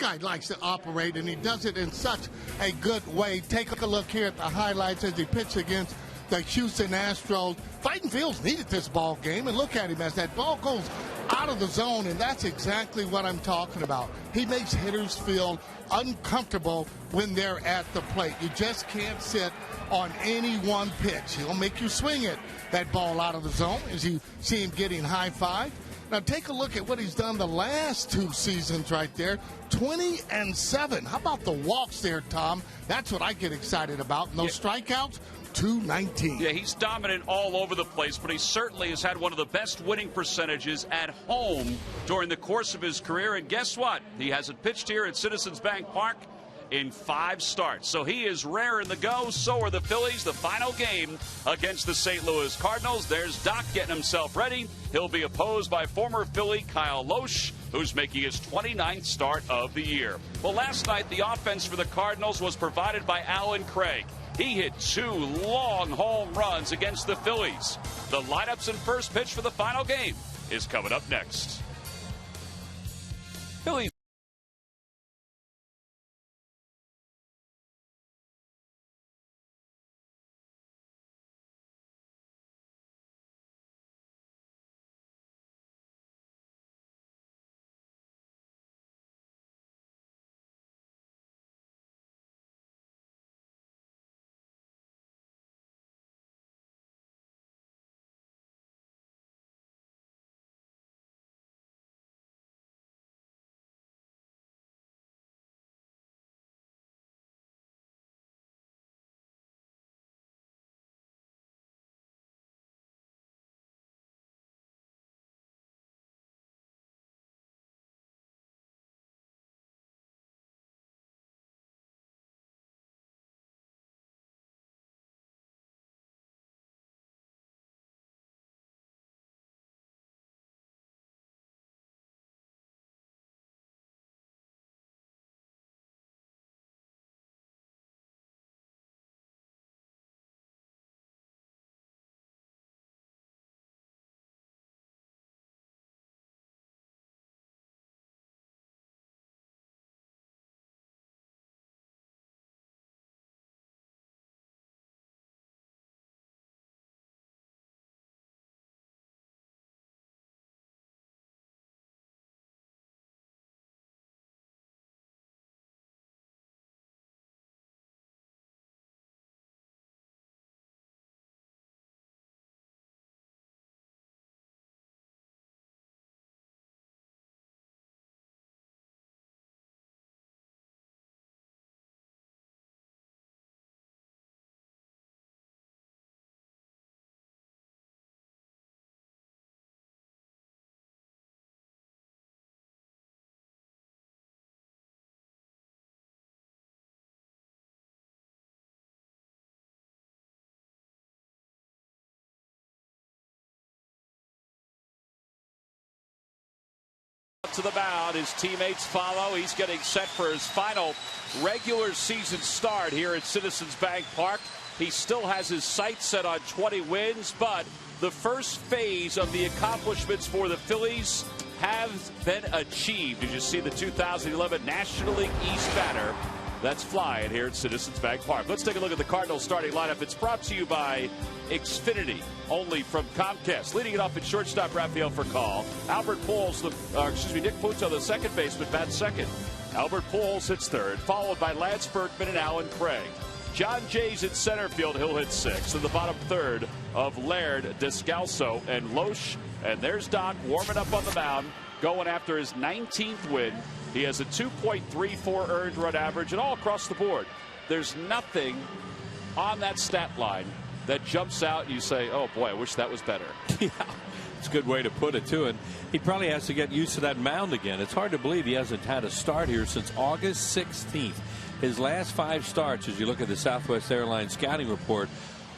guy likes to operate, and he does it in such a good way. Take a look here at the highlights as he pitched against the Houston Astros. Fighting Fields needed this ball game, and look at him as that ball goes out of the zone, and that's exactly what I'm talking about. He makes hitters feel uncomfortable when they're at the plate. You just can't sit on any one pitch. He'll make you swing it, that ball out of the zone, as you see him getting high-fived. Now take a look at what he's done the last 2 seasons right there. 20-7. How about the walks there, Tom? That's what I get excited about. And those strikeouts, 219. Yeah, he's dominant all over the place, but he certainly has had one of the best winning percentages at home during the course of his career. And guess what? He hasn't pitched here at Citizens Bank Park in 5 starts. So he is rare in the go. So are the Phillies. The final game against the St. Louis Cardinals. There's Doc getting himself ready. He'll be opposed by former Philly Kyle Loesch, who's making his 29th start of the year. Well, last night, the offense for the Cardinals was provided by Alan Craig. He hit 2 long home runs against the Phillies. The lineups and first pitch for the final game is coming up next. Phillies. To the mound, his teammates follow. He's getting set for his final regular season start here at Citizens Bank Park. He still has his sights set on 20 wins, but the first phase of the accomplishments for the Phillies have been achieved. Did you see the 2011 National League East banner that's flying here at Citizens Bank Park? Let's take a look at the Cardinals starting lineup. It's brought to you by Xfinity, only from Comcast. Leading it off at shortstop, Rafael Furcal. Albert Pujols, Nick Puzo, the second baseman, bats second. Albert Pujols hits third, followed by Lance Berkman and Alan Craig. John Jay's in center field. He'll hit 6th. In the bottom third of Laird, Descalso, and Loesch. And there's Doc warming up on the mound, going after his 19th win. He has a 2.34 earned run average, and all across the board, there's nothing on that stat line that jumps out and you say, oh boy, I wish that was better. Yeah, it's a good way to put it too. And he probably has to get used to that mound again. It's hard to believe he hasn't had a start here since August 16th. His last 5 starts, as you look at the Southwest Airlines scouting report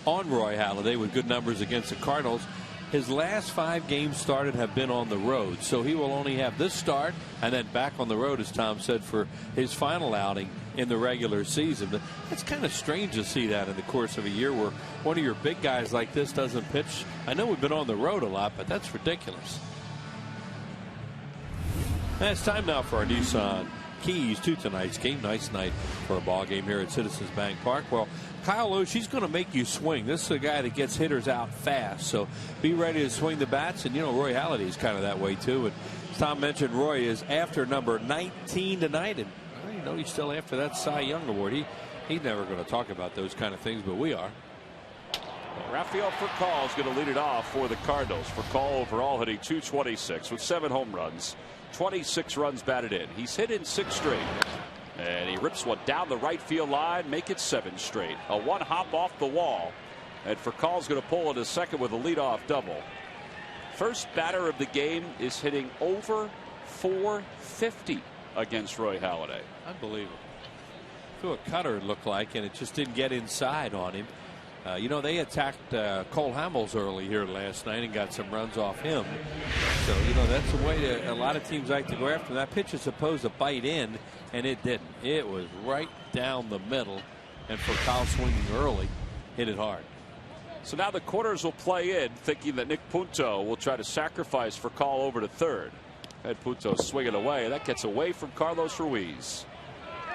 on Roy Halladay with good numbers against the Cardinals, his last 5 games started have been on the road. So he will only have this start and then back on the road, as Tom said, for his final outing in the regular season. But it's kind of strange to see that in the course of a year where one of your big guys like this doesn't pitch. I know we've been on the road a lot, but that's ridiculous. And it's time now for our Nissan keys to tonight's game. Nice night for a ball game here at Citizens Bank Park. Well, Kyle Lewis, he's going to make you swing. This is a guy that gets hitters out fast, so be ready to swing the bats. And Roy Halladay is kind of that way too. And as Tom mentioned, Roy is after number 19 tonight, and he's still after that Cy Young award. He's never going to talk about those kind of things, but we are. Rafael Furcal is going to lead it off for the Cardinals. Furcal overall hitting .226 with 7 home runs, 26 runs batted in. He's hit in 6 straight. And he rips one down the right field line, make it 7 straight. A 1-hop off the wall. And Furcal's going to pull into second with a leadoff double. First batter of the game is hitting over .450 against Roy Halladay. Unbelievable. Threw a cutter, it looked like, and it just didn't get inside on him. They attacked Cole Hamels early here last night and got some runs off him. So, that's the way a lot of teams like to go after him. That pitch is supposed to bite in, and it didn't. It was right down the middle, and Furcal swinging early, hit it hard. So now the corners will play in, thinking that Nick Punto will try to sacrifice Furcal over to third. Had Punto swing it away. That gets away from Carlos Ruiz.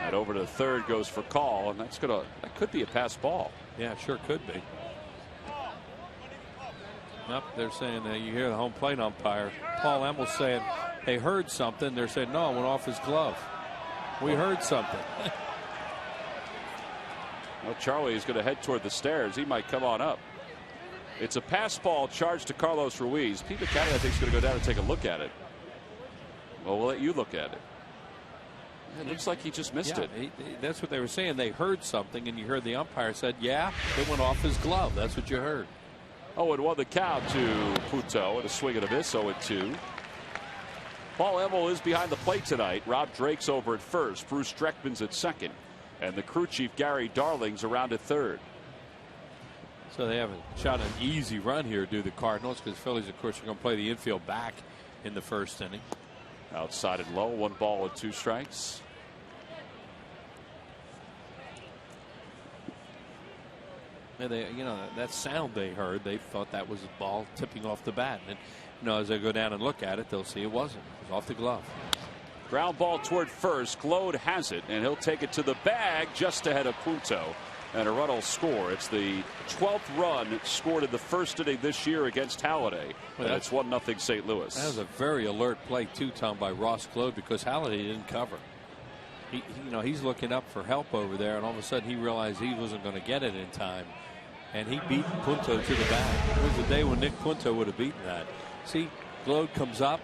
And over to third goes Furcal, and that could be a pass ball. Yeah, it sure could be. Nope, they're saying that you hear the home plate umpire, Paul Emmel, saying they heard something. They're saying, no, it went off his glove. We heard something. Well, Charlie is going to head toward the stairs. He might come on up. It's a pass ball charged to Carlos Ruiz. Pete McCann, I think, is going to go down and take a look at it. Well, we'll let you look at it. It looks like he just missed it. That's what they were saying. They heard something, and you heard the umpire said, yeah, it went off his glove. That's what you heard. 0-1 the count to Punto, and a swing and a miss. 0-2. Paul Emmel is behind the plate tonight. Rob Drake's over at first. Bruce Streckman's at second. And the crew chief, Gary Darling's around at third. So they haven't shot an easy run here, do the Cardinals, because Phillies, of course, are going to play the infield back in the first inning. Outside and low, 1 ball and 2 strikes. And that sound they heard, they thought that was a ball tipping off the bat. And as they go down and look at it, they'll see it wasn't. It was off the glove. Ground ball toward first. Glode has it, and he'll take it to the bag just ahead of Punto. And a run will score. It's the 12th run scored in the first inning this year against Halladay. And it's 1-0 St. Louis. That was a very alert play, too, Tom, by Ross Glode, because Halladay didn't cover. He's looking up for help over there, and all of a sudden he realized he wasn't going to get it in time. And he beat Punto to the bag. It was the day when Nick Punto would have beaten that. See, Glode comes up,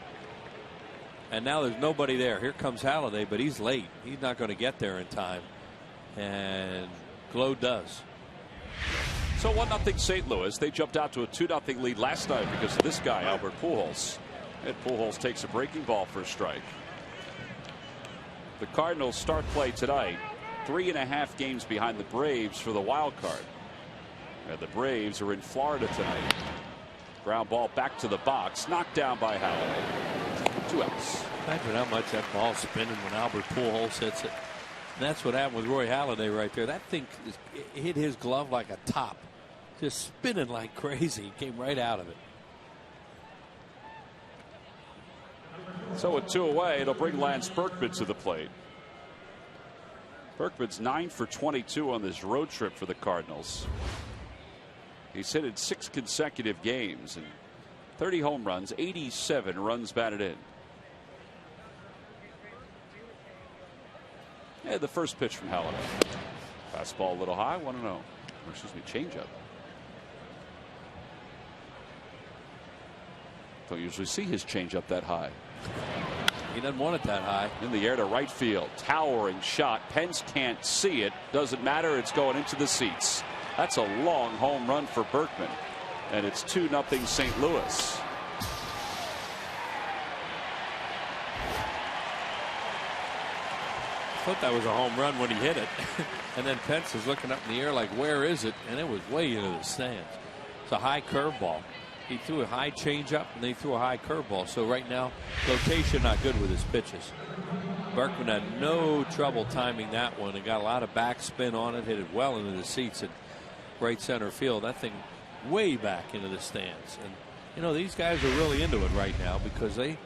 and now there's nobody there. Here comes Halladay, but he's late. He's not going to get there in time. And Glode does. So 1-0 St. Louis. They jumped out to a 2-0 lead last night because of this guy, Albert Pujols. And Pujols takes a breaking ball for a strike. The Cardinals start play tonight 3.5 games behind the Braves for the wild card. And the Braves are in Florida tonight. Ground ball back to the box, knocked down by Halladay. 2 outs. Imagine how much that ball's spinning when Albert Pujols hits it. And that's what happened with Roy Halladay right there. That thing hit his glove like a top. Just spinning like crazy. He came right out of it. So with 2 away, it'll bring Lance Berkman to the plate. Berkman's 9 for 22 on this road trip for the Cardinals. He's hit in 6 consecutive games and 30 home runs, 87 runs batted in. And the first pitch from Halladay. Fastball a little high, 1-0. Or excuse me, changeup. Don't usually see his changeup that high. He doesn't want it that high. In the air to right field. Towering shot. Pence can't see it. Doesn't matter. It's going into the seats. That's a long home run for Berkman. And it's 2-0 St. Louis. I thought that was a home run when he hit it. And then Pence is looking up in the air like, where is it? And it was way into the stands. It's a high curveball. He threw a high changeup and they threw a high curveball. So right now, location not good with his pitches. Berkman had no trouble timing that one and got a lot of backspin on it. Hit it well into the seats at right center field. That thing way back into the stands. And these guys are really into it right now because they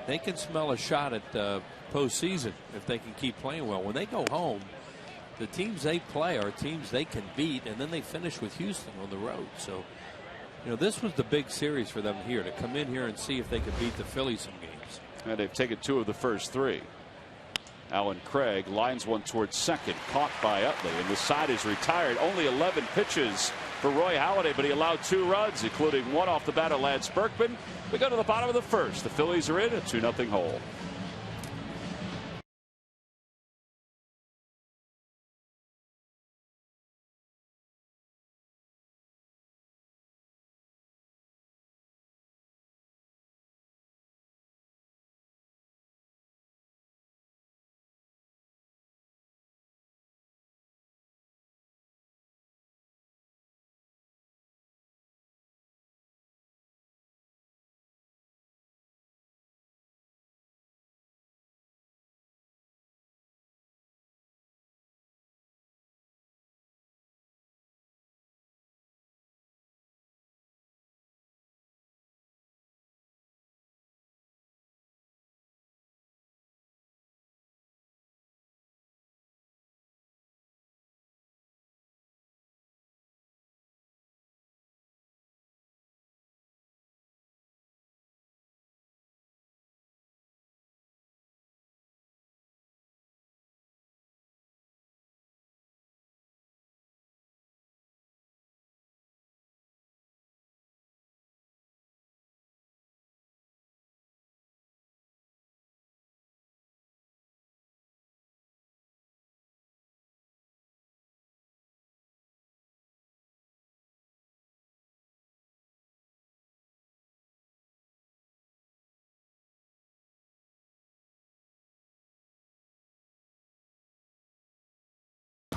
they can smell a shot at postseason if they can keep playing well. When they go home, the teams they play are teams they can beat, and then they finish with Houston on the road. So, you know, this was the big series for them here, to come in here and see if they could beat the Phillies some games. And they've taken 2 of the first 3. Alan Craig lines one towards second, caught by Utley, and the side is retired. Only 11 pitches for Roy Halladay, but he allowed 2 runs, including one off the bat of Lance Berkman. We go to the bottom of the first. The Phillies are in a 2-0 hole.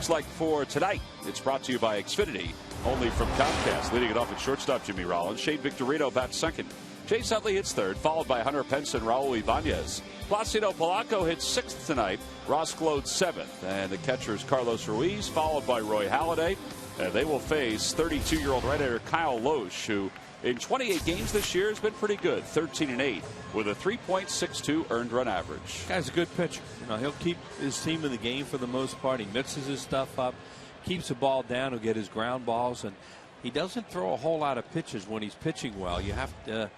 Like for tonight, it's brought to you by Xfinity, only from Comcast. Leading it off at shortstop, Jimmy Rollins. Shane Victorino bats second. Chase Utley hits third, followed by Hunter Pence and Raul Ibanez. Placido Polanco hits 6th tonight. Ross Gload 7th. And the catcher is Carlos Ruiz, followed by Roy Halladay. And they will face 32-year-old right-hander Kyle Loesch, who in 28 games this year has been pretty good, 13-8, with a 3.62 earned run average. Guy's a good pitcher. You know, he'll keep his team in the game for the most part. He mixes his stuff up, keeps the ball down. He'll get his ground balls, and he doesn't throw a whole lot of pitches when he's pitching well. You have to.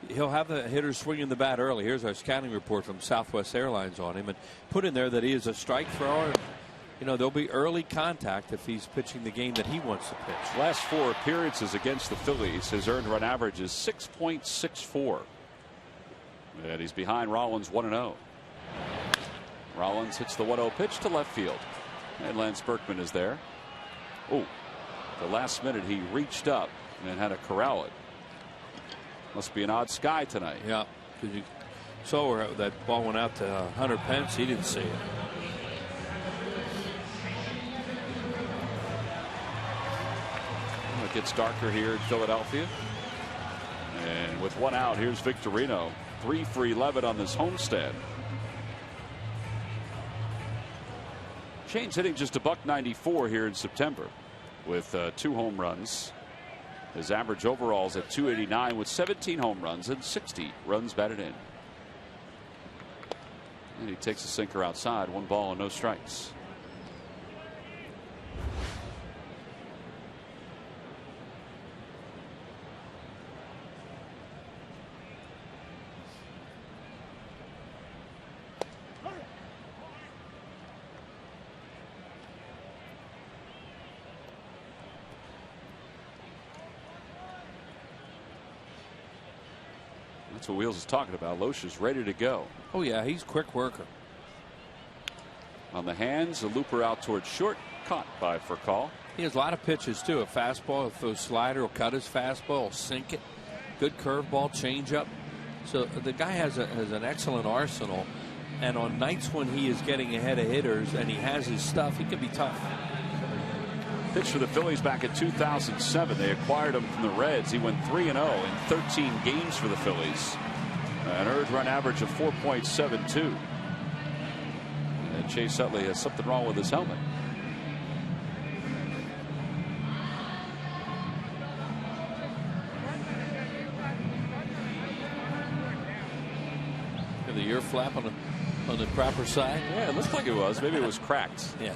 He'll have the hitters swinging the bat early. Here's our scouting report from Southwest Airlines on him, and put in there that he is a strike thrower. You know, there'll be early contact if he's pitching the game that he wants to pitch. Last 4 appearances against the Phillies, his earned run average is 6.64. And he's behind Rollins 1-0. Rollins hits the 1-0 pitch to left field. And Lance Berkman is there. Oh, the last minute he reached up and had to corral it. Must be an odd sky tonight. Yeah, because you saw where that ball went out to Hunter Pence. He didn't see it. It gets darker here in Philadelphia. And with 1 out, here's Victorino. 3 for 11 on this homestand. Shane's hitting just a .194 here in September with 2 home runs. His average overall is at .289 with 17 home runs and 60 runs batted in. And he takes a sinker outside. 1 ball and no strikes. That's what Wheels is talking about. Loesch is ready to go. Oh, yeah, he's a quick worker. On the hands, a looper out towards short, caught by Furcal. He has a lot of pitches, too. A fastball, a throw slider, will cut his fastball, will sink it. Good curveball, changeup. So the guy has an excellent arsenal. And on nights when he is getting ahead of hitters and he has his stuff, he can be tough. Pitched for the Phillies back in 2007. They acquired him from the Reds. He went 3-0 in 13 games for the Phillies. An earned run average of 4.72. And Chase Utley has something wrong with his helmet. flap on the proper side? Yeah, it looked like it was. Maybe it was cracked. Yeah.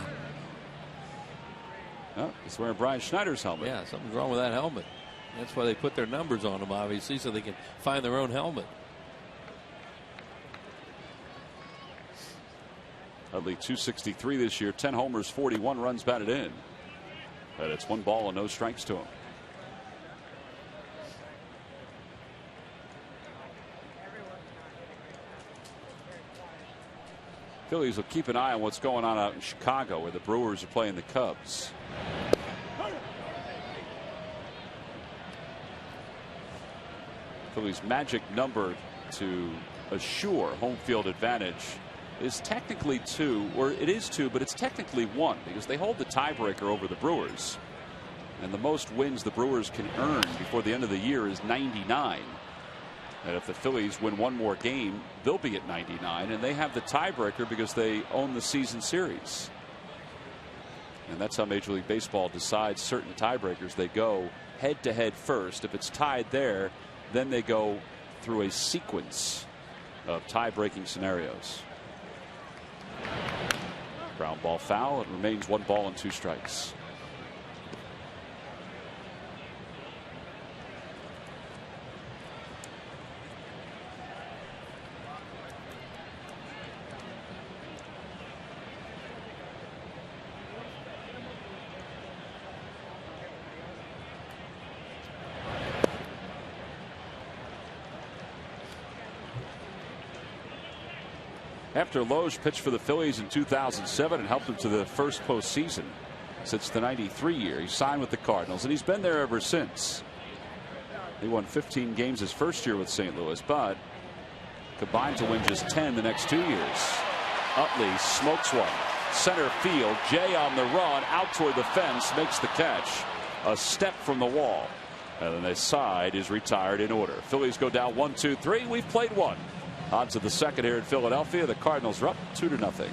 Oh, he's wearing Brian Schneider's helmet. Yeah, something's wrong with that helmet. That's why they put their numbers on them, obviously, so they can find their own helmet. Utley 263 this year, 10 homers, 41 runs batted in. And it's 1 ball and no strikes to him. Phillies will keep an eye on what's going on out in Chicago, where the Brewers are playing the Cubs. Phillies' magic number to assure home field advantage is technically 2, or it is 2, but it's technically 1 because they hold the tiebreaker over the Brewers. And the most wins the Brewers can earn before the end of the year is 99. And if the Phillies win 1 more game, they'll be at 99, and they have the tiebreaker because they own the season series. And that's how Major League Baseball decides certain tiebreakers. They go head to head first. If it's tied there, then they go through a sequence of tie-breaking scenarios. Ground ball foul. It remains 1 ball and 2 strikes. After Loge pitched for the Phillies in 2007 and helped them to the first postseason since the '93 year, he signed with the Cardinals, and he's been there ever since. He won 15 games his first year with St. Louis, but combined to win just 10 the next 2 years. Utley smokes one. Center field. Jay on the run out toward the fence, makes the catch. A step from the wall. And then the side is retired in order. Phillies go down 1-2-3. We've played 1. On to the second here in Philadelphia. The Cardinals are up 2-0.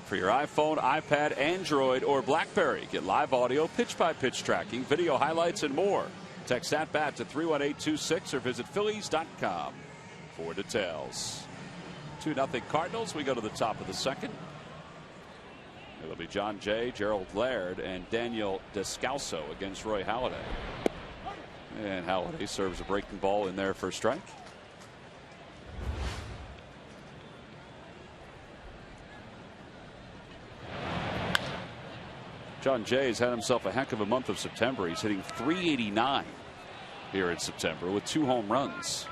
For your iPhone, iPad, Android, or BlackBerry, get live audio, pitch-by-pitch tracking, video highlights, and more. Text at-bat to 31826 or visit Phillies.com for details. 2-0 Cardinals. We go to the top of the second. It'll be John Jay, Gerald Laird, and Daniel Descalso against Roy Halladay. And Halladay serves a breaking ball in there for a strike. John Jay has had himself a heck of a month of September. He's hitting .389 here in September with 2 home runs.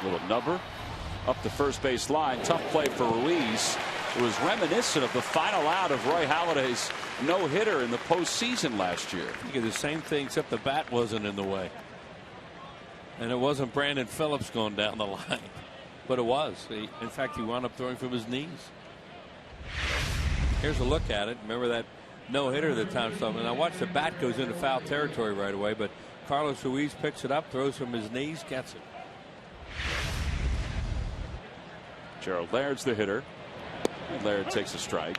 Little number. up the first base line. Tough play for Ruiz. It was reminiscent of the final out of Roy Halladay's no-hitter in the postseason last year. You get the same thing, except the bat wasn't in the way. And it wasn't Brandon Phillips going down the line. But it was. In fact, he wound up throwing from his knees. Here's a look at it. Remember that no-hitter that Tom Sullivan. And I watched the bat goes into foul territory right away, but Carlos Ruiz picks it up, throws from his knees, gets it. Gerald Laird's the hitter. And Laird takes a strike.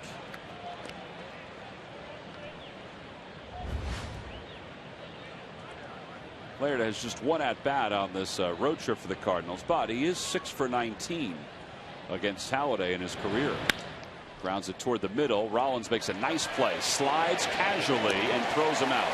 Laird has just one at bat on this road trip for the Cardinals, but he is 6 for 19 against Halladay in his career. Grounds it toward the middle. Rollins makes a nice play, slides casually and throws him out.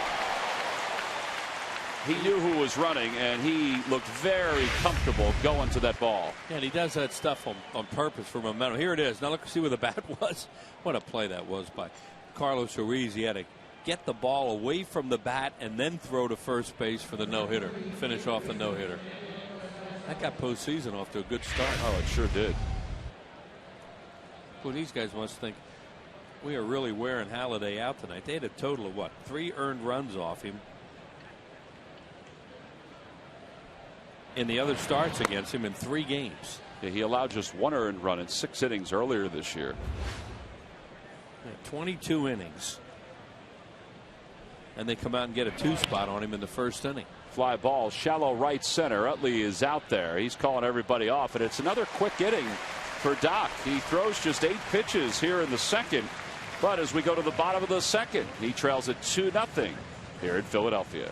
He knew who was running, and he looked very comfortable going to that ball. Yeah, and he does that stuff on purpose for momentum. Here it is. Now look, see where the bat was. What a play that was by Carlos Ruiz. He had to get the ball away from the bat and then throw to first base for the no-hitter. Finish off the no-hitter. That got postseason off to a good start. Oh, it sure did. Well, these guys must think we are really wearing Halladay out tonight. They had a total of, what, 3 earned runs off him in the other starts against him in 3 games. Yeah, he allowed just 1 earned run in 6 innings earlier this year. Yeah, 22 innings. And they come out and get a 2 spot on him in the first inning. Fly ball, shallow right center. Utley is out there. He's calling everybody off, and it's another quick inning for Doc. He throws just 8 pitches here in the second, but as we go to the bottom of the second, he trails it 2-0 here in Philadelphia.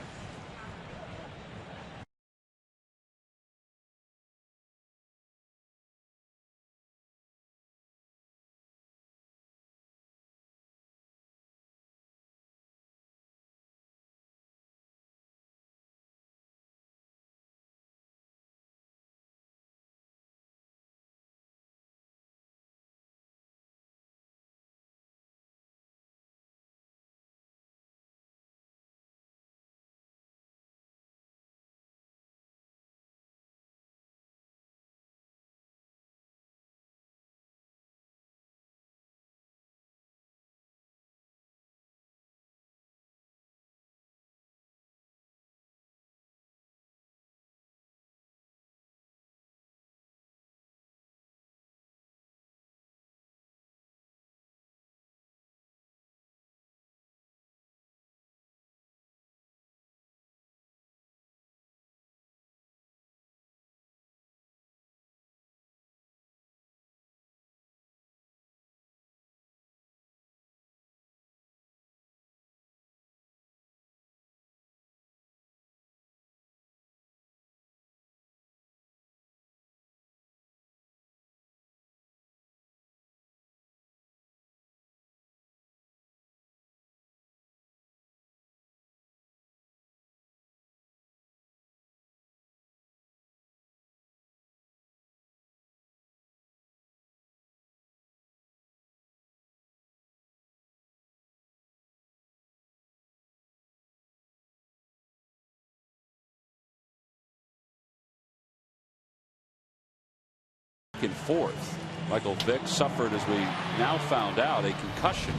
And fourth, Michael Vick suffered, as we now found out, a concussion.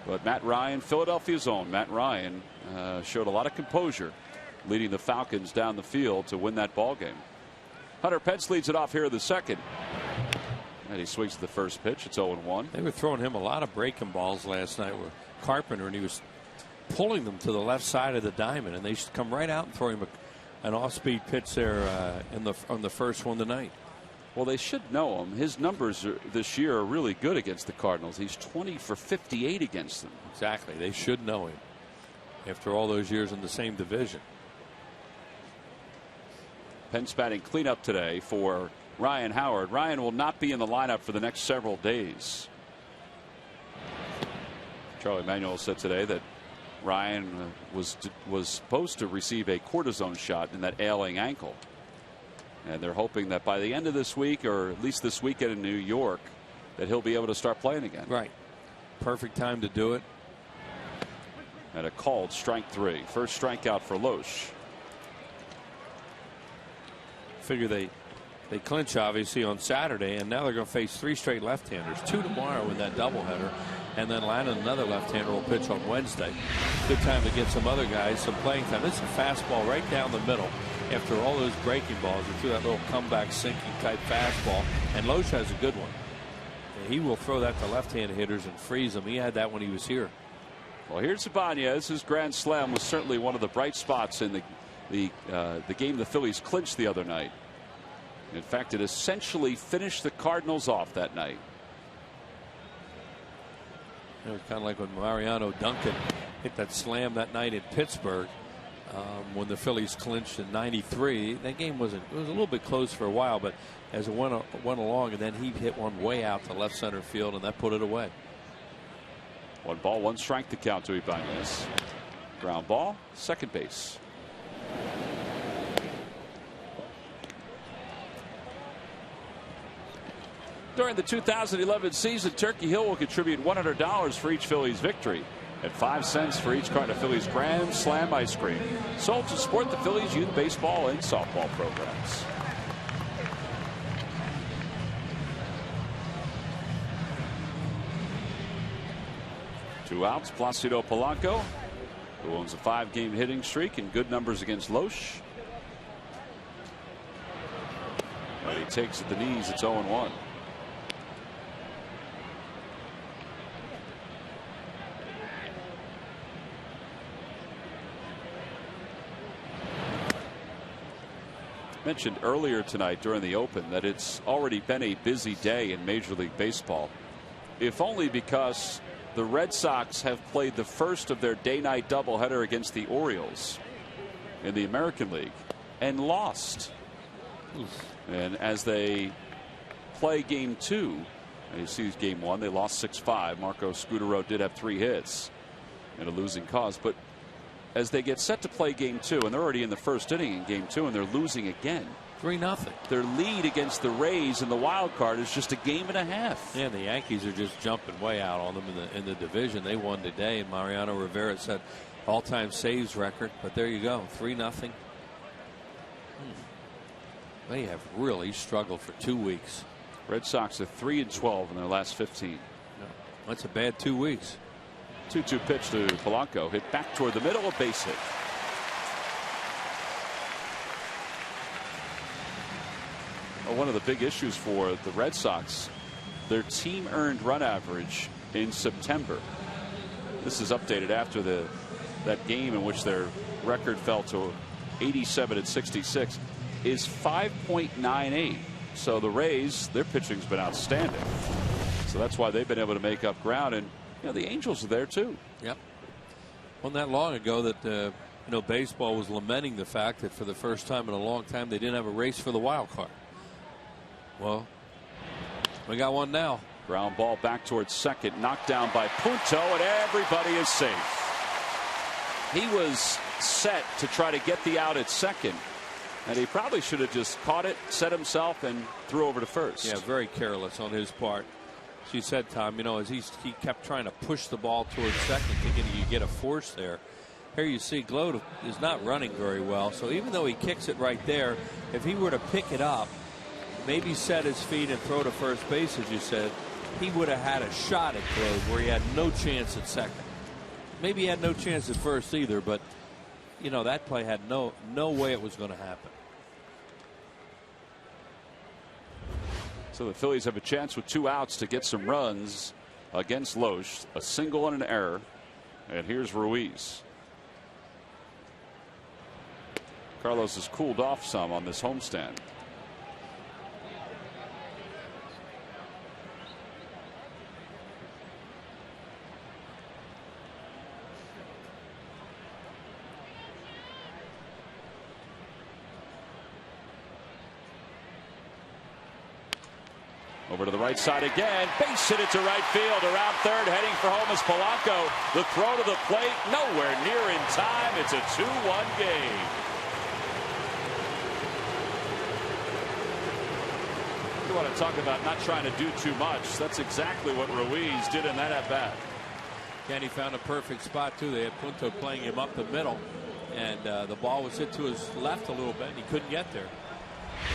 But Matt Ryan, Philadelphia's own Matt Ryan, showed a lot of composure, leading the Falcons down the field to win that ball game. Hunter Pence leads it off here in the second, and he swings to the first pitch. It's 0-1. They were throwing him a lot of breaking balls last night with Carpenter, and he was pulling them to the left side of the diamond, and they should come right out and throw him an off-speed pitch there on the first one tonight. Well, they should know him. His numbers this year are really good against the Cardinals. He's 20 for 58 against them. Exactly. They should know him after all those years in the same division. Pence batting cleanup today for Ryan Howard. Ryan will not be in the lineup for the next several days. Charlie Manuel said today that Ryan was supposed to receive a cortisone shot in that ailing ankle, and they're hoping that by the end of this week, or at least this weekend in New York, that he'll be able to start playing again. Right. Perfect time to do it. And a called strike 3. First strikeout for Loesch. Figure they clinch obviously on Saturday, and now they're going to face 3 straight left-handers, 2 tomorrow in that doubleheader, and then Lannon, another left-hander, will pitch on Wednesday. Good time to get some other guys some playing time. This is a fastball right down the middle. After all those breaking balls, he threw that little comeback sinking type fastball, and Loesch has a good one. And he will throw that to left-handed hitters and freeze them. He had that when he was here. Well, here's Ibanez. His grand slam was certainly one of the bright spots in the game the Phillies clinched the other night. In fact, it essentially finished the Cardinals off that night. It was kind of like when Mariano Duncan hit that slam that night in Pittsburgh when the Phillies clinched in '93. That game it was a little bit close for a while, but as it went along, and then he hit one way out to left center field, and that put it away. 1 ball, 1 strike to count to Ibanez. Ground ball, second base. During the 2011 season, Turkey Hill will contribute $100 for each Phillies victory and 5 cents for each carton of Phillies Grand Slam ice cream, sold to support the Phillies youth baseball and softball programs. Two outs, Placido Polanco, who owns a 5-game hitting streak and good numbers against Loesch. But he takes at the knees. It's 0-1. Mentioned earlier tonight during the Open that it's already been a busy day in Major League Baseball, if only because the Red Sox have played the first of their day-night doubleheader against the Orioles in the American League and lost. And as they play game 2, and you see game 1, they lost 6-5. Marco Scutaro did have 3 hits in a losing cause, but as they get set to play game 2, and they're already in the first inning in game 2, and they're losing again. 3-0. Their lead against the Rays in the wild card is just a game and a half. Yeah, the Yankees are just jumping way out on them in the division. They won today, and Mariano Rivera set all-time saves record. But there you go, 3-0. They have really struggled for 2 weeks. Red Sox are 3-12 in their last 15. That's a bad 2 weeks. 2-2 pitch to Polanco, hit back toward the middle, a base hit. Well, one of the big issues for the Red Sox, their team earned run average in September. This is updated after that game in which their record fell to 87-66, is 5.98. So the Rays, their pitching's been outstanding. So that's why they've been able to make up ground. And the Angels are there too. Yep. Wasn't that long ago that baseball was lamenting the fact that for the first time in a long time they didn't have a race for the wild card. Well, we got one now. Ground ball back towards second, knocked down by Punto, and everybody is safe. He was set to try to get the out at second, and he probably should have just caught it, set himself, and threw over to first. Yeah, very careless on his part. As you said, Tom, as he kept trying to push the ball towards second, thinking you get a force there. Here you see Glow is not running very well, so even though he kicks it right there, if he were to pick it up, maybe set his feet and throw to first base, as you said, he would have had a shot at Glow where he had no chance at second. Maybe he had no chance at first either, but that play had no way it was going to happen. So the Phillies have a chance with 2 outs to get some runs against Loesch, a single and an error. And here's Ruiz. Carlos has cooled off some on this homestand. Over to the right side again. Base hit it to right field. Around third, heading for home is Polanco. The throw to the plate, nowhere near in time. It's a 2-1 game. You want to talk about not trying to do too much. That's exactly what Ruiz did in that at-bat. And he found a perfect spot, too. They had Punto playing him up the middle, and the ball was hit to his left a little bit, and he couldn't get there.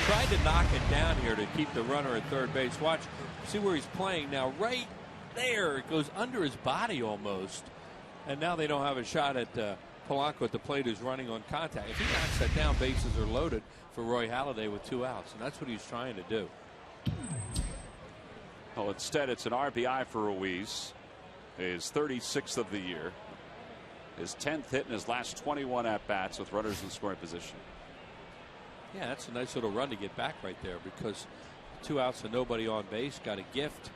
Tried to knock it down here to keep the runner at third base. Watch, see where he's playing now. Right there, it goes under his body almost. And now they don't have a shot at Polanco at the plate, who's running on contact. If he knocks that down, bases are loaded for Roy Halladay with 2 outs, and that's what he's trying to do. Well, instead, it's an RBI for Ruiz, his 36th of the year, his 10th hit in his last 21 at bats with runners in scoring position. Yeah, that's a nice little run to get back right there, because 2 outs and nobody on base, got a gift.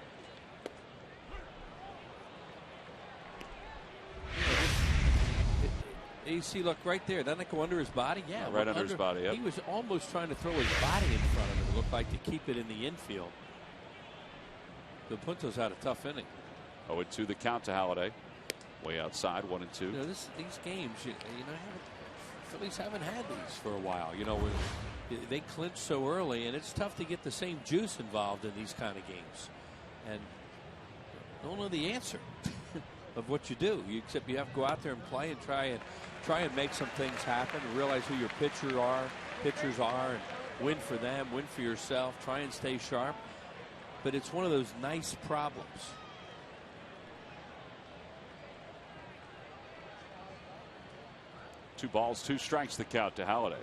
You see, look right there. Doesn't it go under his body? Yeah, right under his body. Yep. He was almost trying to throw his body in front of it. It looked like to keep it in the infield. The Punto's had a tough inning. 0-2 the count to Halladay. Way outside, 1-2. You know, these games, you know, Phillies haven't had these for a while. You know, when they clinch so early, and it's tough to get the same juice involved in these kind of games. And don't know the answer of what you do. Except you have to go out there and play and try and make some things happen, and realize who your pitchers are, and win for them, win for yourself, try and stay sharp. But it's one of those nice problems. Two balls, 2 strikes the count to Halladay.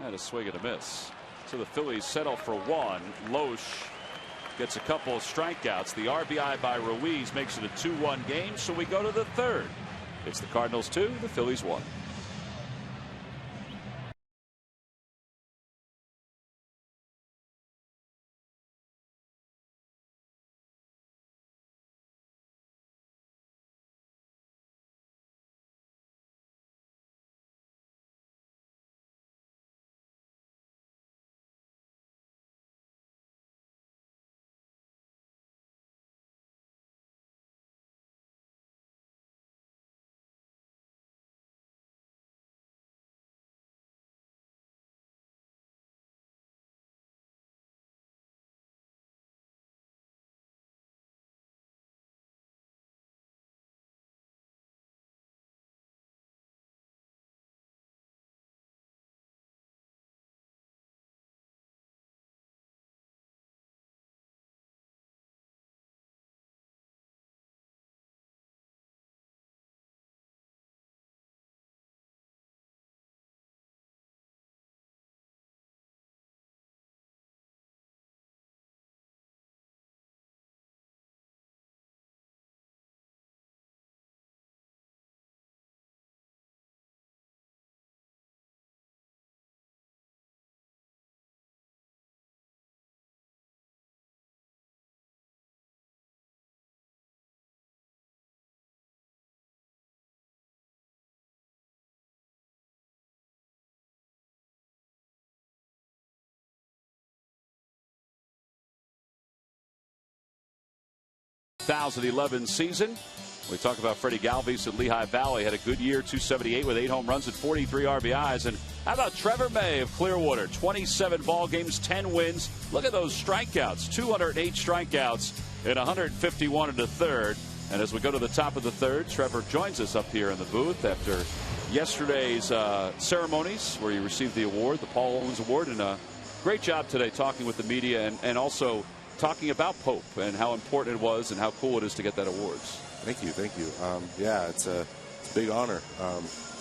And a swing and a miss. So the Phillies settle for 1. Loesch gets a couple of strikeouts. The RBI by Ruiz makes it a 2-1 game. So we go to the 3rd. It's the Cardinals 2, the Phillies 1. Season. We talk about Freddy Galvis at Lehigh Valley. Had a good year, 278 with 8 home runs and 43 RBIs. And how about Trevor May of Clearwater? 27 ball games, 10 wins. Look at those strikeouts. 208 strikeouts in 151 in the 3rd. And as we go to the top of the 3rd, Trevor joins us up here in the booth after yesterday's ceremonies where he received the award, the Paul Owens Award. And a great job today talking with the media and also talking about Pope and how important it was and how cool it is to get that award. Thank you. Yeah, it's a big honor,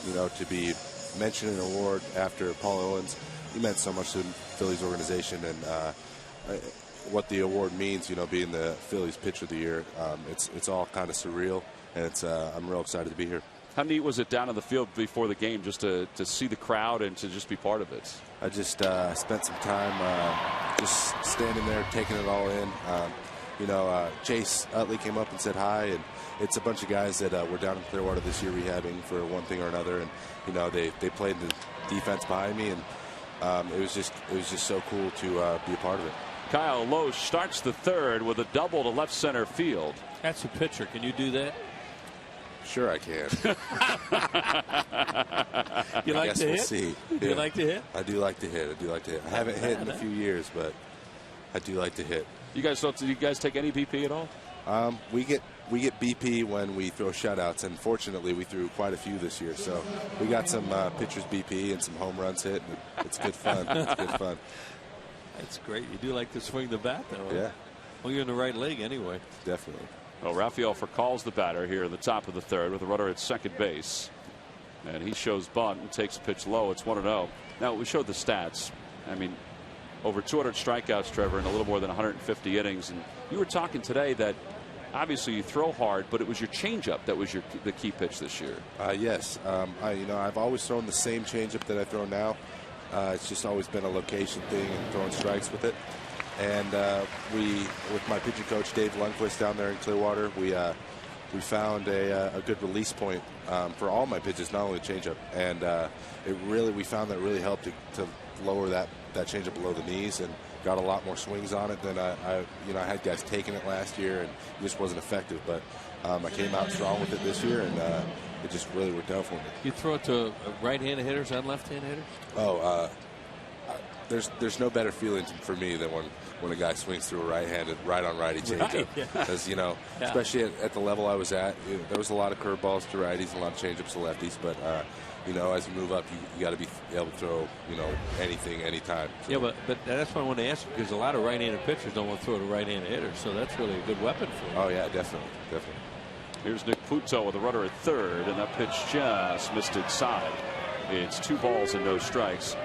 you know, to be mentioned an award after Paul Owens. He meant so much to the Phillies organization, and what the award means, you know, being the Phillies Pitcher of the Year. It's all kind of surreal, and I'm real excited to be here. How neat was it down on the field before the game just to see the crowd and to just be part of it? I just spent some time just standing there, taking it all in. You know, Chase Utley came up and said hi, and it's a bunch of guys that were down in Clearwater this year rehabbing for one thing or another, and you know they played the defense behind me, and it was just so cool to be a part of it. Kyle Loesch starts the 3rd with a double to left center field. That's a pitcher. Can you do that? Sure, I can. You like to hit? We'll see. Yeah. You like to hit? I do like to hit. I haven't hit in a few years, but I do like to hit. You guys take any BP at all? We get BP when we throw shutouts, and fortunately we threw quite a few this year. So we got some pitchers BP and some home runs hit, and it's good fun. It's good fun. That's great. You do like to swing the bat, though. Yeah. Well, you're in the right leg anyway. Definitely. Well, Rafael calls the batter here at the top of the third with a runner at second base. And he shows bunt and takes a pitch low. It's 1-0. Now, we showed the stats. I mean, over 200 strikeouts, Trevor, in a little more than 150 innings. And you were talking today that obviously you throw hard, but it was your changeup that was the key pitch this year. Yes. I've always thrown the same changeup that I throw now. It's just always been a location thing and throwing strikes with it. And with my pitching coach Dave Lundquist down there in Clearwater, we found a good release point for all my pitches, not only the changeup. And we found that it really helped to lower that changeup below the knees, and got a lot more swings on it than I had guys taking it last year, and it just wasn't effective. But I came out strong with it this year, and it just really worked out for me. You throw it to right-handed hitters and left-handed hitters? Oh, there's no better feeling for me than when a guy swings through a right-handed, right-on-righty changeup. Because, especially at the level I was at, there was a lot of curveballs to righties and a lot of changeups to lefties. But, as you move up, you got to be able to throw, anything, anytime. So. Yeah, but that's what I want to ask you, because a lot of right-handed pitchers don't want to throw to right-handed hitters. So that's really a good weapon for you. Oh, yeah, definitely. Here's Nick Puto with a runner at third, and that pitch just missed inside. It's 2 balls and no strikes.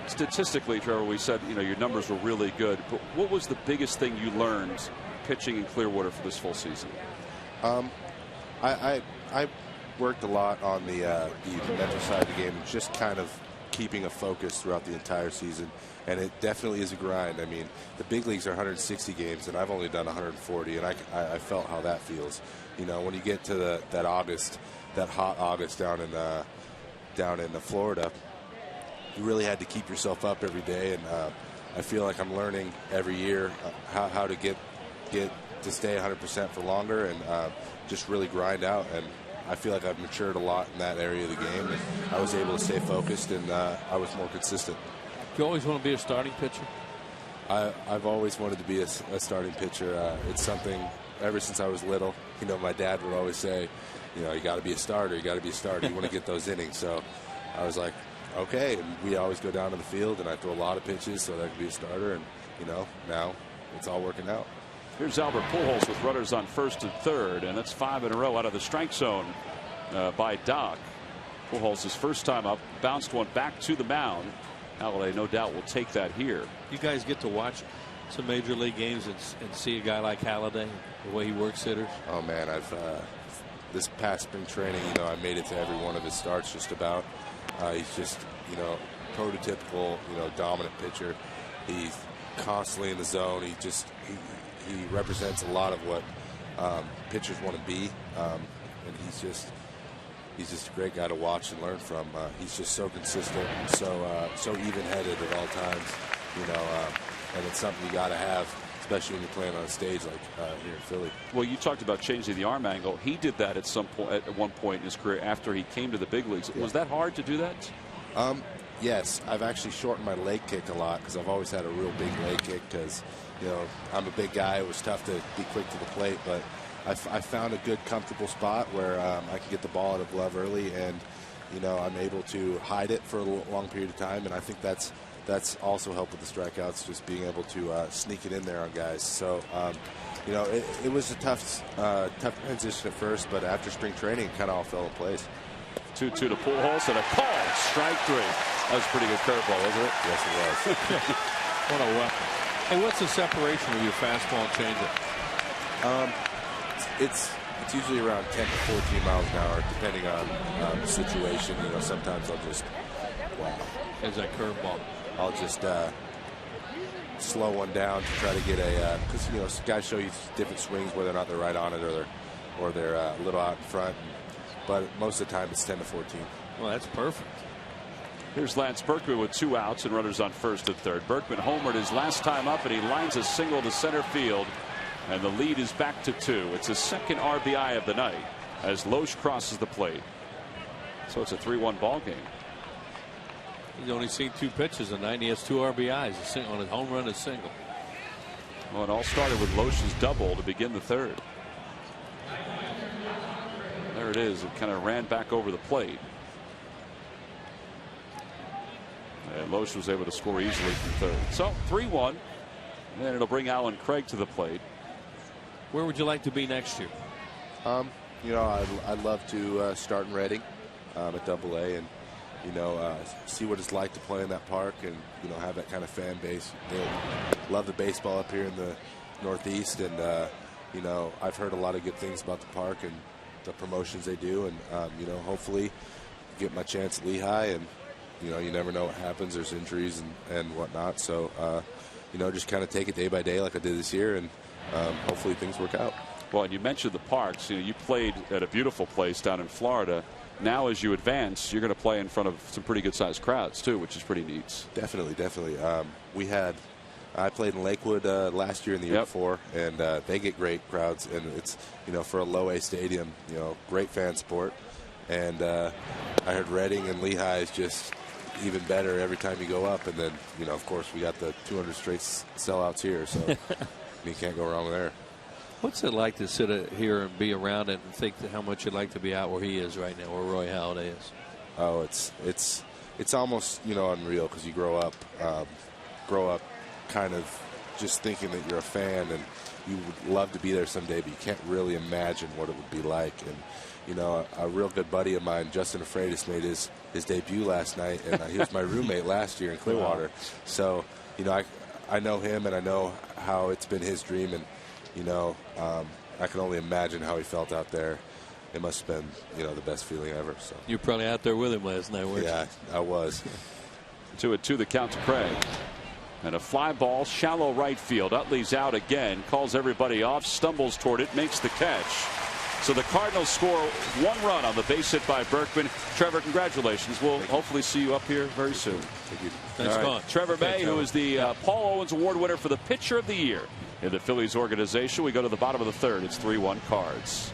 Statistically, Trevor, we said your numbers were really good, but what was the biggest thing you learned pitching in Clearwater for this full season? I worked a lot on the mental side of the game, and just kind of keeping a focus throughout the entire season. And it definitely is a grind. I mean, the big leagues are 160 games, and I've only done 140, and I felt how that feels. When you get to that hot August down in Florida, you really had to keep yourself up every day, and I feel like I'm learning every year how to get to stay 100% for longer, and just really grind out. And I feel like I've matured a lot in that area of the game, and I was able to stay focused, and I was more consistent. Do you always want to be a starting pitcher? I've always wanted to be a starting pitcher. It's something ever since I was little. My dad would always say, you got to be a starter. You got to be a starter. You want to get those innings. So I was like, okay. And we always go down to the field, and I throw a lot of pitches so that I could be a starter. And now it's all working out. Here's Albert Pujols with runners on first and third, and that's 5 in a row out of the strike zone by Doc. Pujols his first time up, bounced one back to the mound. Halladay no doubt will take that here. You guys get to watch some major league games and see a guy like Halladay, the way he works hitters? Oh man, I've this past spring training, I made it to every one of his starts just about. He's just prototypical dominant pitcher. He's constantly in the zone. He represents a lot of what pitchers want to be, and he's just a great guy to watch and learn from. He's just so consistent, so even-headed at all times, and it's something you got to have, especially when you're playing on a stage like here in Philly. Well, you talked about changing the arm angle. He did that at one point in his career after he came to the big leagues. Yeah. Was that hard to do that? Yes, I've actually shortened my leg kick a lot because I've always had a real big leg kick because, I'm a big guy. It was tough to be quick to the plate, but I found a good, comfortable spot where I can get the ball out of glove early, and I'm able to hide it for a long period of time, and I think that's also helped with the strikeouts, just being able to sneak it in there on guys. So, it was a tough transition at first, but after spring training, it kind of all fell in place. 2-2 to Pujols and a call. Strike 3. That was a pretty good curveball, wasn't it? Yes, it was. What a weapon. Hey, what's the separation of your fastball and changeup? It's usually around 10 to 14 miles an hour, depending on the situation. Sometimes I'll just As that curveball, I'll just slow one down to try to get because guys show you different swings whether or not they're right on it or they're a little out in front. But most of the time it's 10 to 14. Well, that's perfect. Here's Lance Berkman with 2 outs and runners on first and third. Berkman homered his last time up, and he lines a single to center field, and the lead is back to 2. It's his second RBI of the night as Loesch crosses the plate. So it's a 3-1 ball game. He's only seen 2 pitches tonight, and he has 2 RBIs, on a home run, a single. Well, it all started with Loesch's double to begin the third. There it is. It kind of ran back over the plate. And Loesch was able to score easily from third. So 3-1. And it'll bring Alan Craig to the plate. Where would you like to be next year? You know, I'd love to start in Reading at Double-A, and you know, see what it's like to play in that park, and you know, have that kind of fan base. They love the baseball up here in the Northeast, and you know, I've heard a lot of good things about the park and the promotions they do, and you know, hopefully get my chance at Lehigh, and you know, you never know what happens. There's injuries and whatnot, so you know, just kind of take it day by day like I did this year, and hopefully things work out. Well, and you mentioned the parks. You know, you played at a beautiful place down in Florida. Now, as you advance, you're going to play in front of some pretty good-sized crowds too, which is pretty neat. Definitely. I played in Lakewood last year and the year before, and they get great crowds, and it's, you know, for a low-A stadium, you know, great fan support. And I heard Reading and Lehigh is just even better every time you go up, and then, you know, of course, we got the 200 straight sellouts here, so you can't go wrong there. What's it like to sit here and be around it and think how much you'd like to be out where he is right now, where Roy Halladay is? Oh, it's almost, you know, unreal, because you grow up kind of just thinking that you're a fan and you would love to be there someday, but you can't really imagine what it would be like. And you know, a real good buddy of mine, Justin Afredis, made his debut last night, and he was my roommate last year in Clearwater. So, you know, I know him, and I know how it's been his dream, and you know, I can only imagine how he felt out there. It must have been, you know, the best feeling ever. So you're probably out there with him last night, weren't you? Yeah, I was. 2-2 the count to Craig. And a fly ball, shallow right field. Utley's out again, calls everybody off, stumbles toward it, makes the catch. So the Cardinals score 1 run on the base hit by Berkman. Trevor, congratulations. We'll hopefully see you up here very soon. Thank you. Thanks, right. Trevor May, who is the Paul Owens Award winner for the Pitcher of the Year in the Phillies organization. We go to the bottom of the third. It's 3-1 Cards.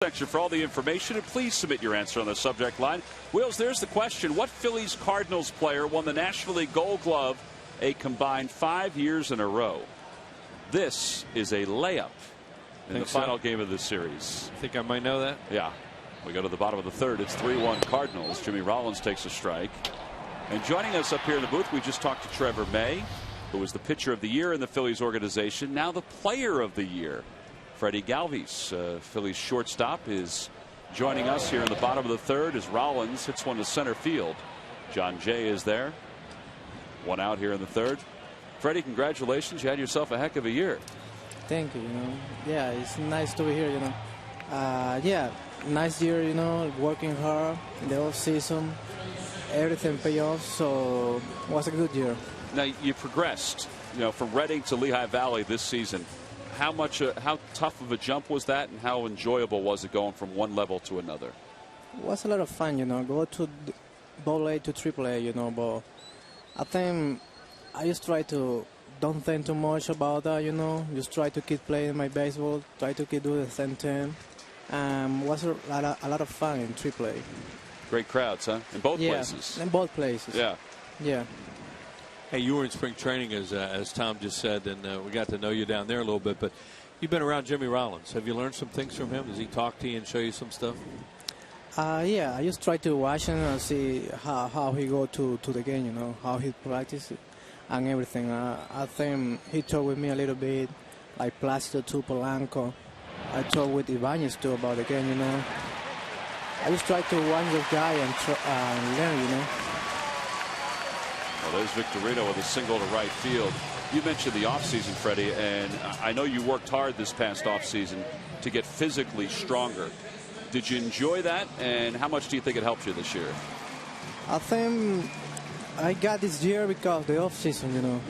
Section for all the information, and please submit your answer on the subject line. Wills, there's the question. What Phillies Cardinals player won the National League Gold Glove a combined 5 years in a row? This is a layup in the final game of this series. I think I might know that. Yeah. We go to the bottom of the third. It's 3-1 Cardinals. Jimmy Rollins takes a strike. And joining us up here in the booth, we just talked to Trevor May, who was the Pitcher of the Year in the Phillies organization, now the Player of the Year. Freddy Galvis, Phillies shortstop, is joining us here in the bottom of the third as Rollins hits one to center field. John Jay is there. 1 out here in the third. Freddy, congratulations. You had yourself a heck of a year. Thank you. Yeah, it's nice to be here. Yeah, nice year. Working hard in the off season, everything paid off. So it was a good year. Now you progressed, from Reading to Lehigh Valley this season. How tough of a jump was that, and how enjoyable was it going from one level to another? It was a lot of fun, you know, go to AA to AAA, you know, but I think I just try to don't think too much about that, you know, just try to keep playing my baseball, try to keep doing the same thing. It was a lot of fun in AAA. Great crowds, huh? In both places. In both places. Yeah. Yeah. Hey, you were in spring training, as Tom just said, and we got to know you down there a little bit, but you've been around Jimmy Rollins. Have you learned some things from him? Does he talk to you and show you some stuff? Yeah, I just try to watch him and see how he go to the game, you know, how he practices and everything. I think he talked with me a little bit, like Placido to Polanco. I talked with Ibanez too about the game, you know. I just try to watch the guy and learn, you know. Well, there's Victorino with a single to right field. You mentioned the offseason, Freddie, and I know you worked hard this past offseason to get physically stronger. Did you enjoy that, and how much do you think it helped you this year? I think I got this year because the offseason, you know.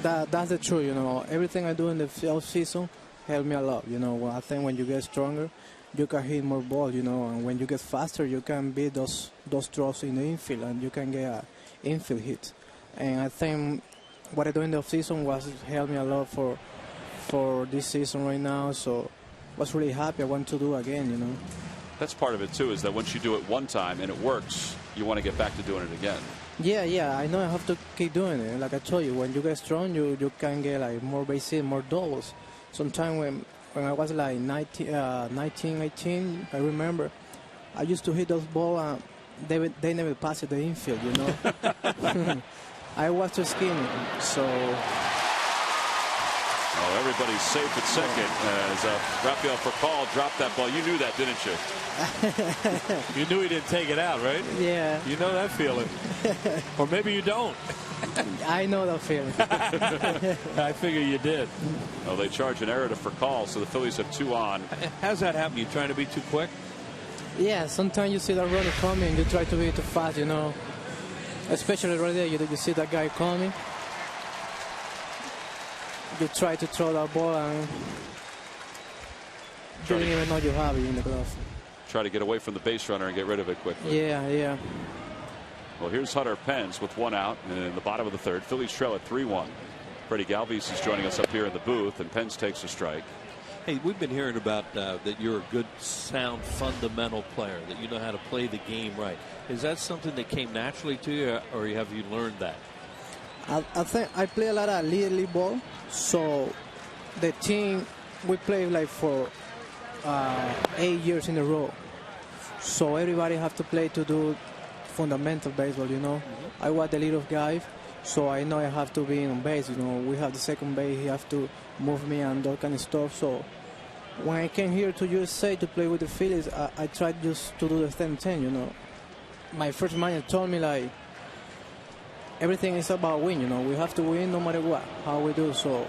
That's the truth, you know. Everything I do in the offseason helped me a lot, you know. I think when you get stronger, you can hit more balls, you know, and when you get faster, you can beat those throws in the infield, and you can get an infield hit. And I think what I do in the offseason was helped me a lot for this season right now. So I was really happy. I want to do again, you know. That's part of it too, is that once you do it one time and it works, you want to get back to doing it again. Yeah, I know I have to keep doing it. Like I told you, when you get strong, you can get like more bases, more doubles. Sometimes when I was like 19, 18, I remember I used to hit those balls. They never passed the infield, you know. I was too skinny, so. Oh, everybody's safe at second as Rafael Furcal dropped that ball. You knew that, didn't you? You knew he didn't take it out, right? Yeah. You know that feeling. Or maybe you don't. I know that feeling. I figure you did. Oh, they charge an error to Furcal, so the Phillies have 2 on. How's that happen? You trying to be too quick? Yeah, sometimes you see that runner coming, you try to be too fast, you know. Especially right there, you see that guy coming. You try to throw that ball and you didn't even know you have it in the glove. Try to get away from the base runner and get rid of it quickly. Yeah. Well, here's Hunter Pence with 1 out in the bottom of the 3rd. Phillies trail at 3-1. Freddy Galvis is joining us up here in the booth, and Pence takes a strike. Hey, we've been hearing about that you're a good, sound, fundamental player, that you know how to play the game right. Is that something that came naturally to you, or have you learned that? I think I play a lot of Little League ball, so the team, we play like for 8 years in a row. So everybody have to play to do fundamental baseball, you know. I was the little guy, so I know I have to be on base, you know. We have the second base, he have to move me and that kind of stuff. So when I came here to USA to play with the Phillies, I tried just to do the same thing, you know. My first manager told me, like, everything is about win, you know. We have to win no matter what, how we do. So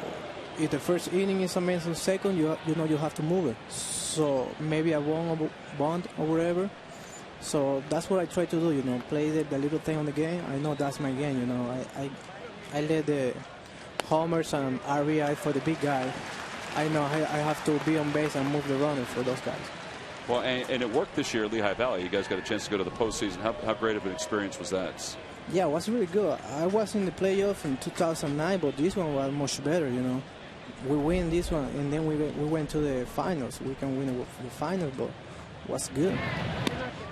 if the first inning is amazing, second, you know you have to move it. So maybe I won a bunt or whatever. So that's what I try to do, you know, play the little thing on the game. I know that's my game, you know. I let the homers and RBI for the big guy. I know I have to be on base and move the runner for those guys. Well, and it worked this year at Lehigh Valley. You guys got a chance to go to the postseason. How great of an experience was that? Yeah, it was really good. I was in the playoff in 2009, but this one was much better, you know. We win this one, and then we went to the finals. We can win the finals, but it was good.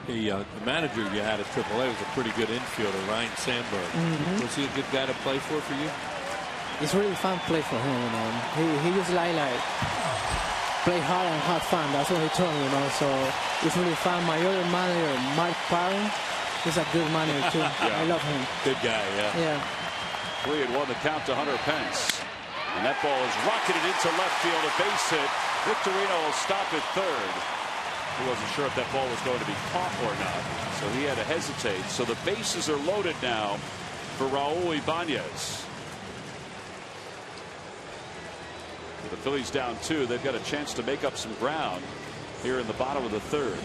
The manager you had at AAA was a pretty good infielder, Ryan Sandberg. Was he a good guy to play for you? It's really fun to play for him, you know. He just like play hard and have fun. That's what he told me, you know. So it's really fun. My other manager, Mike Parham, he's a good manager too. I love him. Good guy, yeah. 3-1 the count to Hunter Pence. And that ball is rocketed into left field, a base hit. Victorino will stop at 3rd. He wasn't sure if that ball was going to be caught or not, so he had to hesitate. So the bases are loaded now for Raul Ibanez. The Phillies down 2. They've got a chance to make up some ground here in the bottom of the 3rd.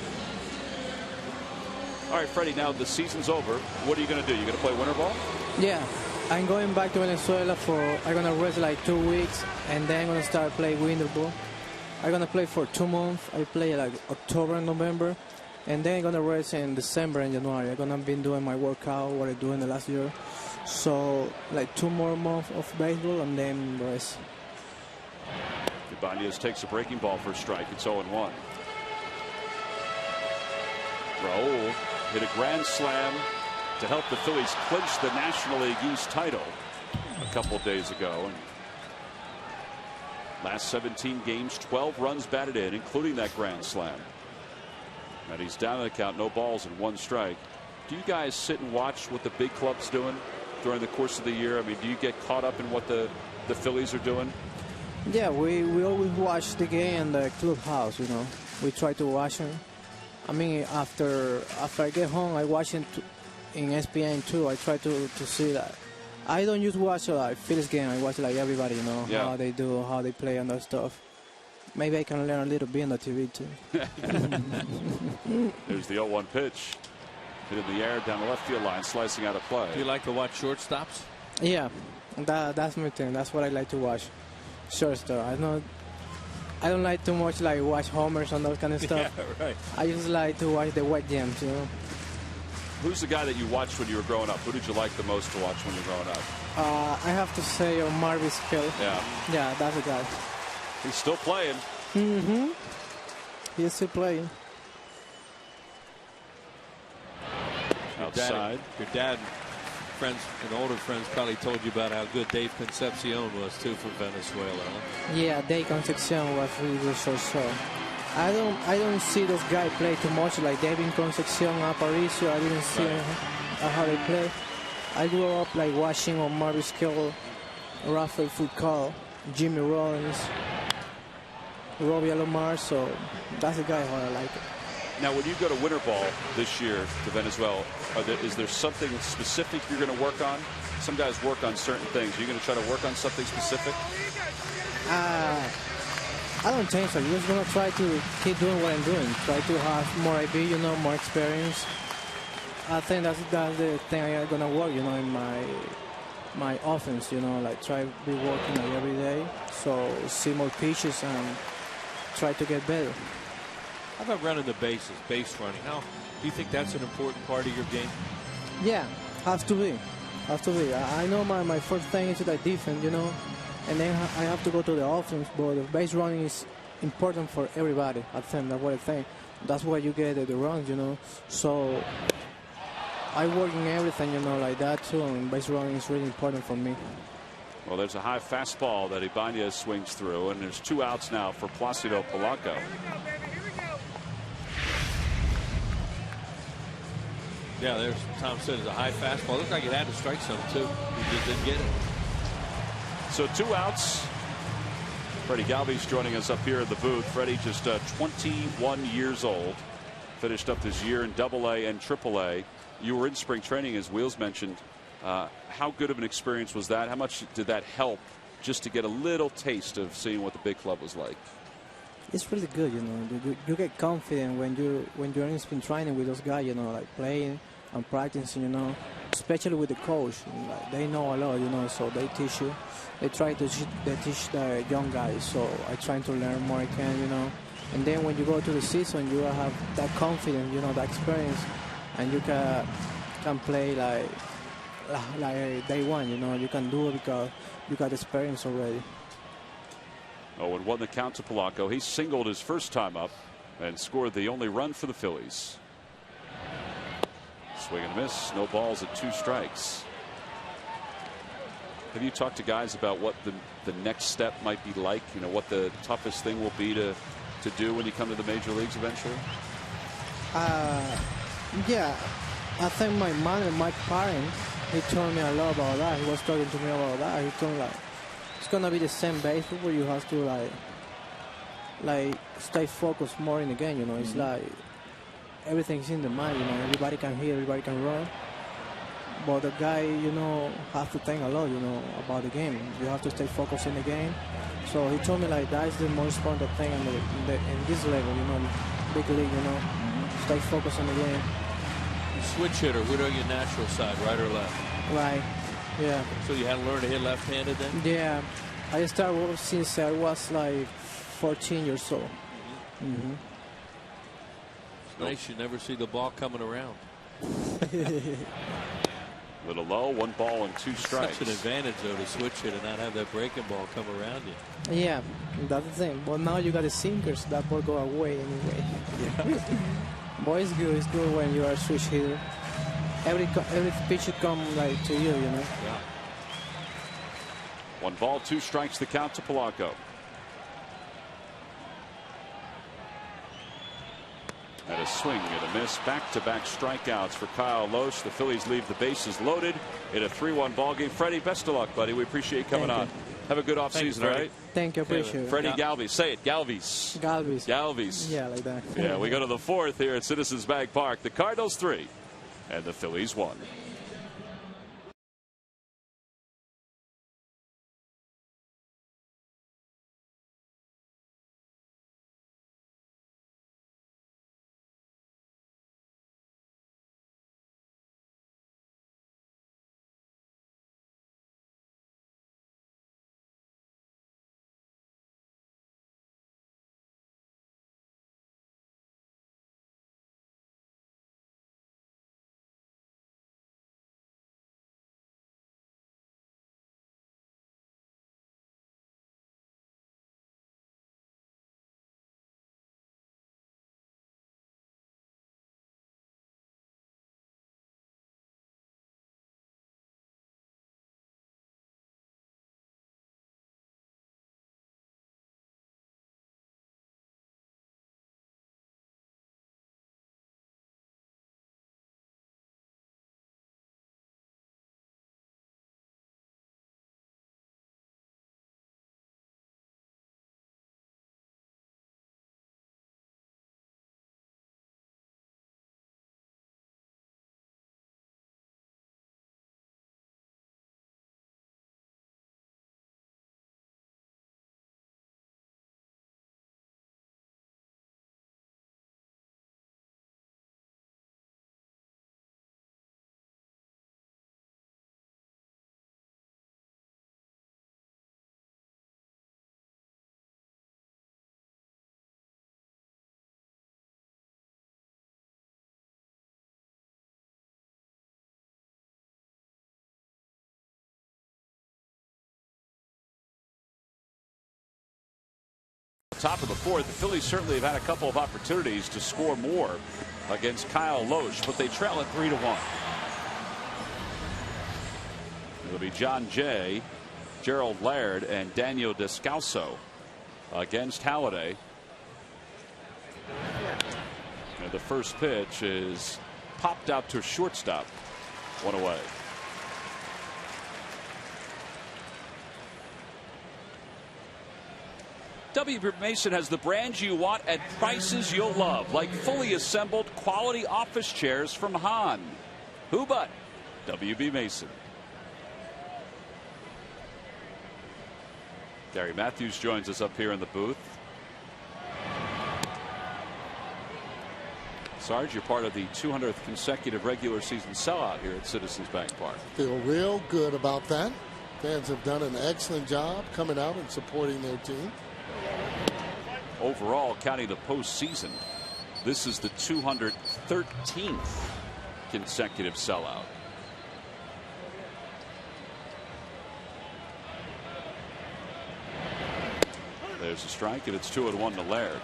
All right, Freddie, now the season's over. What are you going to do? You going to play winter ball? Yeah. I'm going back to Venezuela I'm going to rest like 2 weeks, and then I'm going to start playing winter ball. I'm going to play for 2 months. I play like October and November, And then I'm gonna rest in December and January. I'm gonna be doing my workout, what I do in the last year. So like 2 more months of baseball and then rest. Ibanez takes a breaking ball for a strike. It's 0-1. Raul hit a grand slam to help the Phillies clinch the National League East title a couple days ago. And last 17 games, 12 runs batted in, including that grand slam. And he's down in the count, no balls and 1 strike. Do you guys sit and watch what the big club's doing during the course of the year? I mean, do you get caught up in what the Phillies are doing? Yeah, we always watch the game in the clubhouse, you know. We try to watch them. I mean, after I get home, I watch it in SPN too. I try to see that. I don't just watch like Phillies game. I watch like everybody, you know, yeah, how they do, how they play and that stuff. Maybe I can learn a little bit on the TV too. There's the 0-1 pitch. Hit in the air down the left field line, slicing out of play. Do you like to watch shortstops? Yeah, that's my thing. That's what I like to watch. Shortstop. I don't like too much like watch homers and those kind of stuff. Yeah, right. I just like to watch the wet gems, you know. Who's the guy that you watched when you were growing up? Who did you like the most to watch when you were growing up? I have to say Marvis Skill. Yeah. Yeah, that's the guy. He's still playing. Mm-hmm. He's still playing. Outside. Your dad, friends and older friends probably told you about how good Dave Concepcion was too for Venezuela. Huh? Yeah, Dave Concepcion was really good short. I don't see those guys play too much like David Concepcion, Aparicio. I didn't see how they play. I grew up like watching on Marvis Skill, Rafael Foucault, Jimmy Rollins, Robbie Alomar, so that's the guy how I like it. Now, when you go to winter ball this year to Venezuela, is there something specific you're going to work on? Some guys work on certain things. Are you going to try to work on something specific? I don't think so. I'm just going to try to keep doing what I'm doing. Try to have more IB, you know, more experience. I think that's the thing I'm going to work, you know, in my offense, you know, like try to be working like every day. So see more pitches and try to get better. How about running the bases, base running? How do you think that's an important part of your game? Yeah, has to be. I know my first thing is like defense, you know, and then I have to go to the offense, but the base running is important for everybody. I think that's what I think. That's why you get the runs, you know. So I work in everything, you know, like that too, and base running is really important for me. Well, there's a high fastball that Ibanez swings through, and there's 2 outs now for Placido Polanco. Yeah, there's Tom said it's a high fastball. Looked like it had to strike zone too. He just didn't get it. So 2 outs. Freddy Galvis joining us up here in the booth. Freddy just 21 years old. Finished up this year in AA and AAA. You were in spring training, as Wheels mentioned. How good of an experience was that? How much did that help just to get a little taste of seeing what the big club was like? It's really good, you know. You get confident when you're in spring training with those guys, you know, like playing and practicing, you know, especially with the coach. Like, they know a lot, you know, so they teach you. They try to teach the young guys, so I try to learn more I can, you know. And then when you go to the season, you have that confidence, you know, that experience, and you can play like day one, you know. You can do it because you got experience already. 0-1 the count to Polanco. He singled his first time up and scored the only run for the Phillies. Swing and miss. No balls at 2 strikes. Have you talked to guys about what the next step might be like? You know, what the toughest thing will be to do when you come to the major leagues eventually? Yeah, I think my mom and my parents, he told me a lot about that. He was talking to me about that. He told me like, it's gonna be the same baseball where you have to like stay focused more in the game, you know. It's like everything's in the mind, you know. Everybody can hit, everybody can run, but the guy, you know, has to think a lot, you know, about the game. You have to stay focused in the game. So he told me like that is the most important thing in this level, you know, big league, you know. Stay focused on the game. You switch hitter. What are your natural side, right or left? Right. Yeah. So you had to learn to hit left-handed then? Yeah. I started since I was like 14 years old. Nice. You never see the ball coming around. Little low, 1 ball and 2 strikes. Such an advantage, though, to switch it and not have that breaking ball come around you. Yeah, that's the thing. But now you got the sinkers. That ball go away anyway. Yeah. Boy, it's good when you are a switch hitter. Every pitch should come like to you, you know. Yeah. 1 ball, 2 strikes, the count to Polanco. And a swing and a miss. Back-to-back strikeouts for Kyle Lohse. The Phillies leave the bases loaded in a 3-1 ball game. Freddie, best of luck, buddy. We appreciate you coming on. Have a good offseason, all right? Thank you. Appreciate it. Freddy Galvis. Say it. Galvis. Galvis. Galvis. Yeah, like that. Yeah, we go to the 4th here at Citizens Bank Park. The Cardinals 3 and the Phillies 1. Top of the 4th, the Phillies certainly have had a couple of opportunities to score more against Kyle Lohse, but they trail at 3-1. It'll be John Jay, Gerald Laird, and Daniel Descalso against Halladay. And the first pitch is popped out to shortstop. 1 away. W.B. Mason has the brands you want at prices you'll love, like fully assembled quality office chairs from Hahn. Who but W.B. Mason? Gary Matthews joins us up here in the booth. Sarge, you're part of the 200th consecutive regular season sellout here at Citizens Bank Park. Feel real good about that. Fans have done an excellent job coming out and supporting their team. Overall, counting the postseason, this is the 213th consecutive sellout. There's a strike, and it's 2-1 to Laird.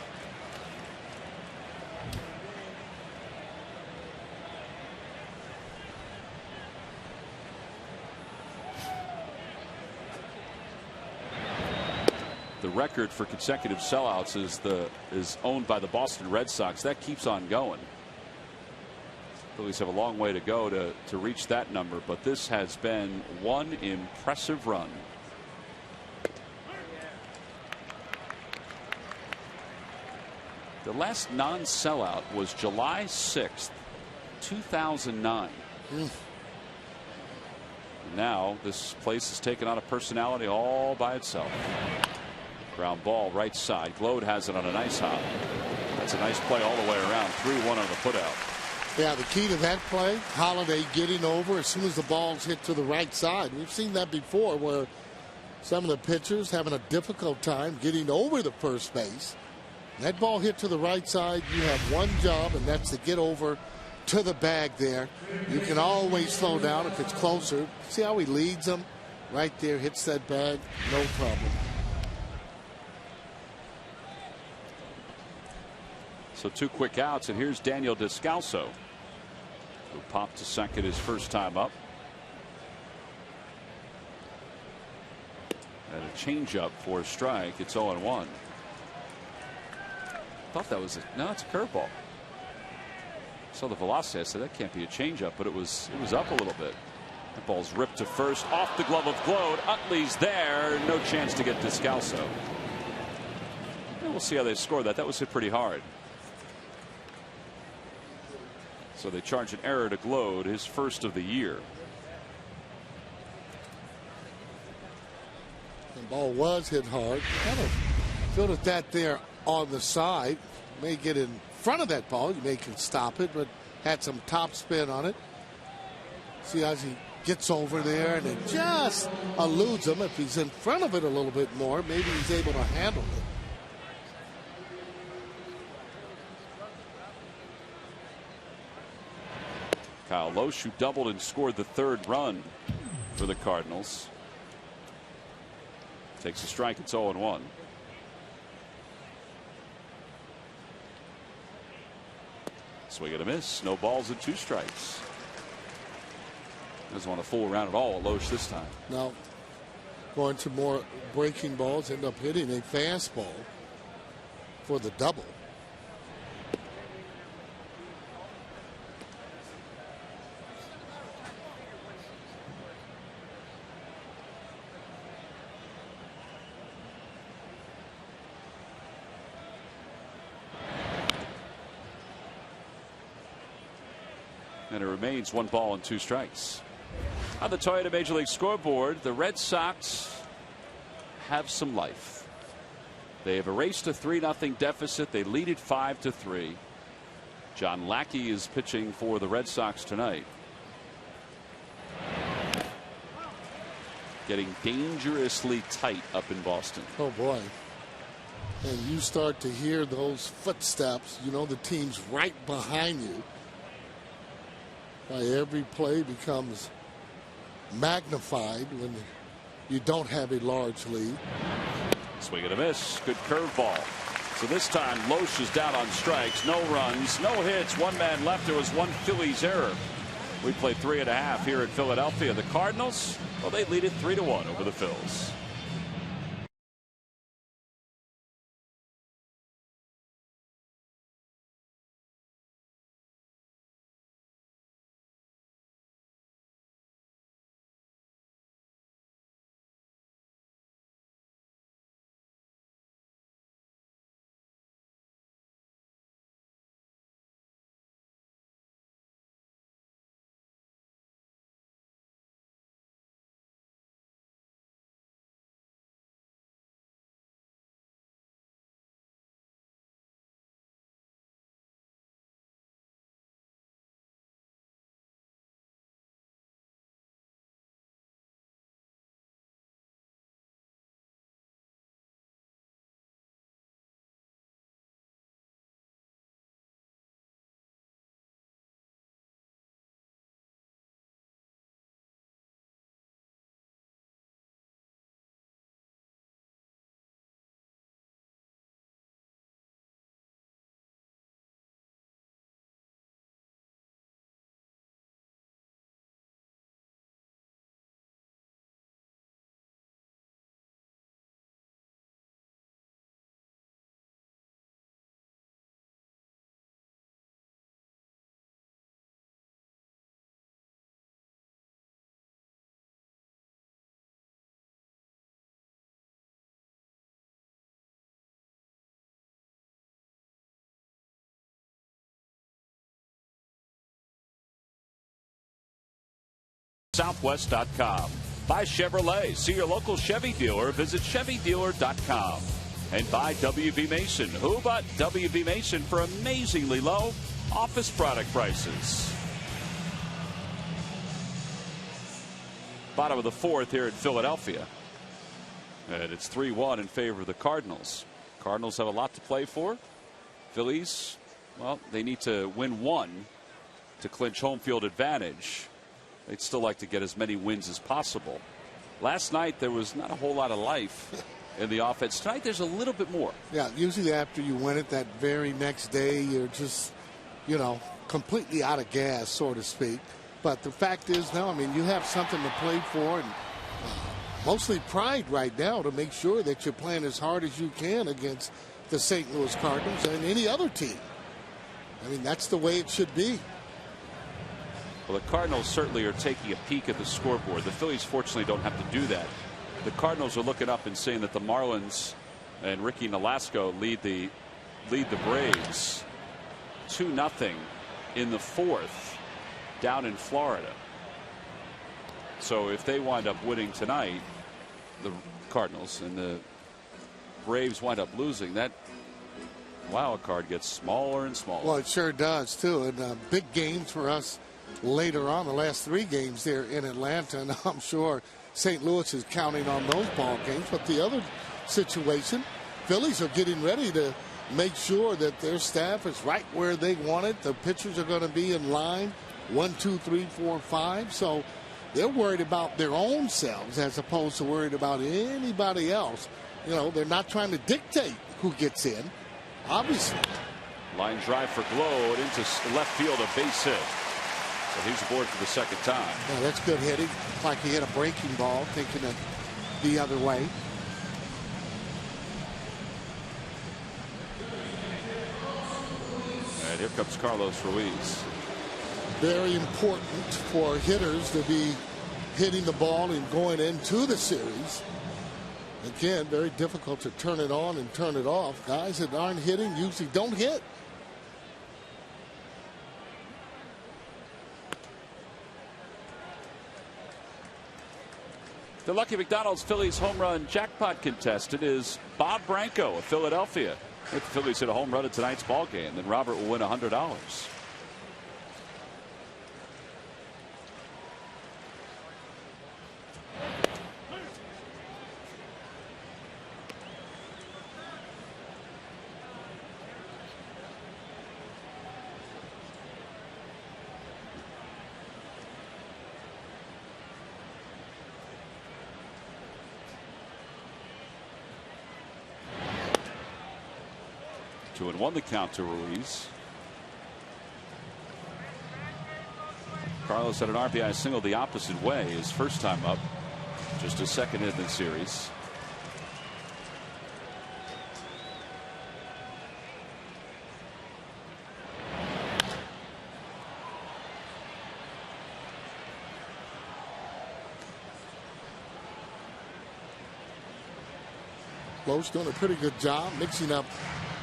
The record for consecutive sellouts is owned by the Boston Red Sox. That keeps on going. Phillies have a long way to go to reach that number, but this has been one impressive run. The last non-sellout was July 6th, 2009. Now this place has taken on a personality all by itself. Ground ball right side. Glode has it on a nice hop. That's a nice play all the way around. 3-1 on the putout. Yeah, the key to that play, Halladay getting over as soon as the ball's hit to the right side. We've seen that before where some of the pitchers having a difficult time getting over the first base. That ball hit to the right side, you have one job, and that's to get over to the bag there. You can always slow down if it's closer. See how he leads them? Right there, hits that bag, no problem. So 2 quick outs, and here's Daniel Descalso, who popped to second his first time up. And a changeup for a strike. It's 0-1. Thought that was no, it's a curveball. So the velocity, I said that can't be a changeup, but it was up a little bit. That ball's ripped to first, off the glove of Glode. Utley's there, no chance to get Descalso. And we'll see how they score that. That was hit pretty hard. So they charge an error to Glode, his first of the year. The ball was hit hard. Kind of fielded that there on the side. May get in front of that ball. You may can stop it, but had some top spin on it. See as he gets over there, and it just eludes him. If he's in front of it a little bit more, maybe he's able to handle it. Kyle Loesch, who doubled and scored the 3rd run for the Cardinals, takes a strike. It's 0-1. Swing and a miss. No balls and 2 strikes. Doesn't want to fool around at all at Loesch this time. Now, going to more breaking balls, end up hitting a fastball for the double. And it remains 1 ball and 2 strikes. On the Toyota Major League scoreboard, the Red Sox have some life. They have erased a 3-0 deficit. They lead it 5-3. John Lackey is pitching for the Red Sox tonight. Getting dangerously tight up in Boston. Oh boy. And you start to hear those footsteps. You know the team's right behind you. Every play becomes magnified when you don't have a large lead. Swing and a miss. Good curveball. So this time Loesch is down on strikes. No runs, no hits. 1 man left. There was 1 Phillies error. We played 3.5 here in Philadelphia. The Cardinals, well, they lead it 3-1 over the Phils. Southwest.com. By Chevrolet. See your local Chevy dealer. Visit ChevyDealer.com. And by WB Mason. Who but WB Mason for amazingly low office product prices. Bottom of the 4th here in Philadelphia. And it's 3-1 in favor of the Cardinals. Cardinals have a lot to play for. Phillies, well, they need to win one to clinch home field advantage. They'd still like to get as many wins as possible. Last night there was not a whole lot of life in the offense. Tonight there's a little bit more. Yeah, usually after you win it that very next day, you're just, you know, completely out of gas, so to speak. But the fact is, no, I mean, you have something to play for, and mostly pride right now to make sure that you're playing as hard as you can against the St. Louis Cardinals and any other team. I mean, that's the way it should be. Well, the Cardinals certainly are taking a peek at the scoreboard. The Phillies fortunately don't have to do that. The Cardinals are looking up and saying that the Marlins and Ricky Nolasco lead the Braves 2-0 in the fourth down in Florida. So if they wind up winning tonight, the Cardinals, and the Braves wind up losing, that wild card gets smaller and smaller. Well, it sure does too, and big games for us later on. The last 3 games there in Atlanta, and I'm sure St. Louis is counting on those ball games. But the other situation, Phillies are getting ready to make sure that their staff is right where they want it. The pitchers are going to be in line 1, 2, 3, 4, 5. So they're worried about their own selves as opposed to worried about anybody else. You know, they're not trying to dictate who gets in, obviously. Line drive for Glow into left field, a base hit. So he's aboard for the second time. Yeah, that's good hitting. Like he hit a breaking ball, thinking it the other way. And here comes Carlos Ruiz. Very important for hitters to be hitting the ball and going into the series. Again, very difficult to turn it on and turn it off. Guys that aren't hitting usually don't hit. The Lucky McDonald's Phillies home run jackpot contestant is Bob Branco of Philadelphia. If the Phillies hit a home run in tonight's ball game, then Robert will win $100. Two and one the count to Ruiz. Carlos had an RBI single the opposite way his first time up, just his second in the series. Lowe's doing a pretty good job mixing up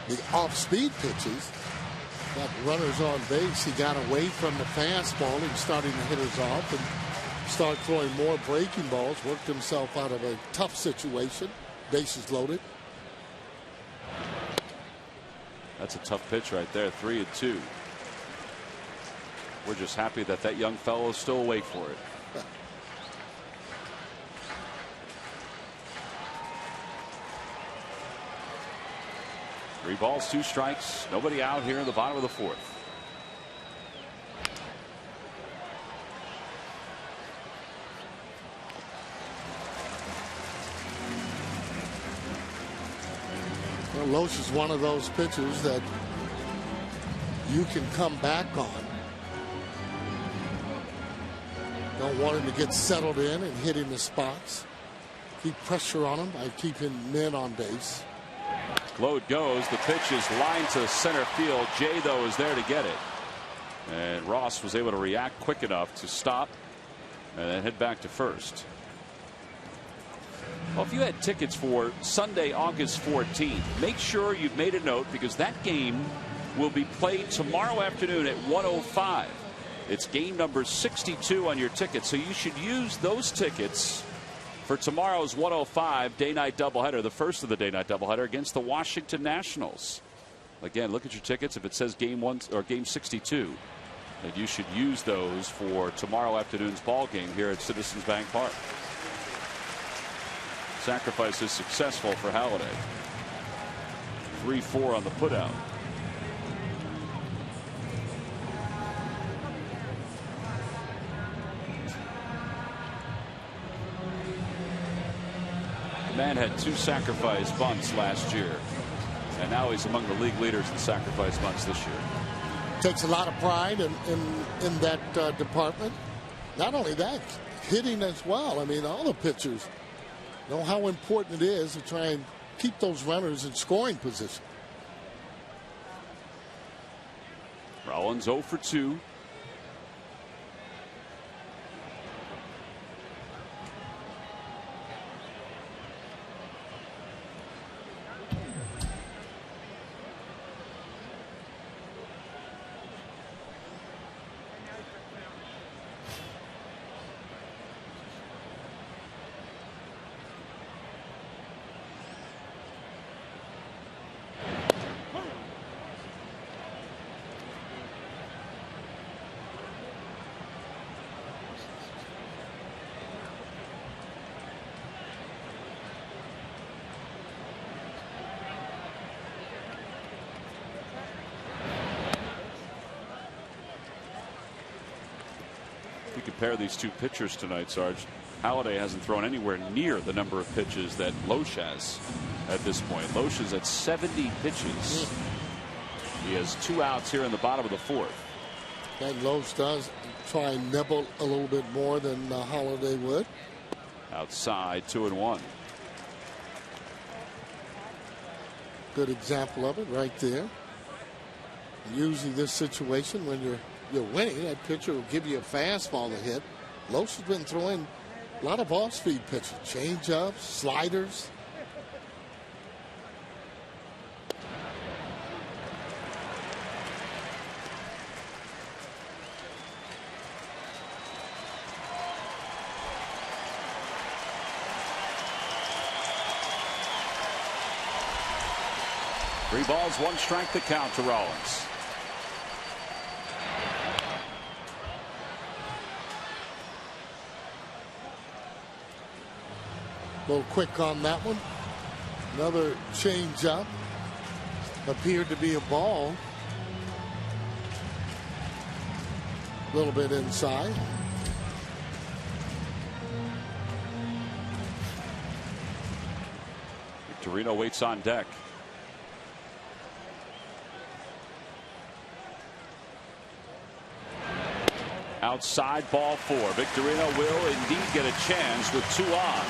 the off-speed pitches. Got runners on base. He got away from the fastball and starting the hitters off and start throwing more breaking balls. Worked himself out of a tough situation. Bases loaded. That's a tough pitch right there. 3-2. We're just happy that that young fellow is still awake for it. 3 balls, 2 strikes. Nobody out here in the bottom of the fourth. Well, Loesch is one of those pitchers that you can come back on. Don't want him to get settled in and hit in the spots. Keep pressure on him by keeping men on base. Load goes. The pitch is lined to center field. Jay, though, is there to get it. And Ross was able to react quick enough to stop and then head back to first. Well, if you had tickets for Sunday, August 14th, make sure you've made a note because that game will be played tomorrow afternoon at 1:05. It's game number 62 on your ticket, so you should use those tickets for tomorrow's 1:05 day-night doubleheader, the first of the day-night doubleheader against the Washington Nationals. Again, look at your tickets. If it says game 1 or game 62, then you should use those for tomorrow afternoon's ball game here at Citizens Bank Park. Sacrifice is successful for Halladay. 3-4 on the putout. The man had 2 sacrifice bunts last year, and now he's among the league leaders in sacrifice bunts this year. Takes a lot of pride in that department. Not only that, hitting as well. I mean, all the pitchers know how important it is to try and keep those runners in scoring position. Rollins 0 for 2. You compare these two pitchers tonight, Sarge. Halladay hasn't thrown anywhere near the number of pitches that Loesch has at this point. Loesch is at 70 pitches. He has 2 outs here in the bottom of the 4th. And Loesch does try and nibble a little bit more than Halladay would. Outside, 2-1. Good example of it right there. Usually this situation when you're winning, that pitcher will give you a fastball to hit. Loesch has been throwing a lot of off-speed pitches, change-ups, sliders. Three balls, 1 strike to count to Rollins. A little quick on that one. Another change up. Appeared to be a ball. A little bit inside. Victorino waits on deck. Outside, ball 4. Victorino will indeed get a chance with 2 on.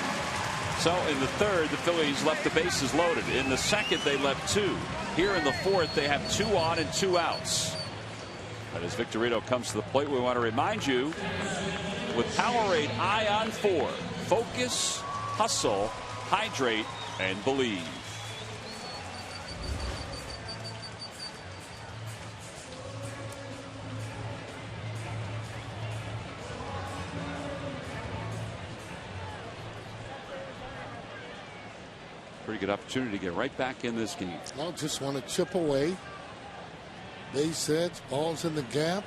So in the 3rd, the Phillies left the bases loaded. In the 2nd, they left 2. Here in the 4th, they have 2 on and 2 outs. But as Victorino comes to the plate, we want to remind you, with Powerade Ion 4, focus, hustle, hydrate, and believe. Pretty good opportunity to get right back in this game. Well, just want to chip away. Base hits, balls in the gap.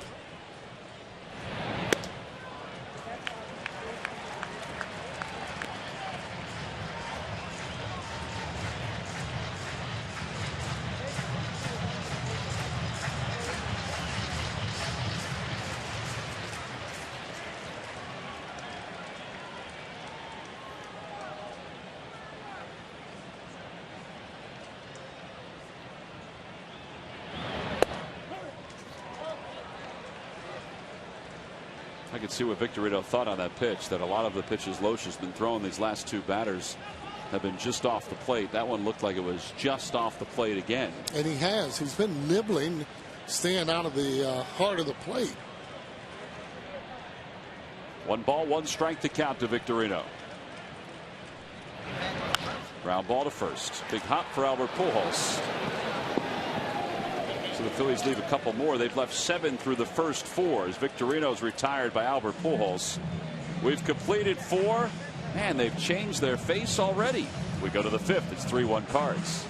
I could see what Victorino thought on that pitch, that a lot of the pitches Loesch has been throwing these last 2 batters have been just off the plate. That one looked like it was just off the plate again. And he has. He's been nibbling, staying out of the heart of the plate. 1 ball, 1 strike to count to Victorino. Ground ball to first. Big hop for Albert Pujols. So the Phillies leave a couple more. They've left 7 through the first 4 as Victorino's retired by Albert Pujols. We've completed 4, and they've changed their face already. We go to the 5th. It's 3-1 Cards.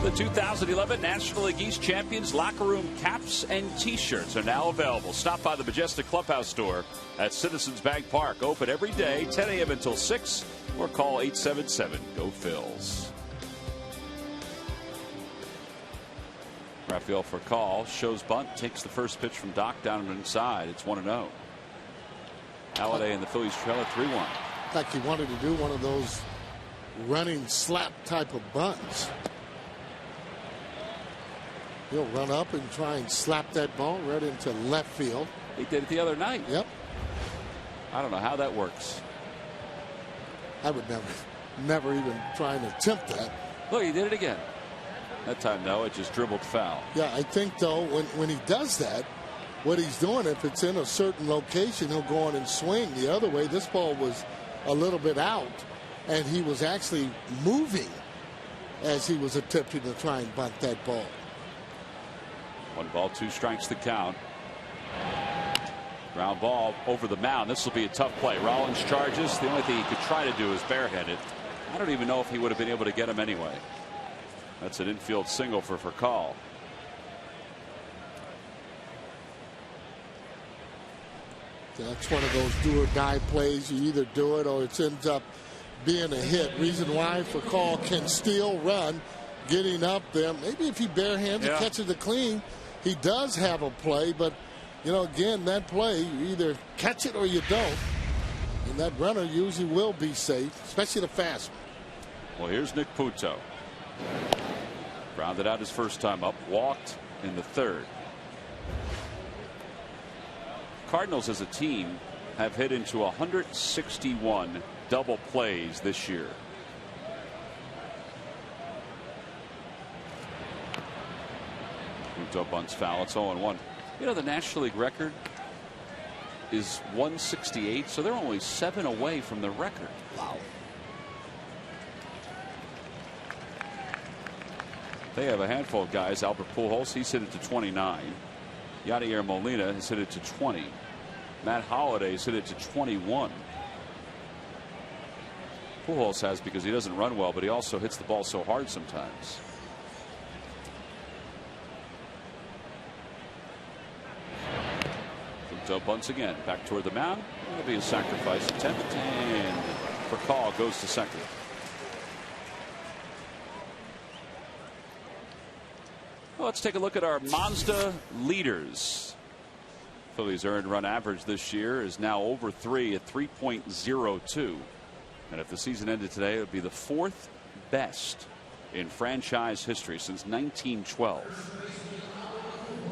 The 2011 National League East Champions locker room caps and T-shirts are now available. Stop by the Majestic Clubhouse store at Citizens Bank Park. Open every day, 10 a.m. until 6, or call 877-GO-PHILS. Rafael Furcal shows bunt, takes the first pitch from Doc down and inside. It's 1-0. Halladay and the Phillies trail at 3-1. Like he wanted to do one of those running slap type of bunts. He'll run up and try and slap that ball right into left field. He did it the other night. Yep. I don't know how that works. I would never even try and attempt that. Look, he did it again. That time, though, it just dribbled foul. Yeah, I think, though, when he does that, what he's doing, if it's in a certain location, he'll go on and swing the other way. This ball was a little bit out, and he was actually moving as he was attempting to try and bunt that ball. 1 ball, 2 strikes the count. Ground ball over the mound. This will be a tough play. Rollins charges. The only thing he could try to do is barehanded. I don't even know if he would have been able to get him anyway. That's an infield single for Furcal. That's one of those do or die plays. You either do it or it ends up being a hit. Reason why Furcal can still run, getting up there. Maybe if he barehanded catches it clean, he does have a play. But, you know, again, that play, you either catch it or you don't. And that runner usually will be safe, especially the fast one. Well, here's Nick Puto. Grounded out his first time up. Walked in the third. Cardinals as a team have hit into 161 double plays this year. Puto bunts foul. It's 0-1. You know, the National League record is 168, so they're only 7 away from the record. Wow. They have a handful of guys. Albert Pujols, he's hit it to 29. Yadier Molina has hit it to 20. Matt Halladay has hit it to 21. Pujols has because he doesn't run well, but he also hits the ball so hard sometimes. Puto bunts again. Back toward the mound. It'll be a sacrifice attempt. And Furcal goes to second. Well, let's take a look at our Mazda leaders. Phillies earned run average this year is now over 3 at 3.02. And if the season ended today, it would be the 4th best in franchise history since 1912.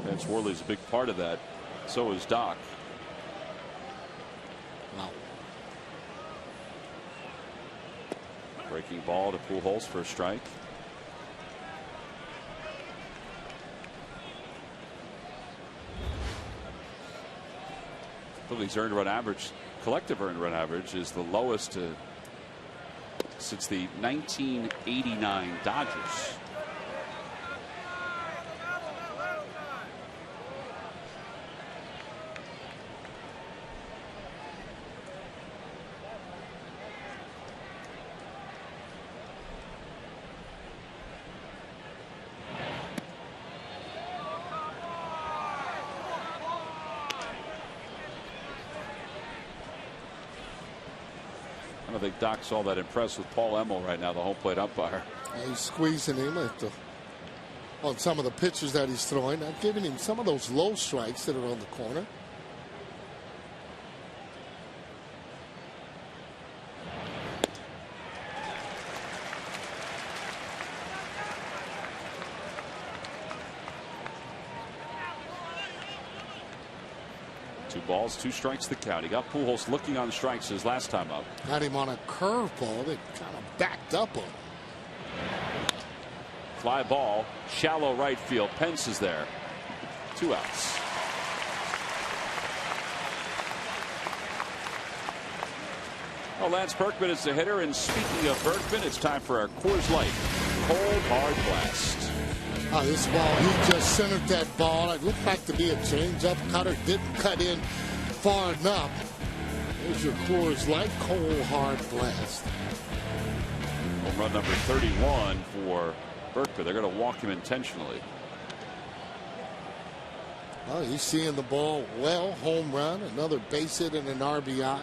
Vince Worley's a big part of that. So is Doc. Wow. Breaking ball to Pujols for a strike. Phillies earned run average, collective earned run average, is the lowest since the 1989 Dodgers. I don't think Doc's all that impressed with Paul Emmel right now, the home plate umpire. He's squeezing him on some of the pitches that he's throwing, not giving him some of those low strikes that are on the corner. Two balls, 2 strikes the count. He got Pujols looking on strikes his last time up. Got him on a curveball that kind of backed up on him. Fly ball, shallow right field. Pence is there. 2 outs. Well, Lance Berkman is the hitter, and speaking of Berkman, it's time for our Coors Light Cold Hard Blast. This ball, he just centered that ball. It looked like to be a changeup. Cutter didn't cut in far enough. There's your Coors Light Cold Hard Blast. Home run number 31 for Berkman. They're going to walk him intentionally. Well, he's seeing the ball well. Home run, another base hit, and an RBI.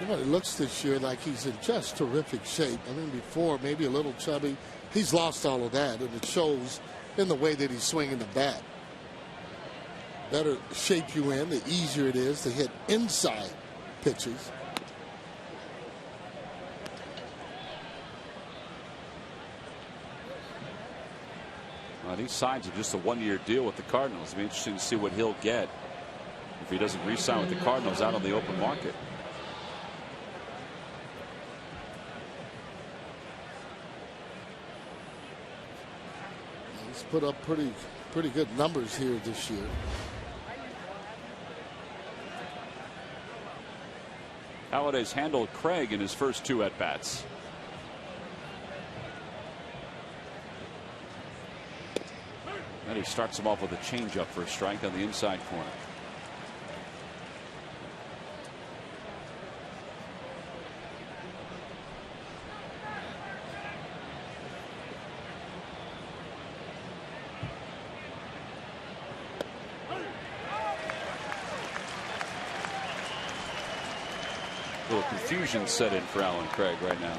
You know, it looks this year like he's in just terrific shape. I mean, before, maybe a little chubby. He's lost all of that, and it shows in the way that he's swinging the bat. Better shape you in, the easier it is to hit inside pitches. These signs are just a one-year deal with the Cardinals. It'll be interesting to see what he'll get if he doesn't re-sign with the Cardinals out on the open market. He's put up pretty good numbers here this year. Halliday's handled Craig in his first 2 at-bats. And he starts him off with a changeup for a strike on the inside corner. A little confusion set in for Alan Craig right now.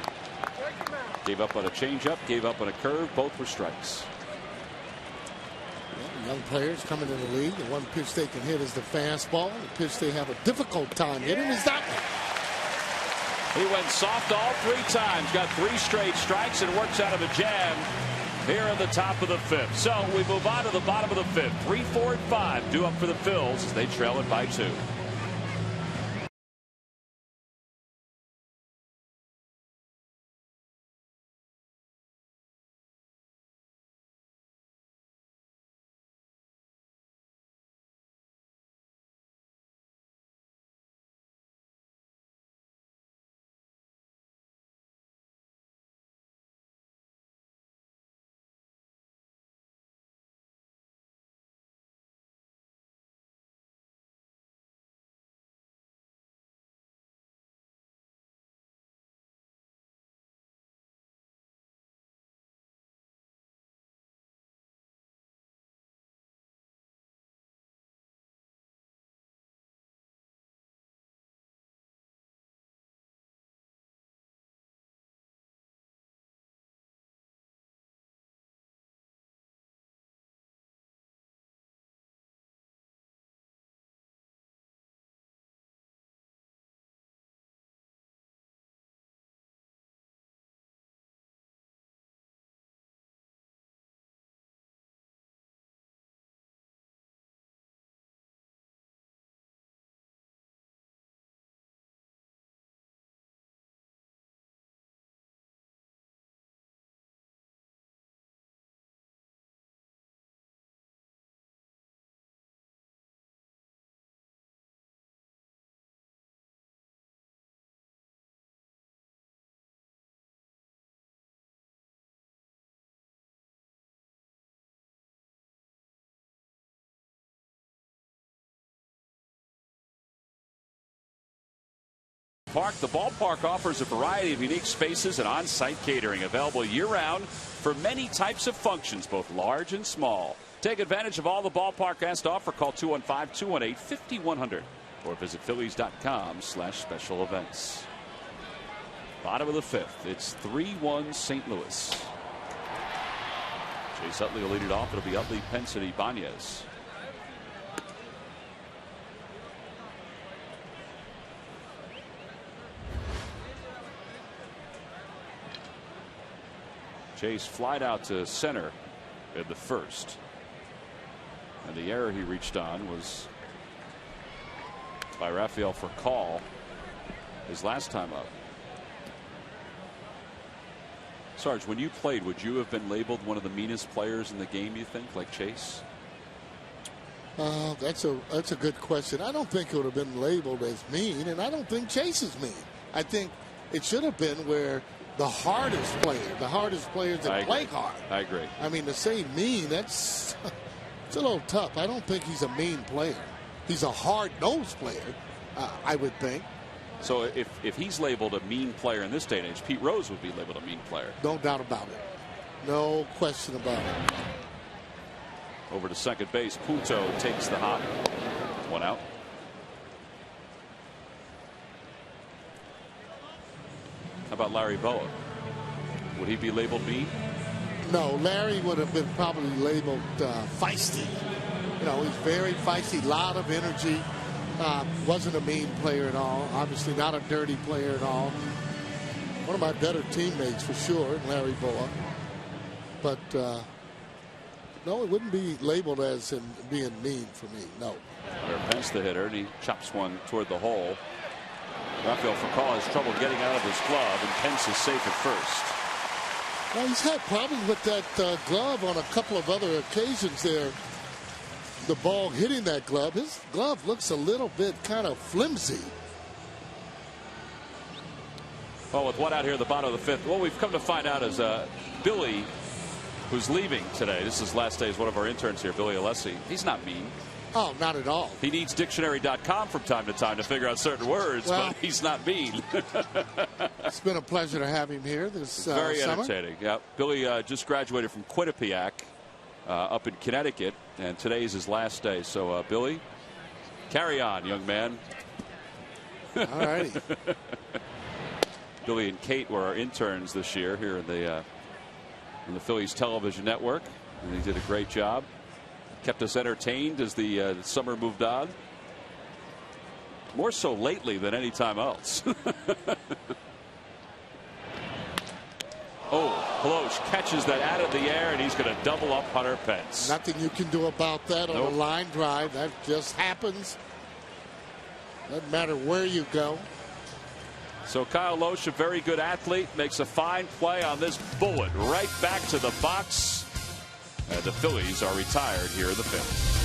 Gave up on a changeup, gave up on a curve. Both were strikes. Young players coming in the league. The one pitch they can hit is the fastball. The pitch they have a difficult time hitting is that one. He went soft all 3 times. Got 3 straight strikes and works out of a jam here in the top of the 5th. So we move on to the bottom of the 5th. 3, 4, and 5 due up for the Phils as they trail it by 2. Park. The ballpark offers a variety of unique spaces and on-site catering available year-round for many types of functions, both large and small. Take advantage of all the ballpark has to offer. Call 215-218-5100 or visit Phillies.com/special events. Bottom of the 5th. It's 3-1 St. Louis. Chase Utley will lead it off. It'll be Utley, Pence, and Ibanez. Chase flied out to center in the first. And the error he reached on was by Rafael Furcal his last time up. Sarge, when you played, would you have been labeled one of the meanest players in the game, you think, like Chase? That's a good question. I don't think it would have been labeled as mean, and I don't think Chase is mean. I think it should have been where the hardest players that play hard. I agree. I mean, to say mean, it's a little tough. I don't think he's a mean player. He's a hard-nosed player, I would think. So if he's labeled a mean player in this day and age, Pete Rose would be labeled a mean player. No doubt about it. No question about it. Over to second base. Punto takes the hop. 1 out. How about Larry Boa? Would he be labeled mean? No, Larry would have been probably labeled feisty. You know, he's very feisty, lot of energy. Wasn't a mean player at all. Obviously not a dirty player at all. One of my better teammates for sure, Larry Boa. But no, it wouldn't be labeled as in being mean for me. No. Pence the hitter, and he chops one toward the hole. Rafael Furcal has trouble getting out of his glove, and Pence is safe at first. Well, he's had problems with that glove on a couple of other occasions there. The ball hitting that glove. His glove looks a little bit kind of flimsy. Well, with 1 out here at the bottom of the 5th, what we've come to find out is Billy, who's leaving today. This is his last day as one of our interns here, Billy Alessi. He's not mean. Oh, not at all. He needs dictionary.com from time to time to figure out certain words, well, but he's not mean. It's been a pleasure to have him here this very summer. entertaining. Yeah, Billy just graduated from Quinnipiac up in Connecticut, and today is his last day. So, Billy, carry on, young man. All righty. Billy and Kate were our interns this year here in the Phillies television network, and they did a great job. Kept us entertained as the summer moved on. More so lately than any time else. Oh, Peloche catches that out of the air, and he's going to double up Hunter Pence. Nothing you can do about that on a line drive. That just happens. Doesn't matter where you go. So Kyle Loesch, a very good athlete, makes a fine play on this bullet right back to the box. And the Phillies are retired here in the 5th.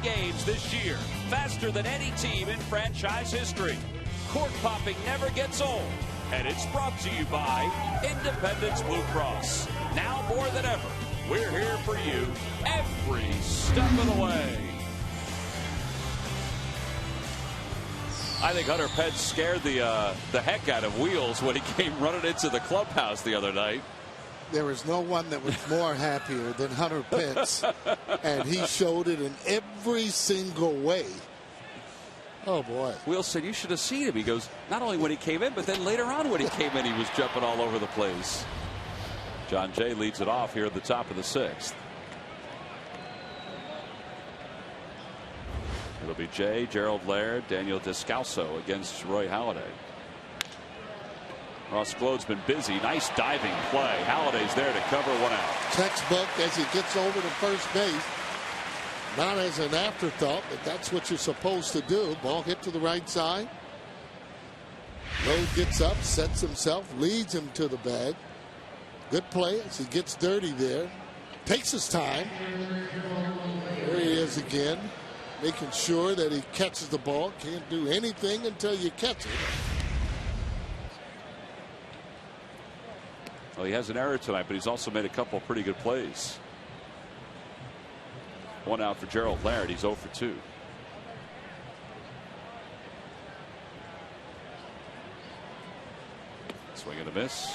Games this year, faster than any team in franchise history. Cork popping never gets old, and it's brought to you by Independence Blue Cross. Now more than ever, we're here for you every step of the way. I think Hunter Pence scared the heck out of Wheels when he came running into the clubhouse the other night. There was no one that was more happier than Hunter Pence, and he showed it in every single way. Oh, boy. Will said you should have seen him. He goes, not only when he came in, but then later on when he came in, he was jumping all over the place. John Jay leads it off here at the top of the 6th. It'll be Jay, Gerald Laird, Daniel Descalso against Roy Halladay. Ross Glode's been busy. Nice diving play. Halliday's there to cover 1 out. Textbook as he gets over to first base. Not as an afterthought, but that's what you're supposed to do. Ball hit to the right side. Lode gets up, sets himself, leads him to the bag. Good play as he gets dirty there. takes his time. There he is again, making sure that he catches the ball. Can't do anything until you catch it. Well, he has an error tonight, but he's also made a couple pretty good plays. One out for Gerald Laird. He's 0 for 2. Swing and a miss.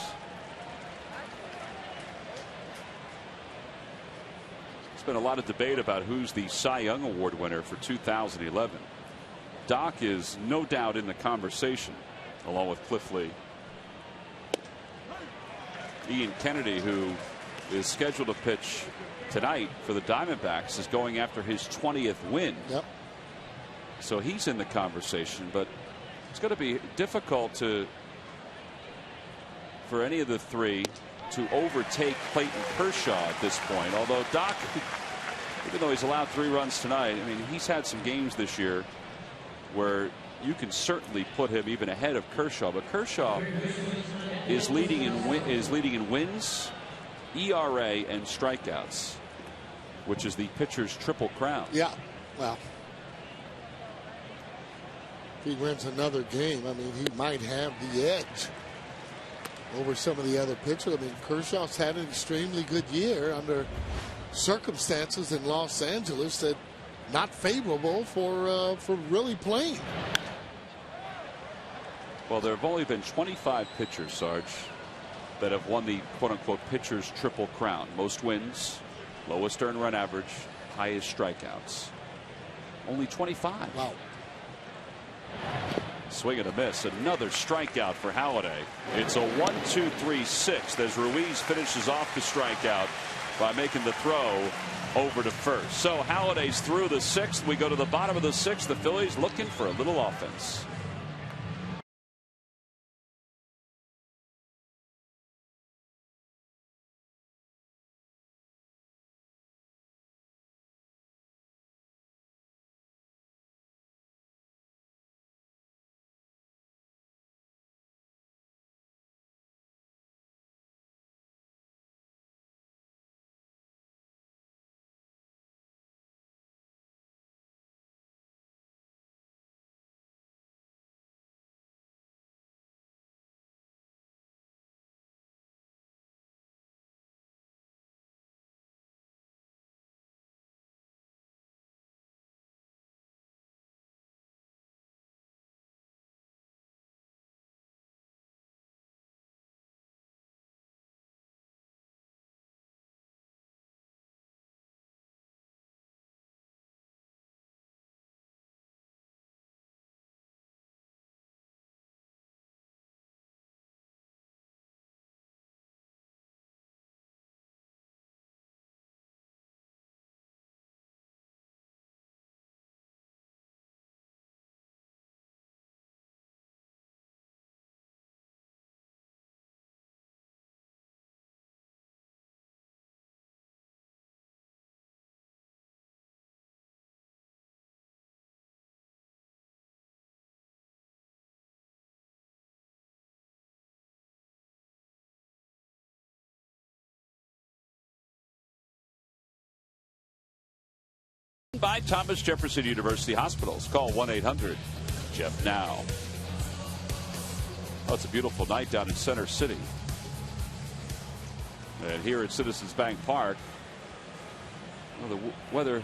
There's been a lot of debate about who's the Cy Young Award winner for 2011. Doc is no doubt in the conversation, along with Cliff Lee. Ian Kennedy, who is scheduled to pitch tonight for the Diamondbacks, is going after his 20th win. Yep. So he's in the conversation, but it's going to be difficult for any of the three to overtake Clayton Kershaw at this point. Although Doc, even though he's allowed 3 runs tonight, I mean, he's had some games this year where you can certainly put him even ahead of Kershaw. But Kershaw is leading in wins, ERA, and strikeouts, which is the pitcher's triple crown. Yeah, well, if he wins another game, I mean, he might have the edge over some of the other pitchers. I mean, Kershaw's had an extremely good year under circumstances in Los Angeles that not favorable for really playing. Well, there have only been 25 pitchers, Sarge, that have won the quote-unquote pitcher's triple crown. Most wins, lowest earned run average, highest strikeouts. Only 25. Wow. Swing and a miss. Another strikeout for Halladay. It's a 1-2-3-6 as Ruiz finishes off the strikeout by making the throw over to first. So Halladay's through the 6th. We go to the bottom of the 6th. The Phillies looking for a little offense. By Thomas Jefferson University Hospitals. Call 1-800-JEFF-NOW. Oh, it's a beautiful night down in Center City. And here at Citizens Bank Park, well, the weather,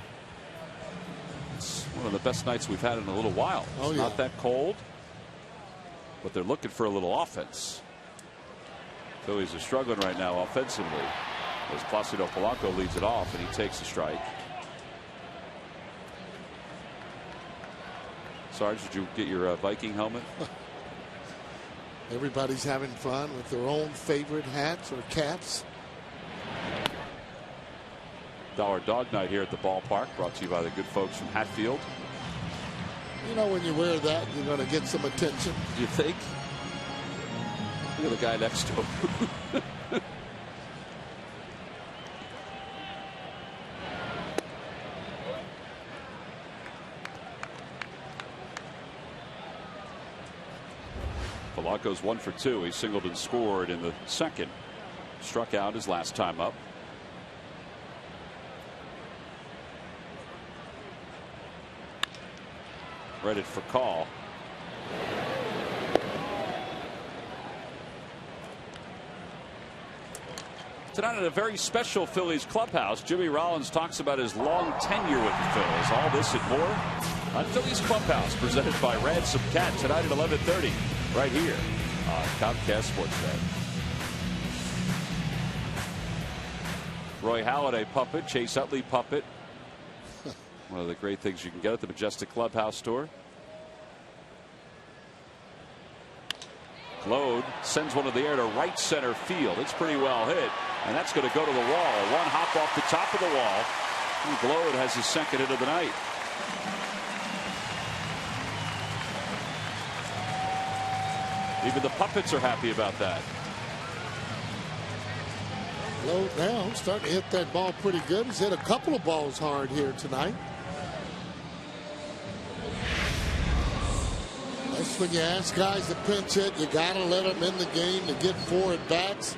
it's one of the best nights we've had in a little while. It's not that cold, but they're looking for a little offense. Phillies are struggling right now offensively as Placido Polanco leads it off, and he takes a strike. Sarge, did you get your Viking helmet? Everybody's having fun with their own favorite hats or caps. Dollar Dog Night here at the ballpark, brought to you by the good folks from Hatfield. You know, when you wear that, you're going to get some attention. Do you think? Look at the guy next to him. Polanco's 1 for 2. He singled and scored in the 2nd. Struck out his last time up. Ready for call. Tonight at a very special Phillies clubhouse, Jimmy Rollins talks about his long tenure with the Phillies. All this and more on Phillies Clubhouse, presented by Ransom Cat, tonight at 11:30, right here on Comcast Sports Net. Roy Halladay puppet, Chase Utley puppet. One of the great things you can get at the Majestic Clubhouse store. Glode sends one to the air to right center field. It's pretty well hit, and that's going to go to the wall. One hop off the top of the wall, and Glode has his second hit of the night. Even the puppets are happy about that. Glode now starting to hit that ball pretty good. He's hit a couple of balls hard here tonight. That's when you ask guys to pinch hit, you got to let them in the game to get 4 at bats.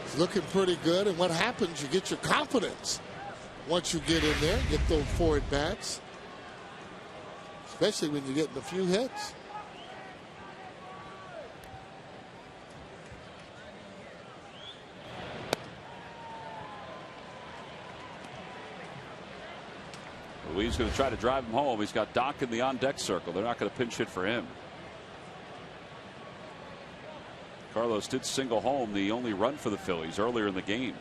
It's looking pretty good. And what happens, you get your confidence once you get in there, get those 4 at bats, especially when you're getting a few hits. He's going to try to drive him home. He's got Doc in the on-deck circle. They're not going to pinch hit for him. Carlos did single home the only run for the Phillies earlier in the game.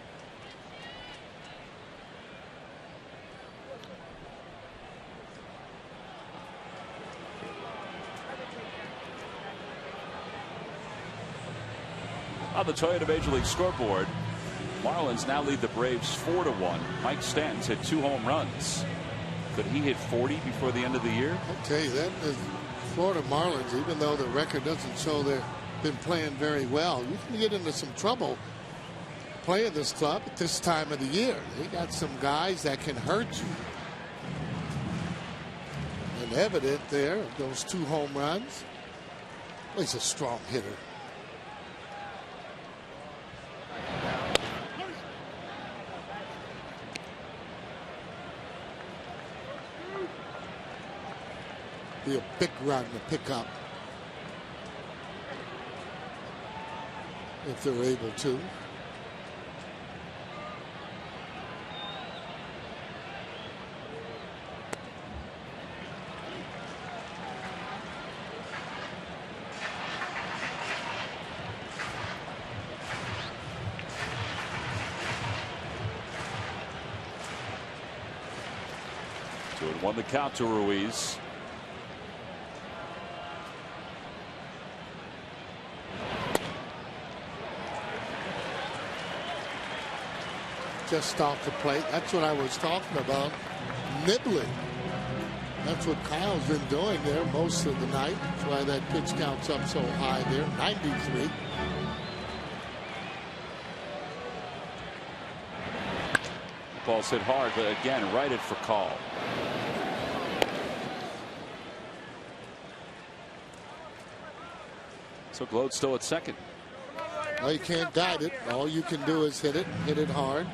On the Toyota Major League scoreboard, Marlins now lead the Braves 4-1. Mike Stanton's hit 2 home runs. Could he hit 40 before the end of the year? I'll tell you that the Florida Marlins, even though the record doesn't show they've been playing very well, you can get into some trouble playing this club at this time of the year. They got some guys that can hurt you. And evident there, those 2 home runs. Well, he's a strong hitter. Be a big run to pick up if they're able to. Two and one the count to Ruiz. Just off the plate. That's what I was talking about. Nibbling. That's what Kyle's been doing there most of the night. That's why that pitch count's up so high there. 93. Ball's hit hard, but again, righted for call. So Glode's still at second. Well, you can't guide it. All you can do is hit it hard.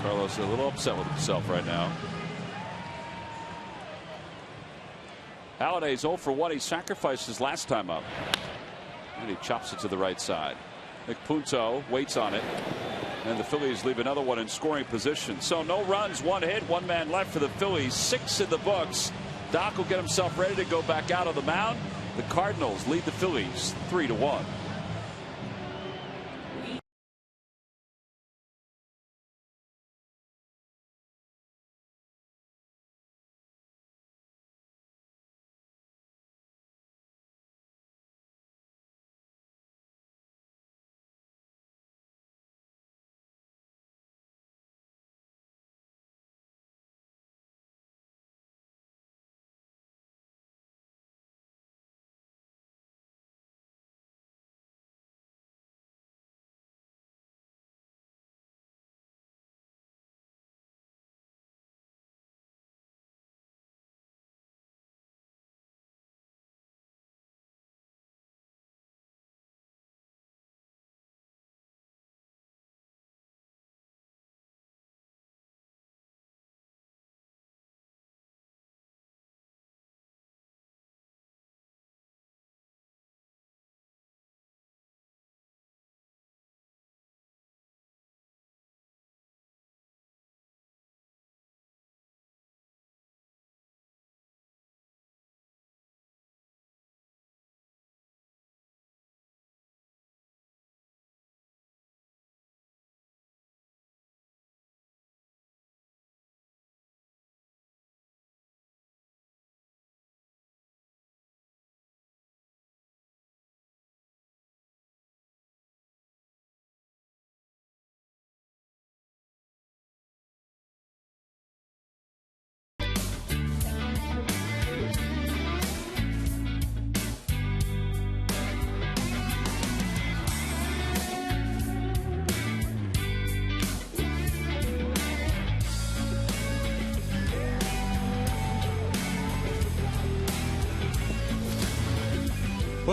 Carlos is a little upset with himself right now. Halladay's 0 for 1. He sacrificed his last time up. And he chops it to the right side. McPunto waits on it. And the Phillies leave another one in scoring position. So no runs, 1 hit, 1 man left for the Phillies. 6 in the books. Doc will get himself ready to go back out on the mound. The Cardinals lead the Phillies 3-1.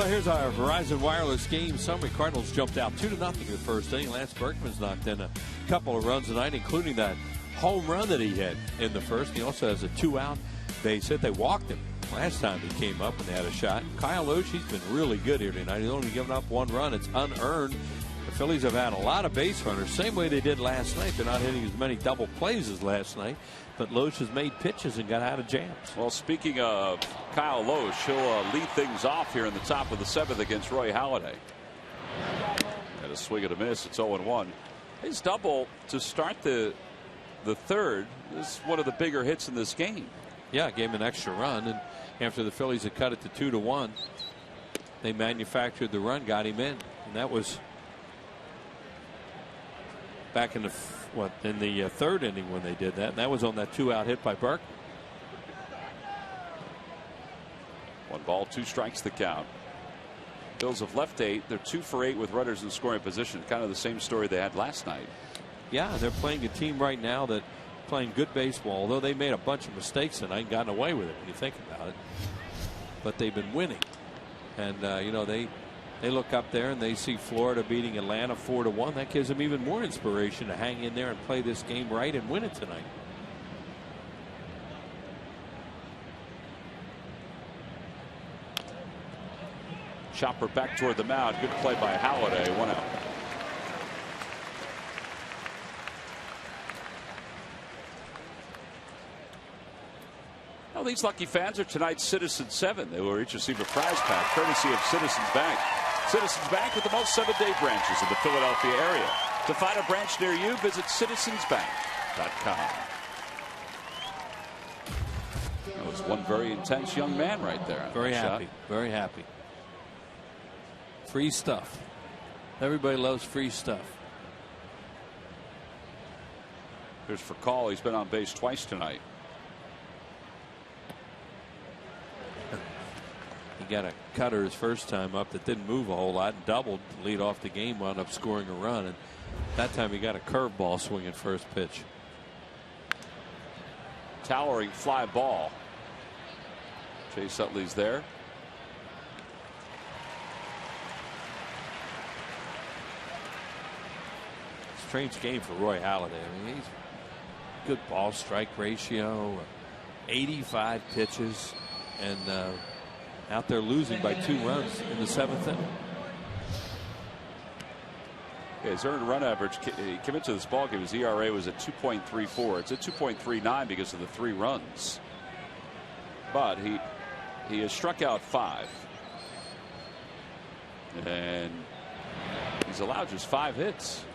here's our Verizon Wireless game summary. Cardinals jumped out 2-0 in the first inning. Lance Berkman's knocked in a couple of runs tonight, including that home run that he hit in the first. He also has a 2-out base hit. They walked him last time he came up and they had a shot. Kyle Lohse, he's been really good here tonight. He's only given up one run. It's unearned. The Phillies have had a lot of base runners, same way they did last night. They're not hitting as many double plays as last night, but Lohse has made pitches and got out of jams. Well, speaking of Kyle Lohse, he'll lead things off here in the top of the 7th against Roy Halladay. And a swing and a miss. It's 0-1. His double to start the third is one of the bigger hits in this game. Yeah, gave him an extra run, and after the Phillies had cut it to 2-1, they manufactured the run, got him in, and that was back in the third inning when they did that, and that was on that 2-out hit by Burke. 1 ball, 2 strikes the count. Bills have left 8. They're 2 for 8 with runners in scoring position. Kind of the same story they had last night. Yeah, they're playing a team right now that playing good baseball, although they made a bunch of mistakes tonight and gotten away with it when you think about it. But they've been winning, and you know, they look up there and they see Florida beating Atlanta 4-1. That gives them even more inspiration to hang in there and play this game right and win it tonight. Chopper back toward the mound. Good play by Halladay. 1 out. Well, these lucky fans are tonight's Citizens 7. They will each receive a prize pack courtesy of Citizens Bank. Citizens Bank with the most 7-day branches in the Philadelphia area. To find a branch near you, visit citizensbank.com. That was one very intense young man right there. Very happy. Very happy. Free stuff. Everybody loves free stuff. Here's for call. He's been on base twice tonight. He got a cutter his first time up that didn't move a whole lot and doubled to lead off the game, wound up scoring a run, and that time he got a curveball swing at first pitch. Towering fly ball. Chase Utley's there. Strange game for Roy Halladay. I mean, he's good ball strike ratio, 85 pitches, and out there losing by 2 runs in the 7th inning. Yeah, his earned run average, he came into this ballgame, his ERA was at 2.34. It's at 2.39 because of the 3 runs. But he has struck out 5. And he's allowed just 5 hits.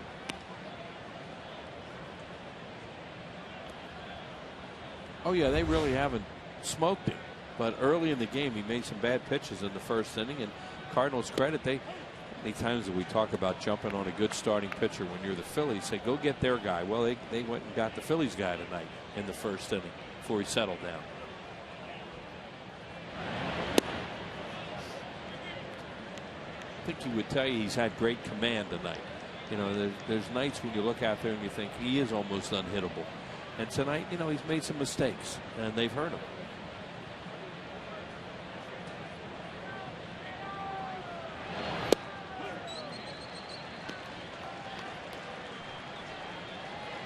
Oh yeah, they really haven't smoked him. But early in the game, he made some bad pitches in the first inning. And Cardinals credit, many times that we talk about jumping on a good starting pitcher when you're the Phillies, say go get their guy. Well, they went and got the Phillies guy tonight in the first inning before he settled down. I think he would tell you he's had great command tonight. You know, there's nights when you look out there and you think he is almost unhittable. And tonight, you know, he's made some mistakes and they've hurt him.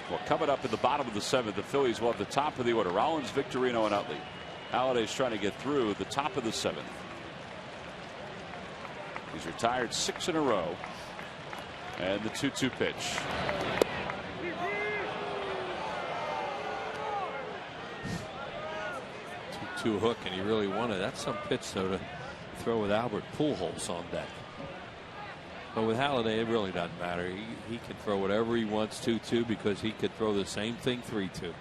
Well, coming up in the bottom of the 7th, the Phillies will have the top of the order. Rollins, Victorino, and Utley. Halladay's trying to get through the top of the 7th. He's retired 6 in a row. And the 2-2 pitch. 2 hook, and he really wanted. That's some pitch, though, to throw with Albert Pujols on deck. But with Halladay, it really doesn't matter. He can throw whatever he wants 2-2 because he could throw the same thing 3-2.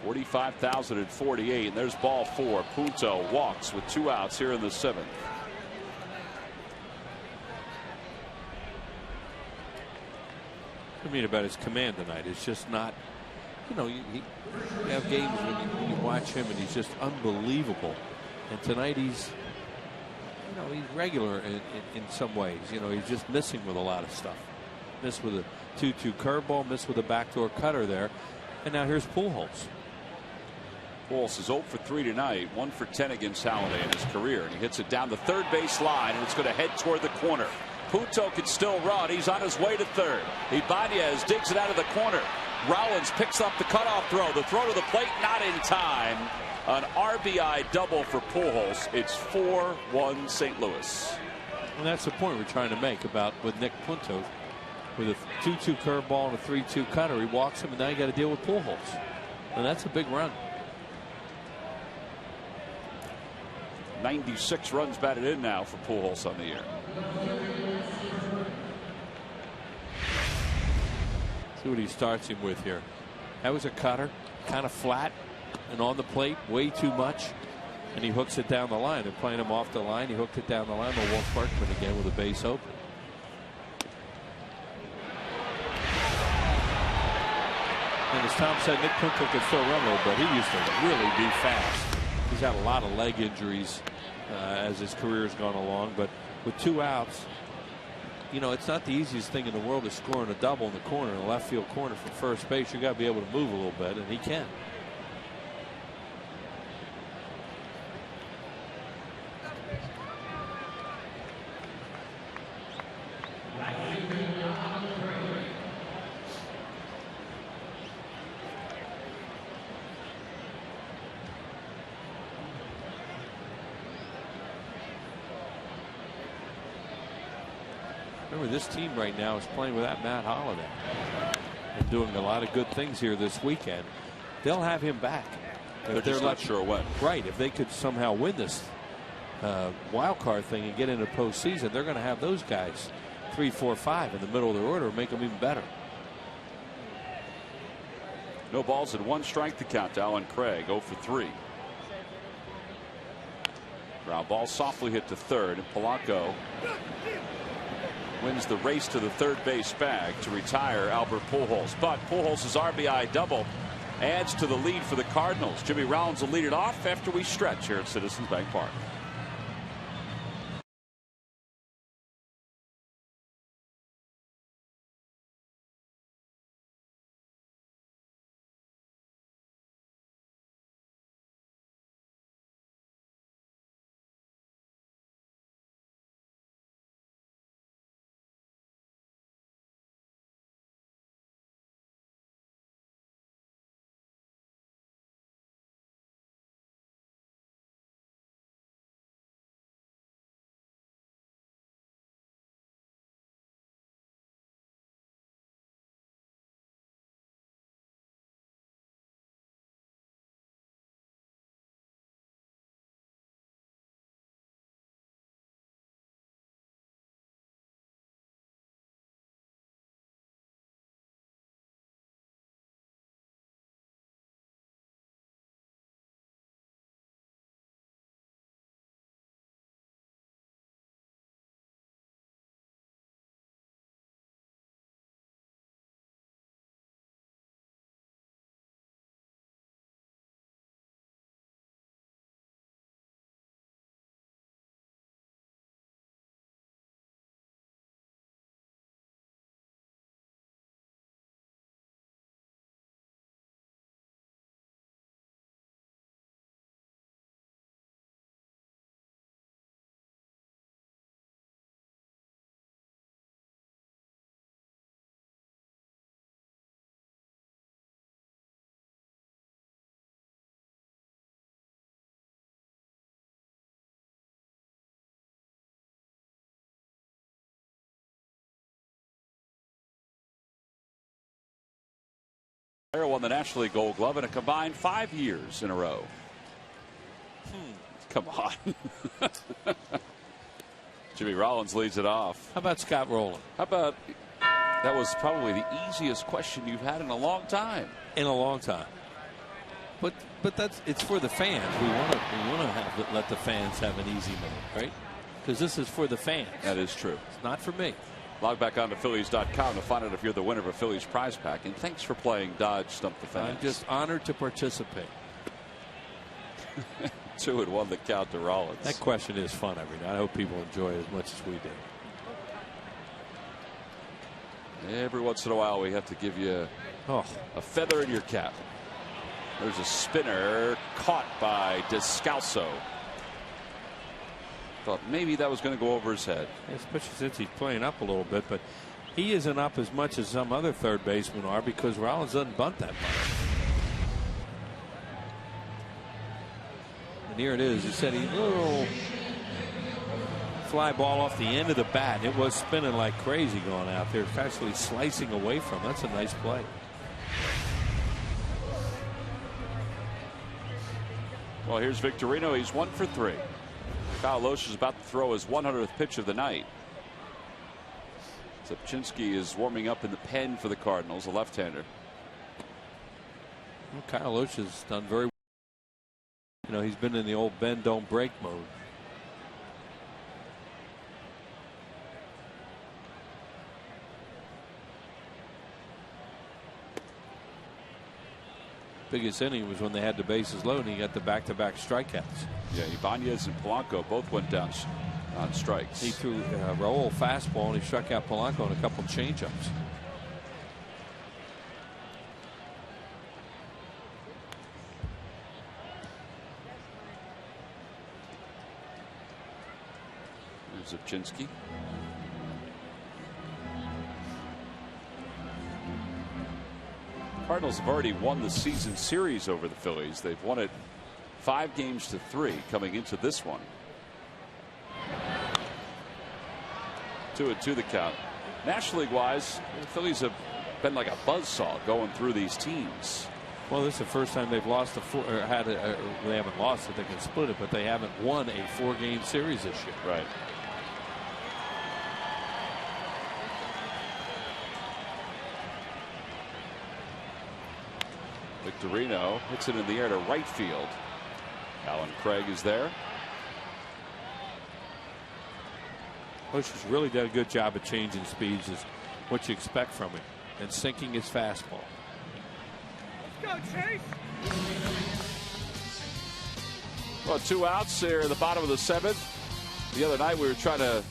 $45,048, and there's ball 4. Punto walks with 2 outs here in the 7th. I mean, about his command tonight, it's just not you know, you have games when you watch him and he's just unbelievable. And tonight he's regular in some ways. You know, he's just missing with a lot of stuff. Missed with a 2-2 curveball, missed with a backdoor cutter there. And now here's Pujols. Pujols is 0 for 3 tonight, 1 for 10 against Halladay in his career. And he hits it down the third base line, and it's going to head toward the corner. Puto can still run. He's on his way to third. Ibanez digs it out of the corner. Rollins picks up the cutoff throw. The throw to the plate, not in time. An RBI double for Pujols. It's 4-1 St. Louis. And that's the point we're trying to make about with Nick Punto. With a 2-2 curveball and a 3-2 cutter, he walks him, and now you got to deal with Pujols. And that's a big run. 96 runs batted in now for Pujols on the year. See what he starts him with here. That was a cutter, kind of flat and on the plate, way too much. And he hooks it down the line. They're playing him off the line. He hooked it down the line. Walt Parkman again with a base open. And as Tom said, Nick Punto could still run a little bit. He used to really be fast. He's had a lot of leg injuries as his career has gone along. But with 2 outs, you know, it's not the easiest thing in the world to score in a double in the corner, in the left field corner from first base. You got to be able to move a little bit, and he can. Remember, this team right now is playing without Matt Holliday and doing a lot of good things here this weekend. They'll have him back. They're just not sure when. Right. If they could somehow win this wild card thing and get into postseason, they're going to have those guys 3, 4, 5 in the middle of their order and make them even better. No balls and 1 strike to count to Allen Craig. 0 for 3. Ground ball softly hit to third, and Polanco wins the race to the third base bag to retire Albert Pujols. But Pujols' RBI double adds to the lead for the Cardinals. Jimmy Rollins will lead it off after we stretch here at Citizens Bank Park. Won the National League Gold Glove in a combined 5 years in a row. Come on. Jimmy Rollins leads it off. How about Scott Rowland? How about that was probably the easiest question you've had in a long time. In a long time. But it's for the fans. We want to let the fans have an easy moment, right? Because this is for the fans. That is true. It's not for me. Log back on to Phillies.com to find out if you're the winner of a Phillies prize pack. And thanks for playing Dodge Stump the Fans. I'm just honored to participate. 2-1 the count to Rollins. That question is fun every night. I hope people enjoy it as much as we do. Every once in a while we have to give you a feather in your cap. There's a spinner caught by Descalso. Thought maybe that was going to go over his head. Especially since he's playing up a little bit, but he isn't up as much as some other third basemen are because Rollins doesn't bunt that much. And here it is. He said he little fly ball off the end of the bat. It was spinning like crazy going out there. It's actually slicing away from. That's a nice play. Well, here's Victorino. He's 1 for 3. Kyle Lohse is about to throw his 100th pitch of the night. Zepchinski is warming up in the pen for the Cardinals, a left-hander. Well, Kyle Lohse has done very well. You know, he's been in the old bend don't break mode. Biggest inning was when they had the bases loaded and he got the back-to-back strikeouts. Yeah, Ibanez and Polanco both went down on strikes. He threw Raul fastball and he struck out Polanco on a couple of changeups. There's Zepchinski. Cardinals have already won the season series over the Phillies. They've won it 5-3 coming into this one. 2-2 the count. National League wise, the Phillies have been like a buzzsaw going through these teams. Well, this is the first time they've lost they haven't lost it. They can split it, but they haven't won a 4-game series this year. Right. Victorino hits it in the air to right field. Alan Craig is there. Bush has really done a good job of changing speeds, is what you expect from him, and sinking his fastball. Let's go, Chase. Well, 2 outs here at the bottom of the 7th. The other night we were trying to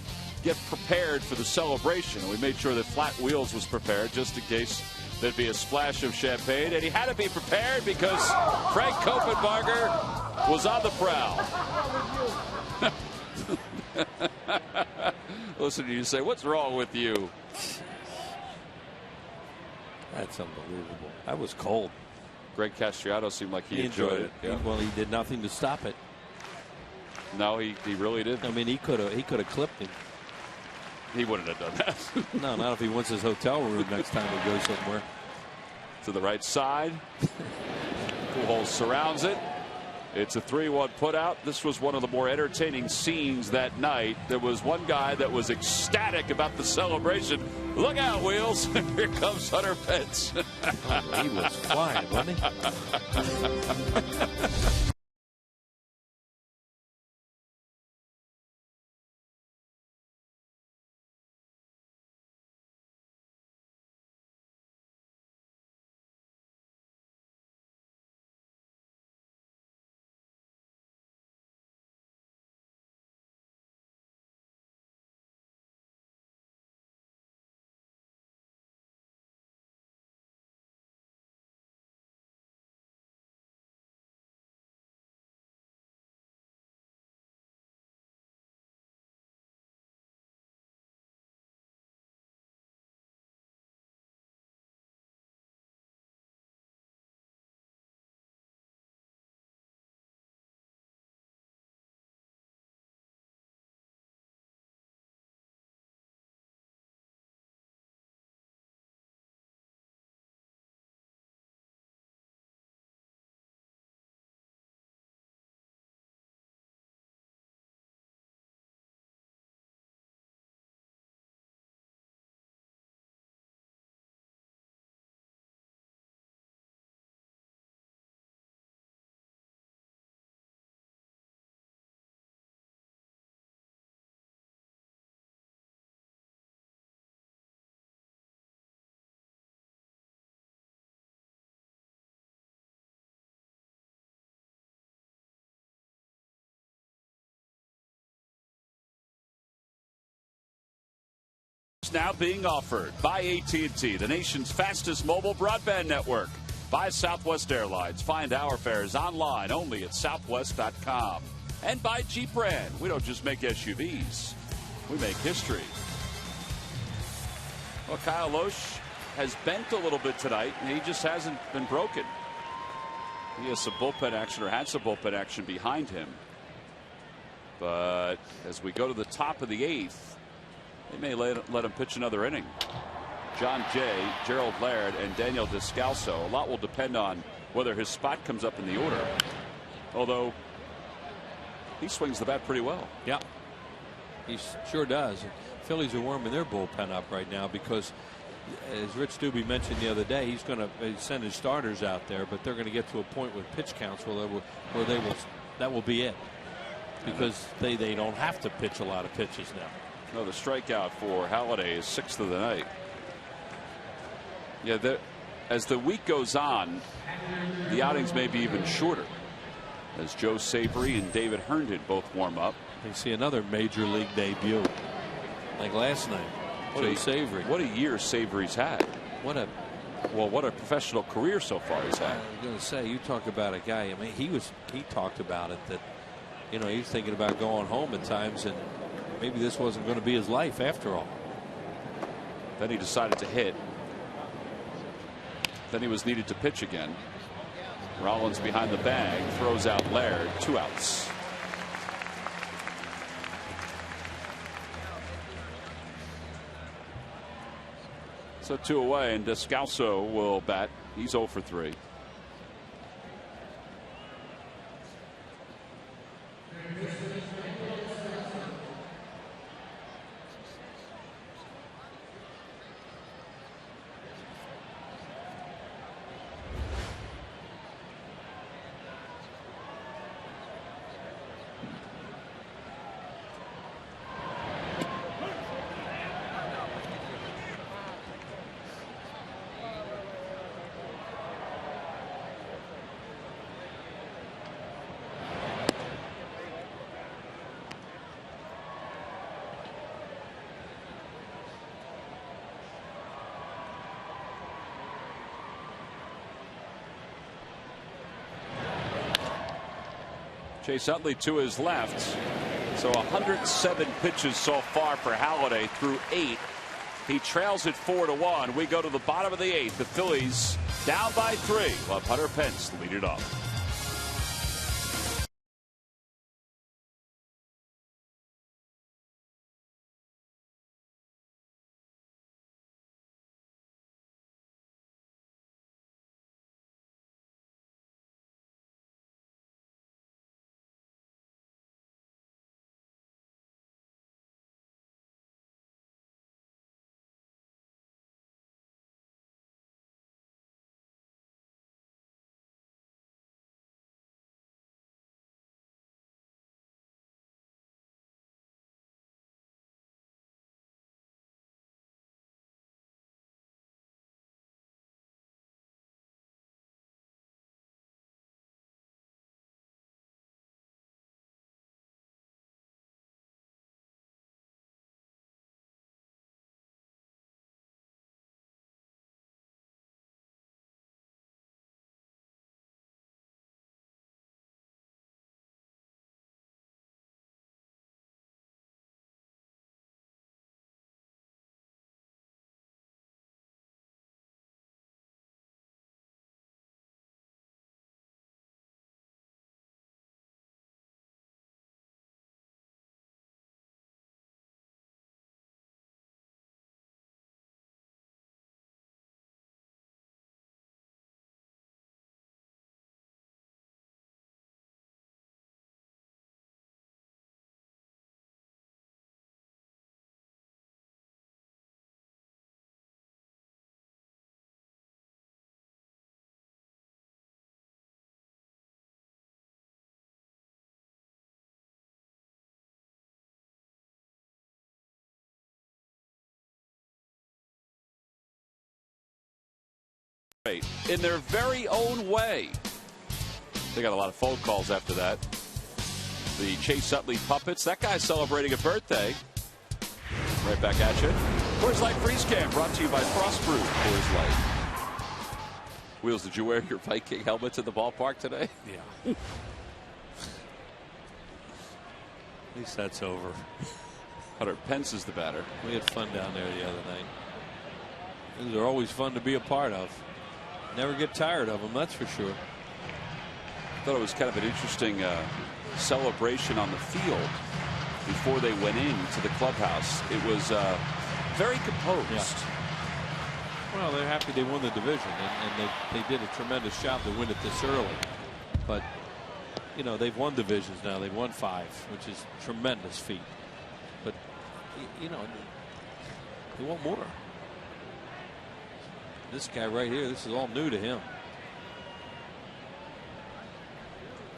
get prepared for the celebration. We made sure that Flat Wheels was prepared just in case there'd be a splash of champagne, and he had to be prepared because Frank Kopenbarger was on the prowl. Listen to you say, what's wrong with you? That's unbelievable. That was cold. Greg Castriano seemed like he enjoyed it. Yeah. Well, he did nothing to stop it. No, he really didn't. I mean, he could have clipped him. He wouldn't have done that. No, not if he wants his hotel room next time he goes somewhere. To the right side. Pujols surrounds it. It's a 3-1 putout. This was one of the more entertaining scenes that night. There was one guy that was ecstatic about the celebration. Look out, Wheels. Here comes Hunter Pence. He was flying, wasn't he? Offers now being offered by AT&T, the nation's fastest mobile broadband network. By Southwest Airlines. Find our fares online only at southwest.com. And by Jeep Brand. We don't just make SUVs, we make history. Well, Kyle Loesch has bent a little bit tonight, and he just hasn't been broken. He has some bullpen action, or had some bullpen action behind him. But as we go to the top of the 8th, they may let him pitch another inning. John Jay, Gerald Laird, and Daniel Descalso. A lot will depend on whether his spot comes up in the order. Although he swings the bat pretty well. Yeah, he sure does. Phillies are warming their bullpen up right now because, as Rich Doobie mentioned the other day, he's going to send his starters out there, but they're going to get to a point with pitch counts where that will be it, because they don't have to pitch a lot of pitches now. No, the strikeout for Halladay is 6th of the night. Yeah, as the week goes on, the outings may be even shorter, as Joe Savory and David Herndon both warm up. You see another major league debut like last night. Joe Savory. What a year Savory's had. What a professional career so far he's had. I was going to say, you talk about a guy. I mean, he talked about it, that he was thinking about going home at times, and maybe this wasn't going to be his life after all. Then he decided to hit. Then he was needed to pitch again. Rollins behind the bag, throws out Laird, 2 outs. So 2 away, and Descalso will bat. He's 0 for 3. Chase Utley to his left. So 107 pitches so far for Halladay through 8. He trails it 4-1. We go to the bottom of the 8th. The Phillies down by 3. We'll have Hunter Pence lead it off. In their very own way. They got a lot of phone calls after that. The Chase Utley puppets. That guy's celebrating a birthday. Right back at you. Coors Light Freeze Cam brought to you by Frostproof Coors Light. Wheels, did you wear your Viking helmet to the ballpark today? Yeah. At least that's over. Hunter Pence is the batter. We had fun down there the other night. These are always fun to be a part of. Never get tired of them, that's for sure. I thought it was kind of an interesting celebration on the field before they went into the clubhouse. It was very composed. Yeah. Well, they're happy they won the division, and they did a tremendous job to win it this early. But, you know, they've won divisions now. They've won 5, which is a tremendous feat. But, you know, they want more. This guy right here, this is all new to him.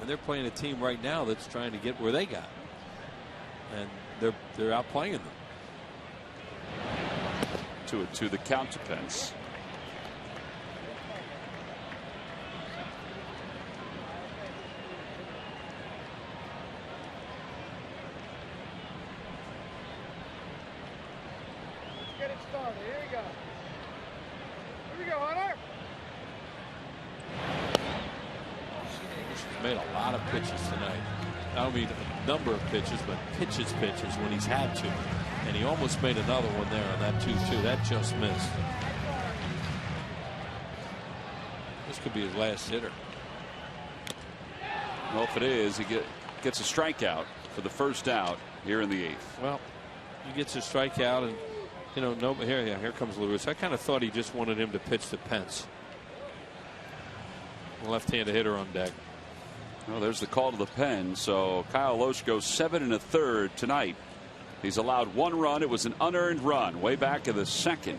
And they're playing a team right now that's trying to get where they got. And they're outplaying them. 2-2 the count to Pence. Let's get it started. Here we go. Here we go, Hunter. He's made a lot of pitches tonight. I don't mean a number of pitches, but pitches when he's had to. And he almost made another one there on that 2-2. That just missed. This could be his last hitter. Well, if it is, he gets a strikeout for the first out here in the 8th. Well, he gets a strikeout, and you know, no, here comes Lewis. I kind of thought he just wanted him to pitch to Pence. Left-handed hitter on deck. Well, there's the call to the pen. So Kyle Lohse goes 7 1/3 tonight. He's allowed 1 run. It was an unearned run way back in the 2nd.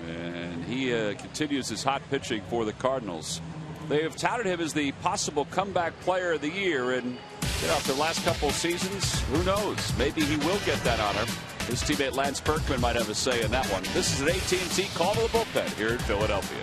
And he continues his hot pitching for the Cardinals. They have touted him as the possible comeback player of the year. And you know, after the last couple of seasons, who knows? Maybe he will get that honor. His teammate Lance Berkman might have a say in that one. This is an AT&T call to the bullpen here in Philadelphia.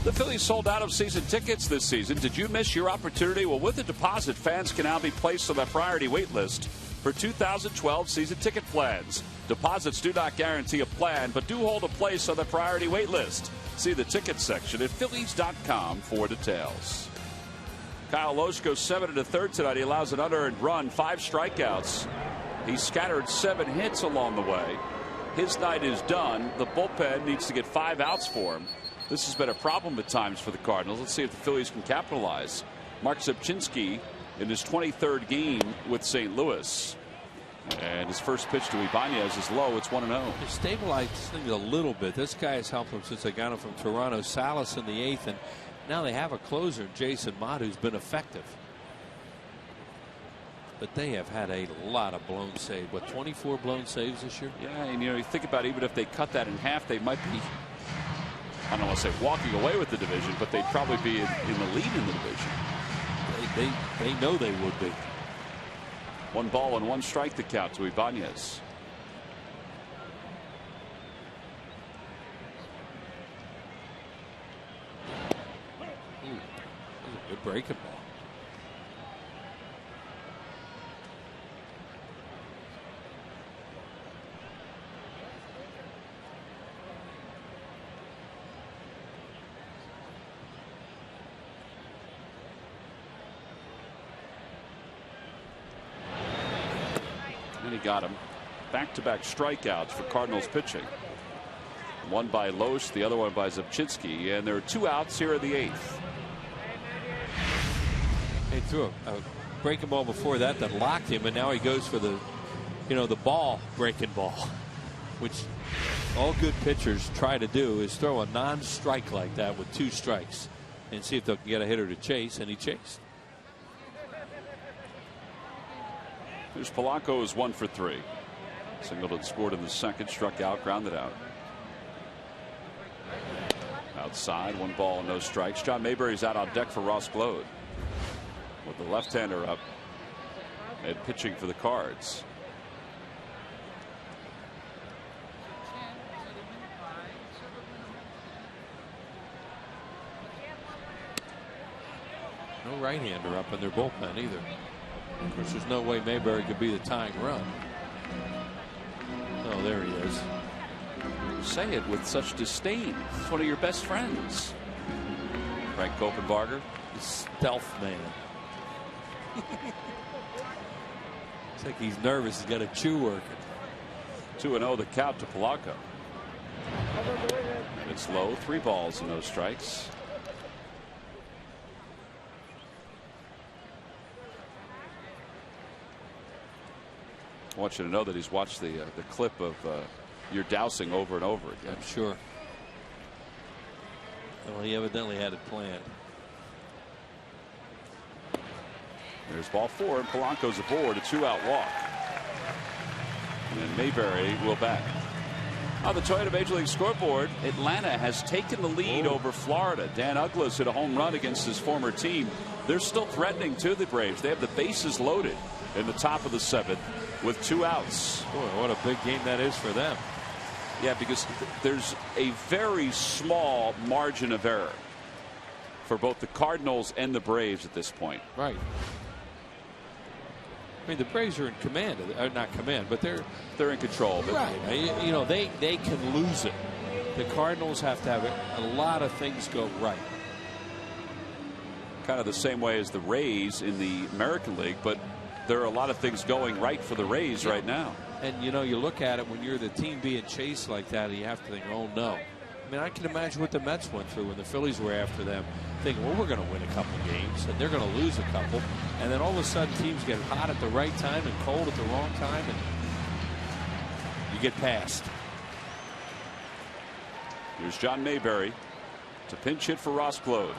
The Phillies sold out of season tickets this season. Did you miss your opportunity? Well, with a deposit, fans can now be placed on the priority wait list for 2012 season ticket plans. Deposits do not guarantee a plan, but do hold a place on the priority wait list. See the ticket section at Phillies.com for details. Kyle Lohse goes 7 1/3 tonight. He allows an unearned run, 5 strikeouts. He scattered 7 hits along the way. His night is done. The bullpen needs to get 5 outs for him. This has been a problem at times for the Cardinals. Let's see if the Phillies can capitalize. Mark Zepchinski in his 23rd game with St. Louis. And his first pitch to Ibanez is low. It's 1-0. He stabilized things a little bit. This guy has helped him since they got him from Toronto. Salas in the 8th. And now they have a closer, Jason Mott, who's been effective. But they have had a lot of blown saves. What, 24 blown saves this year? Yeah, and you think about even if they cut that in half, they might be, I don't want to say walking away with the division, but they'd probably be in the lead in the division. They know they would be. 1 ball and 1 strike to count to Ibanez. Good breaking ball. And he got him. Back-to-back strikeouts for Cardinals pitching. One by Loesch, the other one by Zubchinski, and there are 2 outs here in the 8th. He threw a breaking ball before that locked him, and now he goes for the, the ball breaking ball, which all good pitchers try to do is throw a non-strike like that with 2 strikes and see if they can get a hitter to chase, and he chased. Here's Polanco, who's 1 for 3. Singleton scored in the 2nd, struck out, grounded out. Outside, 1 ball, no strikes. John Mayberry's out on deck for Ross Glode, with the left-hander up and pitching for the Cards. No right-hander up in their bullpen either. Of course, there's no way Mayberry could be the tying run. Oh, there he is. You say it with such disdain. He's one of your best friends. Frank Kopenbarger. The stealth man. It's like he's nervous. He's got a chew working. 2-0 the count to Polanco. It's low. 3 balls and no strikes. I want you to know that he's watched the clip of your dousing over and over again. I'm sure. Well, he evidently had it planned. There's ball 4, and Polanco's aboard, a 2-out walk. And Mayberry will bat. On the Toyota Major League scoreboard, Atlanta has taken the lead over Florida. Dan Ugglas hit a home run against his former team. They're still threatening to the Braves. They have the bases loaded in the top of the 7th with 2 outs. Boy, what a big game that is for them. Yeah, because there's a very small margin of error for both the Cardinals and the Braves at this point. Right. I mean, the Braves are in command, not command, but they're in control. But right. They can lose it. The Cardinals have to have a lot of things go right. Kind of the same way as the Rays in the American League, but there are a lot of things going right for the Rays right now. And you look at it when you're the team being chased like that, and you have to think, oh no. I mean, I can imagine what the Mets went through when the Phillies were after them, thinking, well, we're going to win a couple games, and they're going to lose a couple, and then all of a sudden teams get hot at the right time and cold at the wrong time, and you get past. Here's John Mayberry to pinch hit for Ross Glode.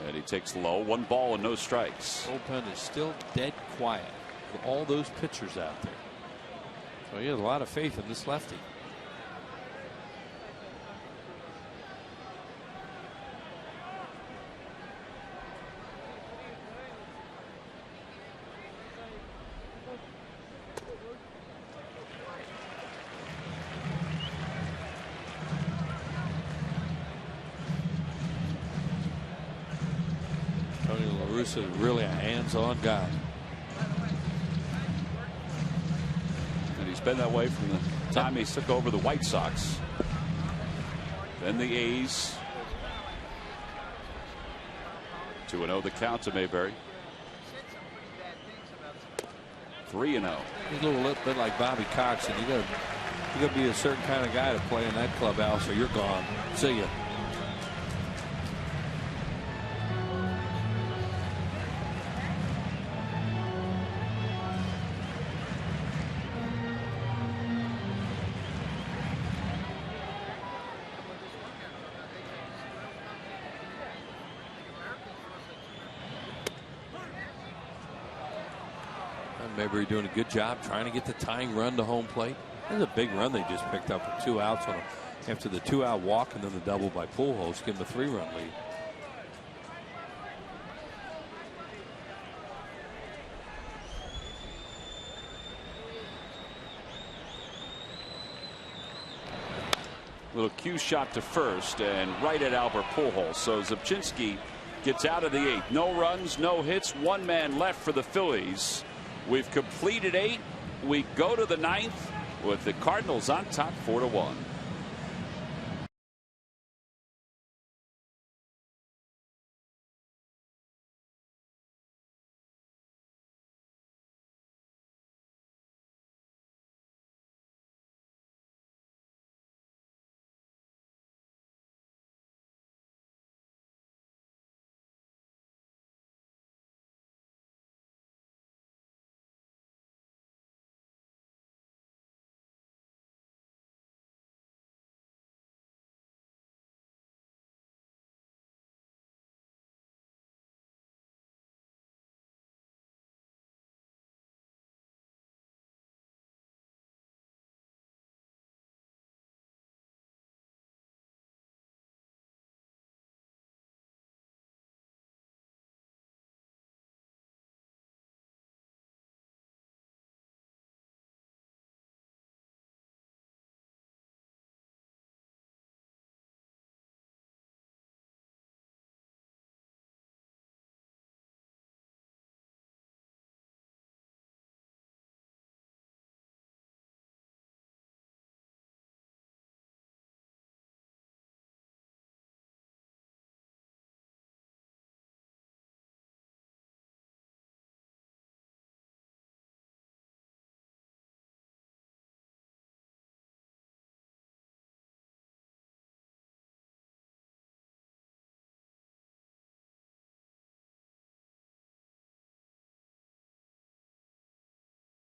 And he takes low, 1 ball and no strikes. Bullpen is still dead quiet with all those pitchers out there. So he has a lot of faith in this lefty. Is really a hands-on guy. And he's been that way from the time he took over the White Sox. Then the A's. 2-0 the count to Mayberry. 3-0. He's a little bit like Bobby Cox, and you got to be a certain kind of guy to play in that clubhouse, or you're gone. See ya. Mayberry doing a good job trying to get the tying run to home plate. That's a big run they just picked up with 2 outs on him after the 2-out walk and then the double by Pujols, give him a 3-run lead. Little cue shot to first and right at Albert Pujols. So Zubczynski gets out of the 8th. No runs, no hits, 1 man left for the Phillies. We've completed 8. We go to the 9th with the Cardinals on top 4-1.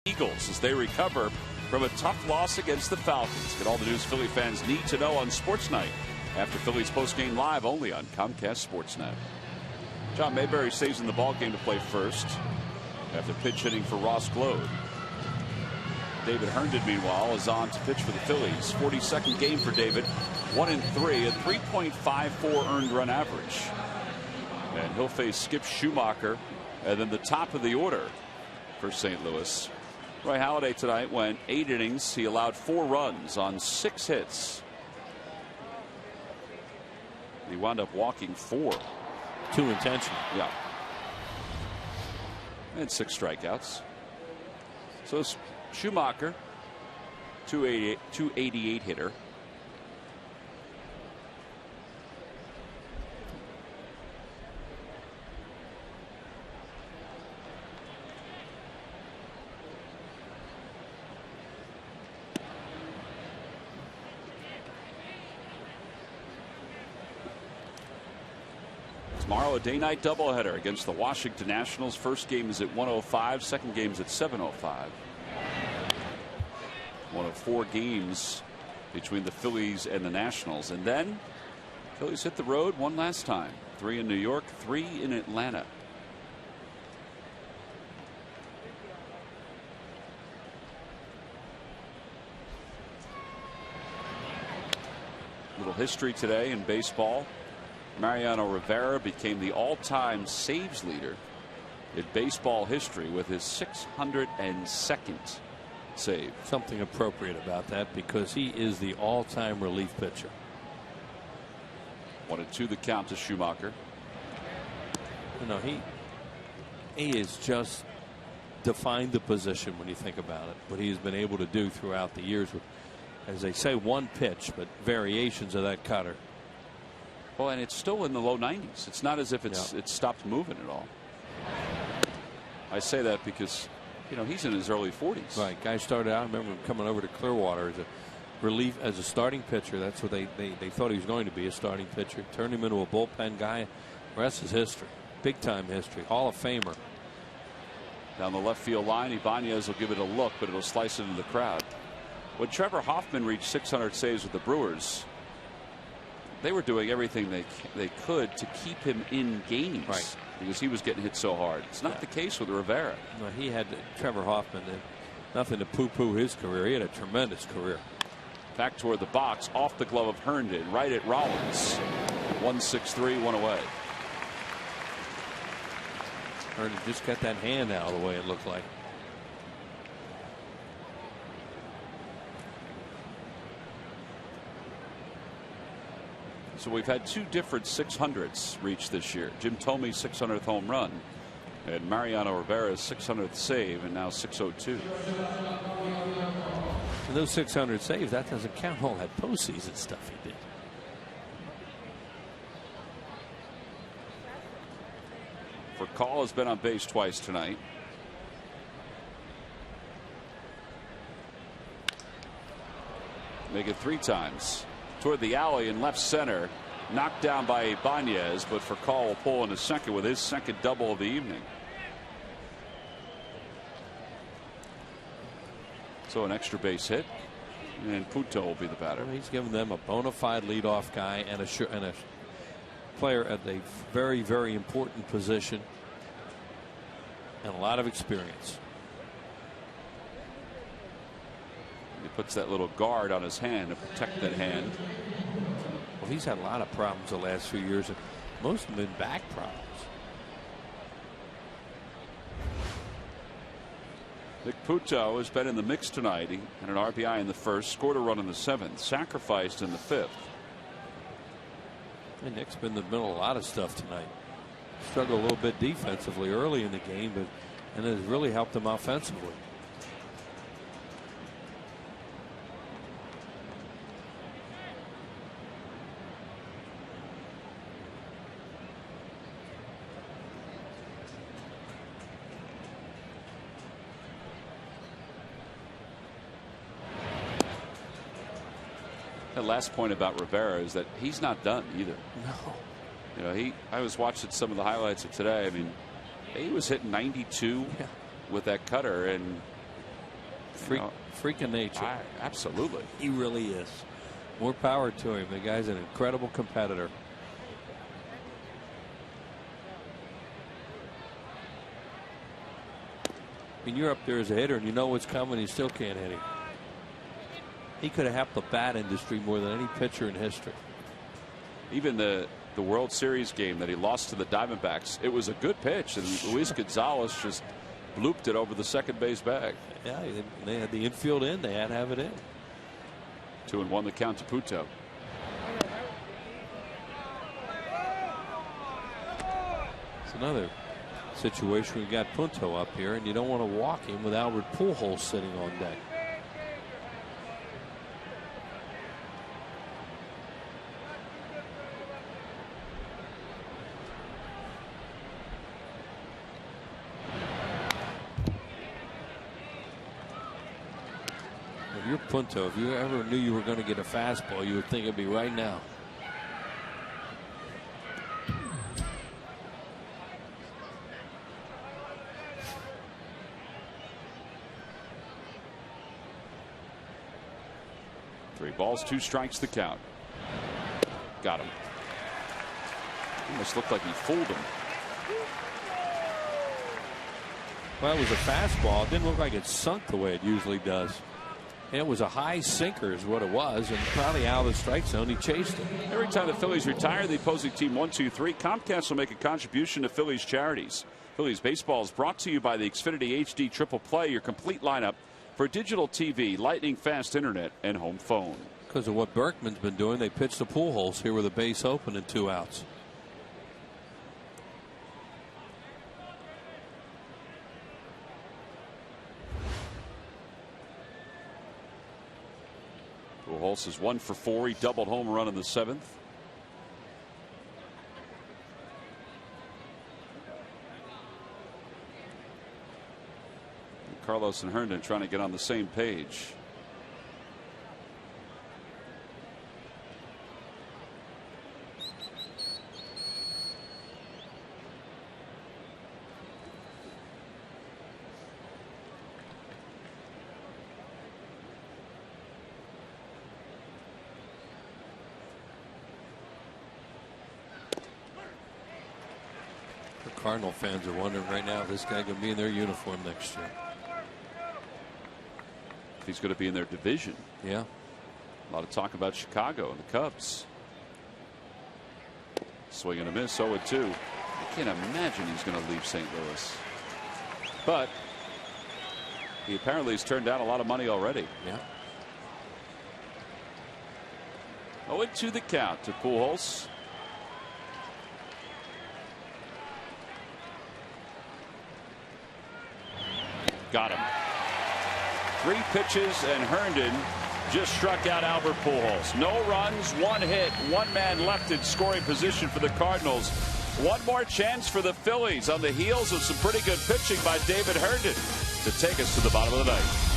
Eagles as they recover from a tough loss against the Falcons. Get all the news Philly fans need to know on Sports Night after Phillies postgame live only on Comcast Sportsnet. John Mayberry stays in the ballgame to play first after pitch hitting for Ross Glode. David Herndon, meanwhile, is on to pitch for the Phillies. 42nd game for David. 1-3, a 3.54 earned run average. And he'll face Skip Schumacher and then the top of the order for St. Louis. Roy Halladay tonight went 8 innings. He allowed 4 runs on 6 hits. He wound up walking 4. 2 intentional. Yeah. And 6 strikeouts. So Schumacher, 288 hitter. Tomorrow, a day-night doubleheader against the Washington Nationals. First game is at 1:05. Second game is at 7:05. One of 4 games between the Phillies and the Nationals. And then Phillies hit the road one last time. 3 in New York, 3 in Atlanta. Little history today in baseball. Mariano Rivera became the all-time saves leader in baseball history with his 602nd save. Something appropriate about that because he is the all-time relief pitcher. 1-2 the count to Schumacher. You know, he is just defined the position when you think about it. What he's been able to do throughout the years with, as they say, one pitch, but variations of that cutter. Well, and it's still in the low 90s. It's not as if it's stopped moving at all. I say that because, you know, he's in his early 40s. Right. Guy started out, I remember him coming over to Clearwater as a relief, as a starting pitcher. That's what they thought he was going to be, a starting pitcher. Turned him into a bullpen guy. The rest is history. Big time history. Hall of Famer. Down the left field line, Ibanez will give it a look, but it'll slice it into the crowd. When Trevor Hoffman reached 600 saves with the Brewers, they were doing everything they could to keep him in games. Right. Because he was getting hit so hard. It's not the case with Rivera. No, he had Trevor Hoffman. Nothing to poo-poo his career. He had a tremendous career. Back toward the box, off the glove of Herndon, right at Rollins. 1-6-3, one away. Herndon just got that hand out of the way, it looked like. So we've had two different 600s reached this year. Jim Thome's 600th home run and Mariano Rivera's 600th save, and now 602. And those 600 saves, that doesn't count all that postseason stuff he did. Call has been on base twice tonight. Make it 3 times. Toward the alley in left center. Knocked down by Ibanez, but Call will pull in a second with his second double of the evening. So an extra base hit, and Puto will be the batter. Well, he's given them a bona fide leadoff guy and a player at a very, very important position and a lot of experience. He puts that little guard on his hand to protect that hand. Well, he's had a lot of problems the last few years, and most of them been back problems. Nick Puto has been in the mix tonight. He had an RBI in the first, scored a run in the 7th, sacrificed in the 5th. And Nick's been in the middle of a lot of stuff tonight. Struggled a little bit defensively early in the game, and it has really helped him offensively. The last point about Rivera is that he's not done either. No. You know, I was watching some of the highlights of today. I mean, he was hitting 92 with that cutter, and freak of nature. Absolutely. He really is. More power to him. The guy's an incredible competitor. I mean, you're up there as a hitter and you know what's coming, you still can't hit him. He could have helped the bat industry more than any pitcher in history. Even the World Series game that he lost to the Diamondbacks, it was a good pitch, and Luis Gonzalez just blooped it over the second base bag. Yeah, they had the infield in. They had to have it in. 2-1 the count to Puto. It's another situation. We got Punto up here, and you don't want to walk him with Albert Pujols sitting on deck. If you're Punto, if you ever knew you were going to get a fastball, you would think it'd be right now. Three balls, 2 strikes the count. Got him. Almost looked like he fooled him. Well, it was a fastball. It didn't look like it sunk the way it usually does. And it was a high sinker is what it was, and probably out of the strike zone. He chased it. Every time the Phillies retire the opposing team 1-2-3, Comcast will make a contribution to Phillies charities. Phillies baseball is brought to you by the Xfinity HD Triple Play, your complete lineup for digital TV, lightning fast internet, and home phone. Because of what Berkman's been doing, they pitched the Pujols here with a base open and 2 outs. Pujols is 1 for 4. He doubled home run in the 7th. Carlos and Herndon trying to get on the same page. Cardinal fans are wondering right now if this guy going to be in their uniform next year. He's going to be in their division. Yeah. A lot of talk about Chicago and the Cubs. Swing and a miss, 0-2. I can't imagine he's going to leave St. Louis. But he apparently has turned down a lot of money already. Yeah. 0-2 the count to Pujols. Got him. 3 pitches, and Herndon just struck out Albert Pujols. No runs, 1 hit, 1 man left in scoring position for the Cardinals. One more chance for the Phillies on the heels of some pretty good pitching by David Herndon to take us to the bottom of the ninth.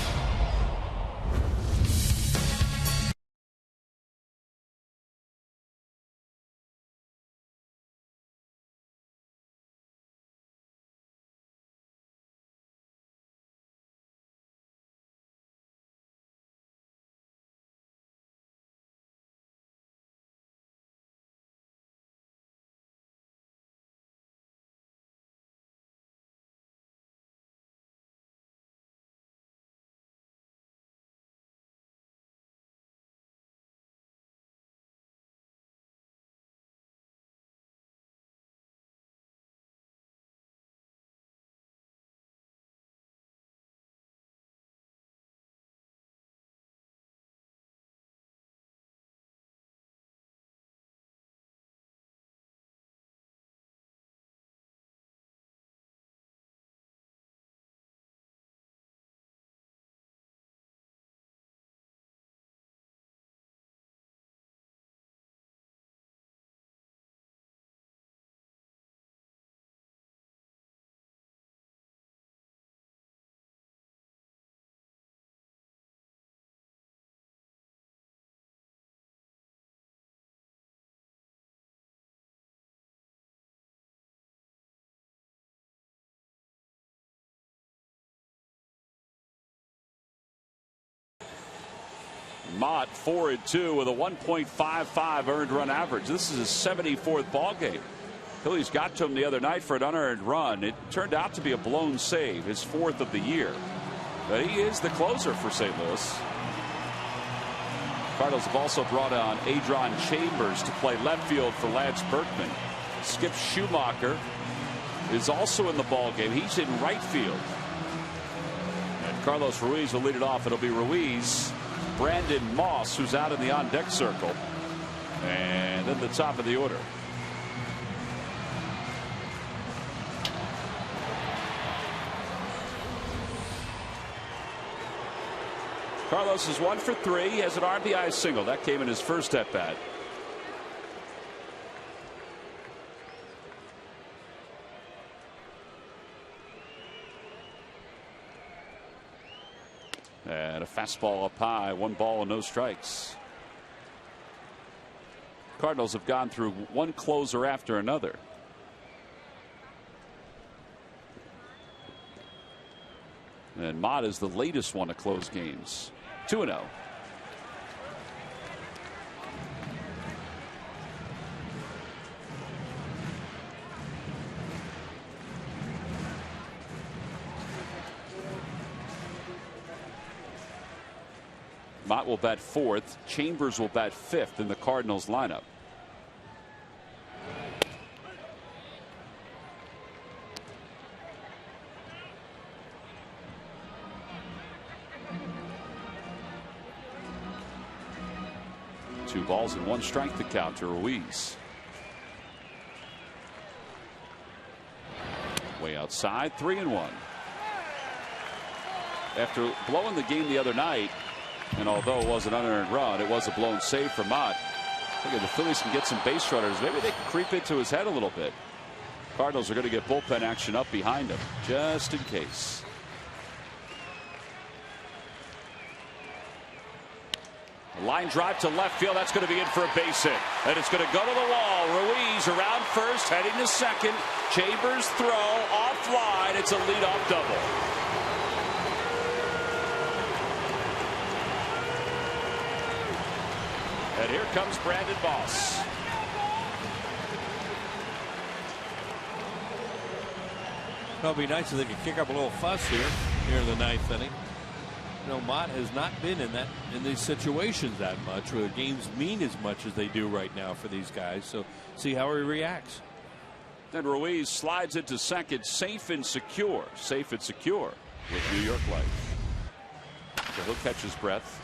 Mott 4-2 with a 1.55 earned run average. This is his 74th ball game. Phillies got to him the other night for an unearned run. It turned out to be a blown save, his 4th of the year. But he is the closer for St. Louis. Cardinals have also brought on Adron Chambers to play left field for Lance Berkman. Skip Schumacher is also in the ball game. He's in right field. And Carlos Ruiz will lead it off. It'll be Ruiz, Brandon Moss, who's out in the on-deck circle, and then the top of the order. Carlos is 1 for 3. He has an RBI single. That came in his first at-bat. And a fastball up high, 1 ball and no strikes. Cardinals have gone through one closer after another. And Mott is the latest one to close games. 2-0. Mott will bat 4th. Chambers will bat 5th in the Cardinals lineup. Two balls and 1 strike to count to Ruiz. Way outside, 3-1. After blowing the game the other night, and although it was an unearned run, it was a blown save for Mott. I think if the Phillies can get some base runners, maybe they can creep into his head a little bit. Cardinals are going to get bullpen action up behind him, just in case. A line drive to left field. That's going to be in for a base hit. And it's going to go to the wall. Ruiz around first, heading to second. Chambers throw, offline. It's a leadoff double. And here comes Brandon Moss. It'll be nice if they could kick up a little fuss here in the 9th inning. You know, Mott has not been in these situations that much, where the games mean as much as they do right now for these guys. So see how he reacts. Then Ruiz slides into second, safe and secure with New York Life. So he'll catch his breath.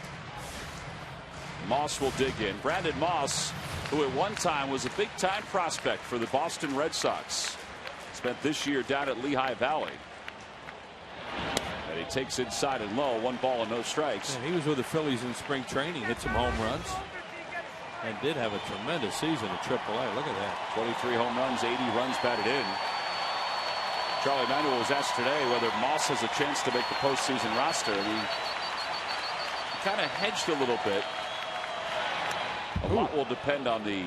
Moss will dig in. Brandon Moss, who at one time was a big-time prospect for the Boston Red Sox, spent this year down at Lehigh Valley. And he takes inside and low, 1 ball and no strikes. Yeah, he was with the Phillies in spring training, hit some home runs, and did have a tremendous season at AAA. Look at that. 23 home runs, 80 runs batted in. Charlie Manuel was asked today whether Moss has a chance to make the postseason roster, and he kind of hedged a little bit. A lot will depend on the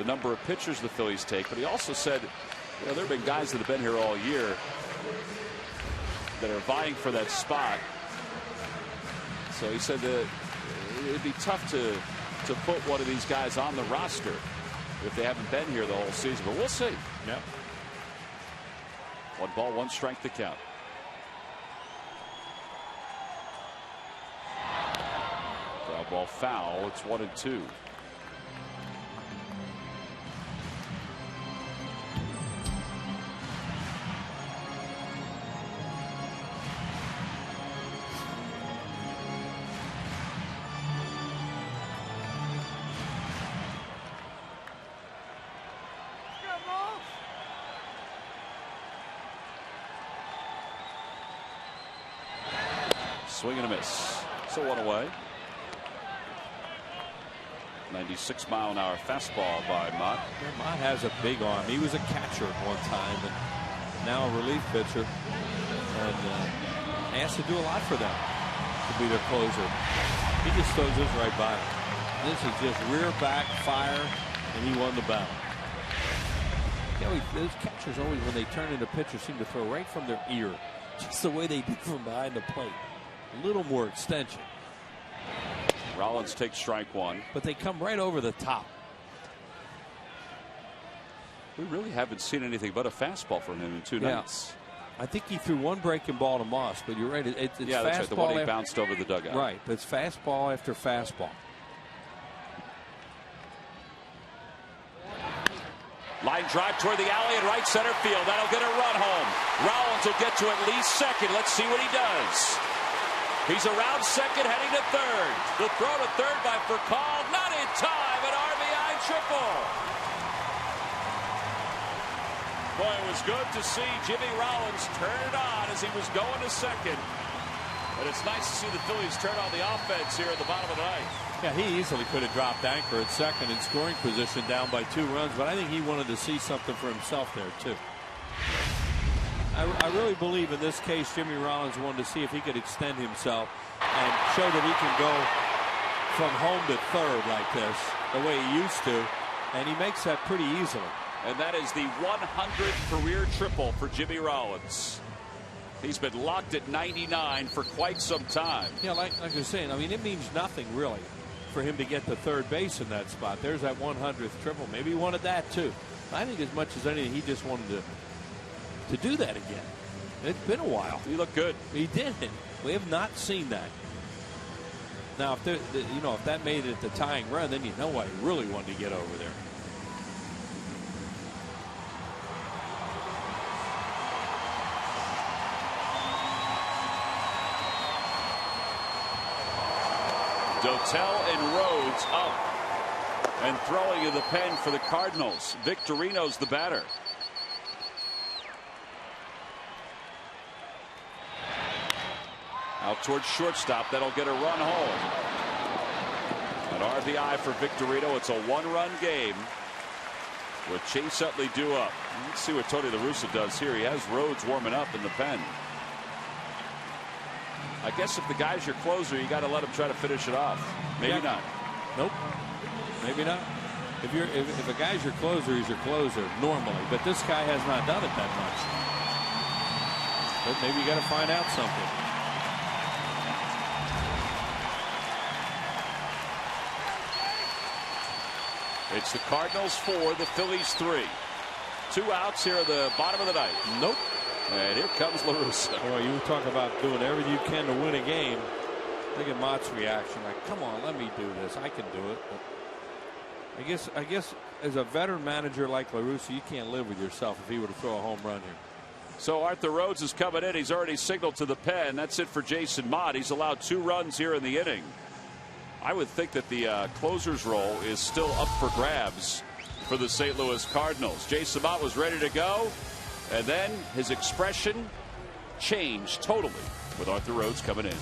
number of pitchers the Phillies take, but he also said, you know, there have been guys that have been here all year that are vying for that spot. So he said that it'd be tough to put one of these guys on the roster if they haven't been here the whole season, but we'll see. Yep. 1 ball, 1 strike to count. Ground ball foul. It's 1-2. Swing and a miss. So 1 away. 96-mile-an-hour fastball by Mott. Yeah, Mott has a big arm. He was a catcher at one time, and now a relief pitcher, and has to do a lot for them to be their closer. He just throws this right by him. This is just rear back fire, and he won the battle. You know, those catchers always, when they turn into pitchers, seem to throw right from their ear, just the way they do from behind the plate. A little more extension. Rollins takes strike 1. But they come right over the top. We really haven't seen anything but a fastball from him in 2 nights. I think he threw 1 breaking ball to Moss, but you're right. It's yeah, that's right. The one he bounced over the dugout. Right, but it's fastball after fastball. Line drive toward the alley in right center field. That'll get a run home. Rollins will get to at least second. Let's see what he does. He's around second, heading to third. The throw to third by Furcal, not in time. An RBI triple. Boy, it was good to see Jimmy Rollins turn it on as he was going to second. And it's nice to see the Phillies turn on the offense here at the bottom of the 9th. Yeah, he easily could have dropped anchor at second in scoring position down by 2 runs, but I think he wanted to see something for himself there, too. I really believe in this case Jimmy Rollins wanted to see if he could extend himself and show that he can go from home to third like this, the way he used to, and he makes that pretty easily. And that is the 100th career triple for Jimmy Rollins. He's been locked at 99 for quite some time. Yeah, like you're saying, I mean, it means nothing really for him to get to third base in that spot. There's that 100th triple. Maybe he wanted that too. I think as much as anything, he just wanted to do that again. It's been a while. He looked good. He did. We have not seen that. Now, if that made it the tying run, then you know why he really wanted to get over there. Dotel and Rhodes up and throwing in the pen for the Cardinals. Victorino's the batter. Out towards shortstop. That'll get a run home. An RBI for Victorino. It's a 1-run game with Chase Utley due up. Let's see what Tony La Russa does here. He has Rhodes warming up in the pen. I guess if the guy's your closer, you got to let him try to finish it off. Maybe not. Nope. Maybe not. If a guy's your closer, he's your closer normally. But this guy has not done it that much. But maybe you got to find out something. It's the Cardinals 4, the Phillies 3. 2 outs here at the bottom of the 9th. Nope. And here comes LaRussa. Boy, you talk about doing everything you can to win a game. Look at Mott's reaction. Like, come on, let me do this. I can do it. But I guess as a veteran manager like LaRussa, you can't live with yourself if he were to throw a home run here. So Arthur Rhodes is coming in. He's already signaled to the pen. That's it for Jason Mott. He's allowed 2 runs here in the inning. I would think that the closer's role is still up for grabs for the St. Louis Cardinals. Jason Mott was ready to go, and then his expression changed totally with Arthur Rhodes coming in.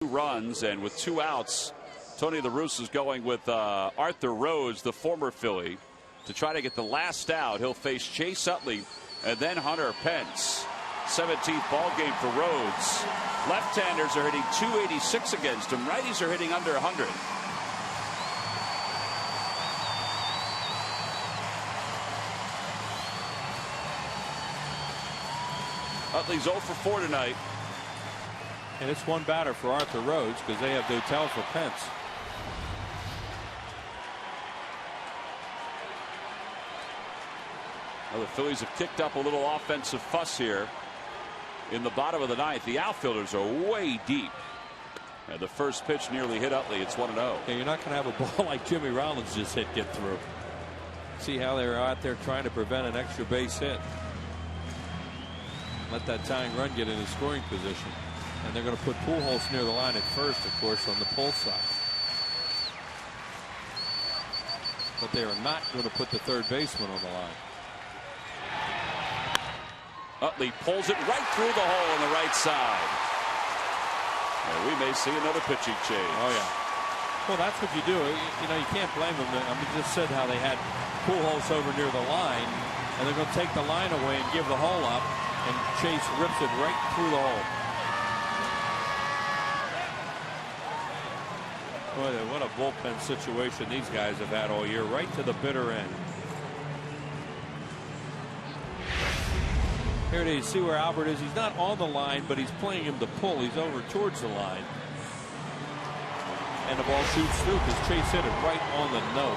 Runs, and with 2 outs, Tony La Russa is going with Arthur Rhodes, the former Philly, to try to get the last out. He'll face Chase Utley and then Hunter Pence. 17th ball game for Rhodes. Left-handers are hitting .286 against him. Righties are hitting under 100. Utley's 0 for 4 tonight. And it's one batter for Arthur Rhodes because they have Dotel for Pence. Well, the Phillies have kicked up a little offensive fuss here in the bottom of the 9th. The outfielders are way deep. And the first pitch nearly hit Utley. It's 1-0. Yeah, you're not going to have a ball like Jimmy Rollins just hit get through. See how they're out there trying to prevent an extra base hit. Let that tying run get in a scoring position. And they're going to put Pujols near the line at first, of course, on the pull side. But they are not going to put the third baseman on the line. Utley pulls it right through the hole on the right side. And we may see another pitching change. Oh, yeah. Well, that's what you do. You know, you can't blame them. I mean, just said how they had Pujols over near the line, and they're going to take the line away and give the hole up, and Chase rips it right through the hole. Boy, what a bullpen situation these guys have had all year, right to the bitter end. Here it is. See where Albert is. He's not on the line, but he's playing him to pull. He's over towards the line. And the ball shoots through because Chase hit it right on the nose.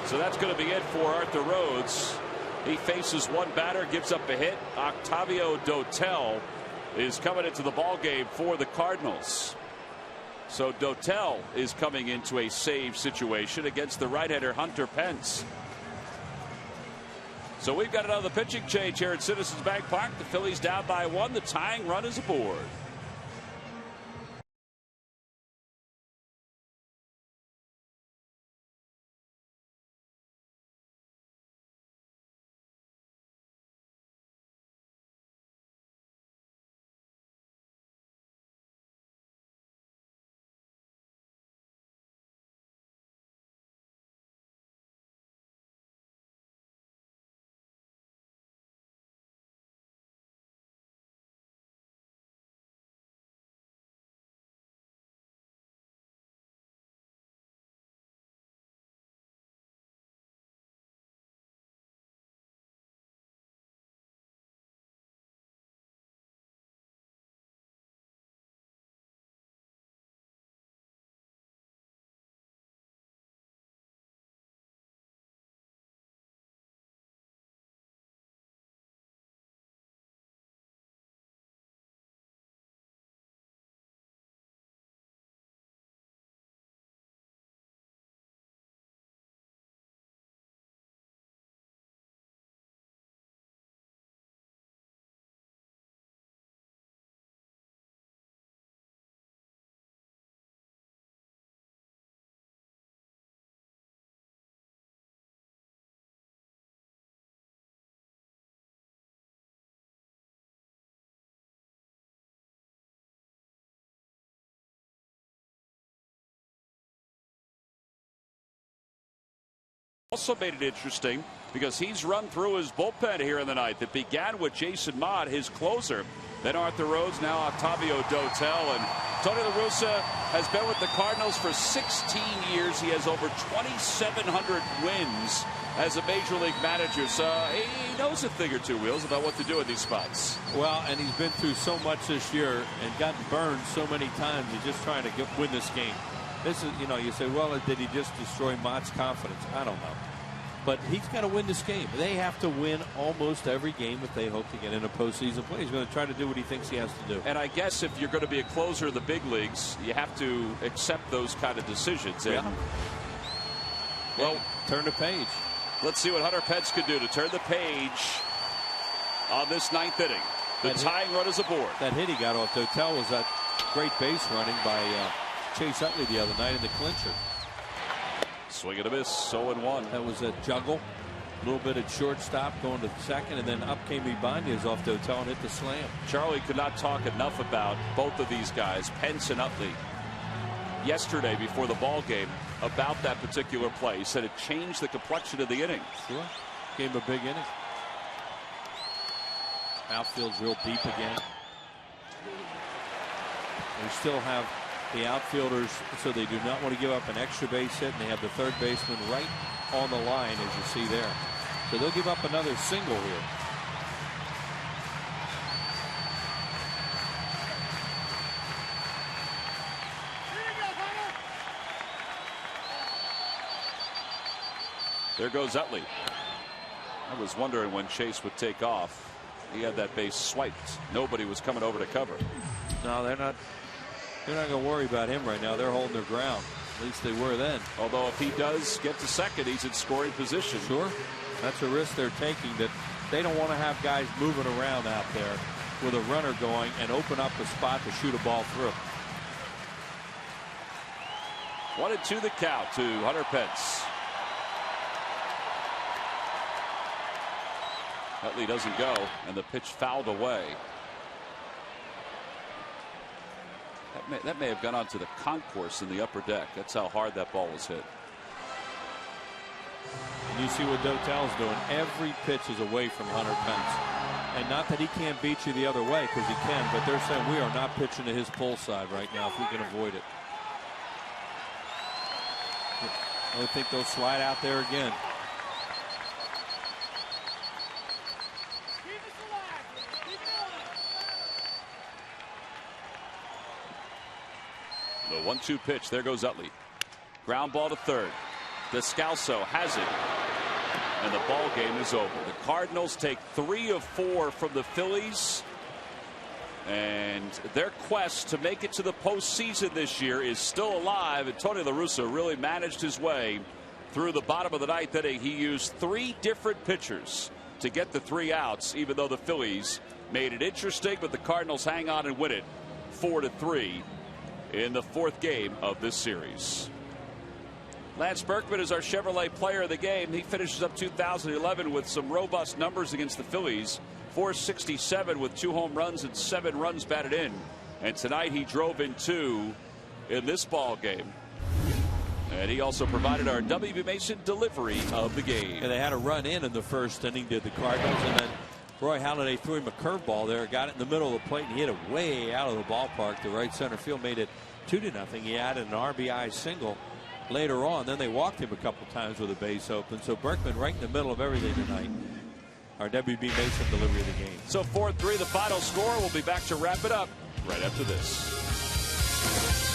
So that's going to be it for Arthur Rhodes. He faces one batter, gives up a hit. Octavio Dotel is coming into the ball game for the Cardinals. So Dotel is coming into a save situation against the right-hander Hunter Pence. So we've got another pitching change here at Citizens Bank Park. The Phillies down by 1. The tying run is aboard. Also made it interesting because he's run through his bullpen here in the ninth. It began with Jason Mott, his closer, then Arthur Rhodes, now Octavio Dotel, and Tony La Russa has been with the Cardinals for 16 years. He has over 2,700 wins as a major league manager, so he knows a thing or two, Wheels, about what to do in these spots. Well, and he's been through so much this year and gotten burned so many times. He's just trying to win this game. This is, you say, well, did he just destroy Mott's confidence? I don't know. But he's got to win this game. They have to win almost every game if they hope to get into postseason play. He's going to try to do what he thinks he has to do. And I guess if you're going to be a closer in the big leagues, you have to accept those kind of decisions. And, yeah. Well, turn the page. Let's see what Hunter Pence could do to turn the page on this ninth inning. The tying run is aboard. That hit he got off Dotel was that great base running by Chase Utley the other night in the clincher. Swing and a miss, 0-1. That was a juggle. A little bit at shortstop going to second, and then up came Ibanez off Dotel and hit the slam. Charlie could not talk enough about both of these guys, Pence and Utley, yesterday before the ball game about that particular play. He said it changed the complexion of the inning. Sure. Gave him a big inning. Outfield's real deep again. They still have the outfielders, so they do not want to give up an extra base hit, and they have the third baseman right on the line, as you see there. So they'll give up another single here. There goes Utley. I was wondering when Chase would take off. He had that base swiped. Nobody was coming over to cover. No, they're not. They're not going to worry about him right now. They're holding their ground. At least they were then. Although if he does get to second, he's in scoring position. Sure. That's a risk they're taking, that they don't want to have guys moving around out there with a runner going and open up a spot to shoot a ball through. 1-2 the count to Hunter Pence. Utley doesn't go, and the pitch fouled away. That may have gone onto the concourse in the upper deck. That's how hard that ball was hit. And you see what Dotel's doing. Every pitch is away from Hunter Pence. And not that he can't beat you the other way, because he can, but they're saying we are not pitching to his pull side right now if we can avoid it. I would think they'll slide out there again. The 1-2 pitch. There goes Utley. Ground ball to third. Descalso has it. And the ball game is over. The Cardinals take 3 of 4 from the Phillies. And their quest to make it to the postseason this year is still alive. And Tony La Russa really managed his way through the bottom of the ninth inning. He used 3 different pitchers to get the 3 outs, even though the Phillies made it interesting. But the Cardinals hang on and win it 4-3. In the 4th game of this series. Lance Berkman is our Chevrolet player of the game. He finishes up 2011 with some robust numbers against the Phillies. 467 with 2 home runs and 7 runs batted in. And tonight he drove in 2 in this ball game. And he also provided our W.B. Mason delivery of the game. And they had a run in the first inning, did the Cardinals, and then Roy Halladay threw him a curveball there, got it in the middle of the plate, and he hit it way out of the ballpark to right center field, made it 2-0. He added an RBI single later on. Then they walked him a couple times with a base open. So Berkman right in the middle of everything tonight. Our W.B. Mason delivery of the game. So 4-3 the final score. We'll be back to wrap it up right after this.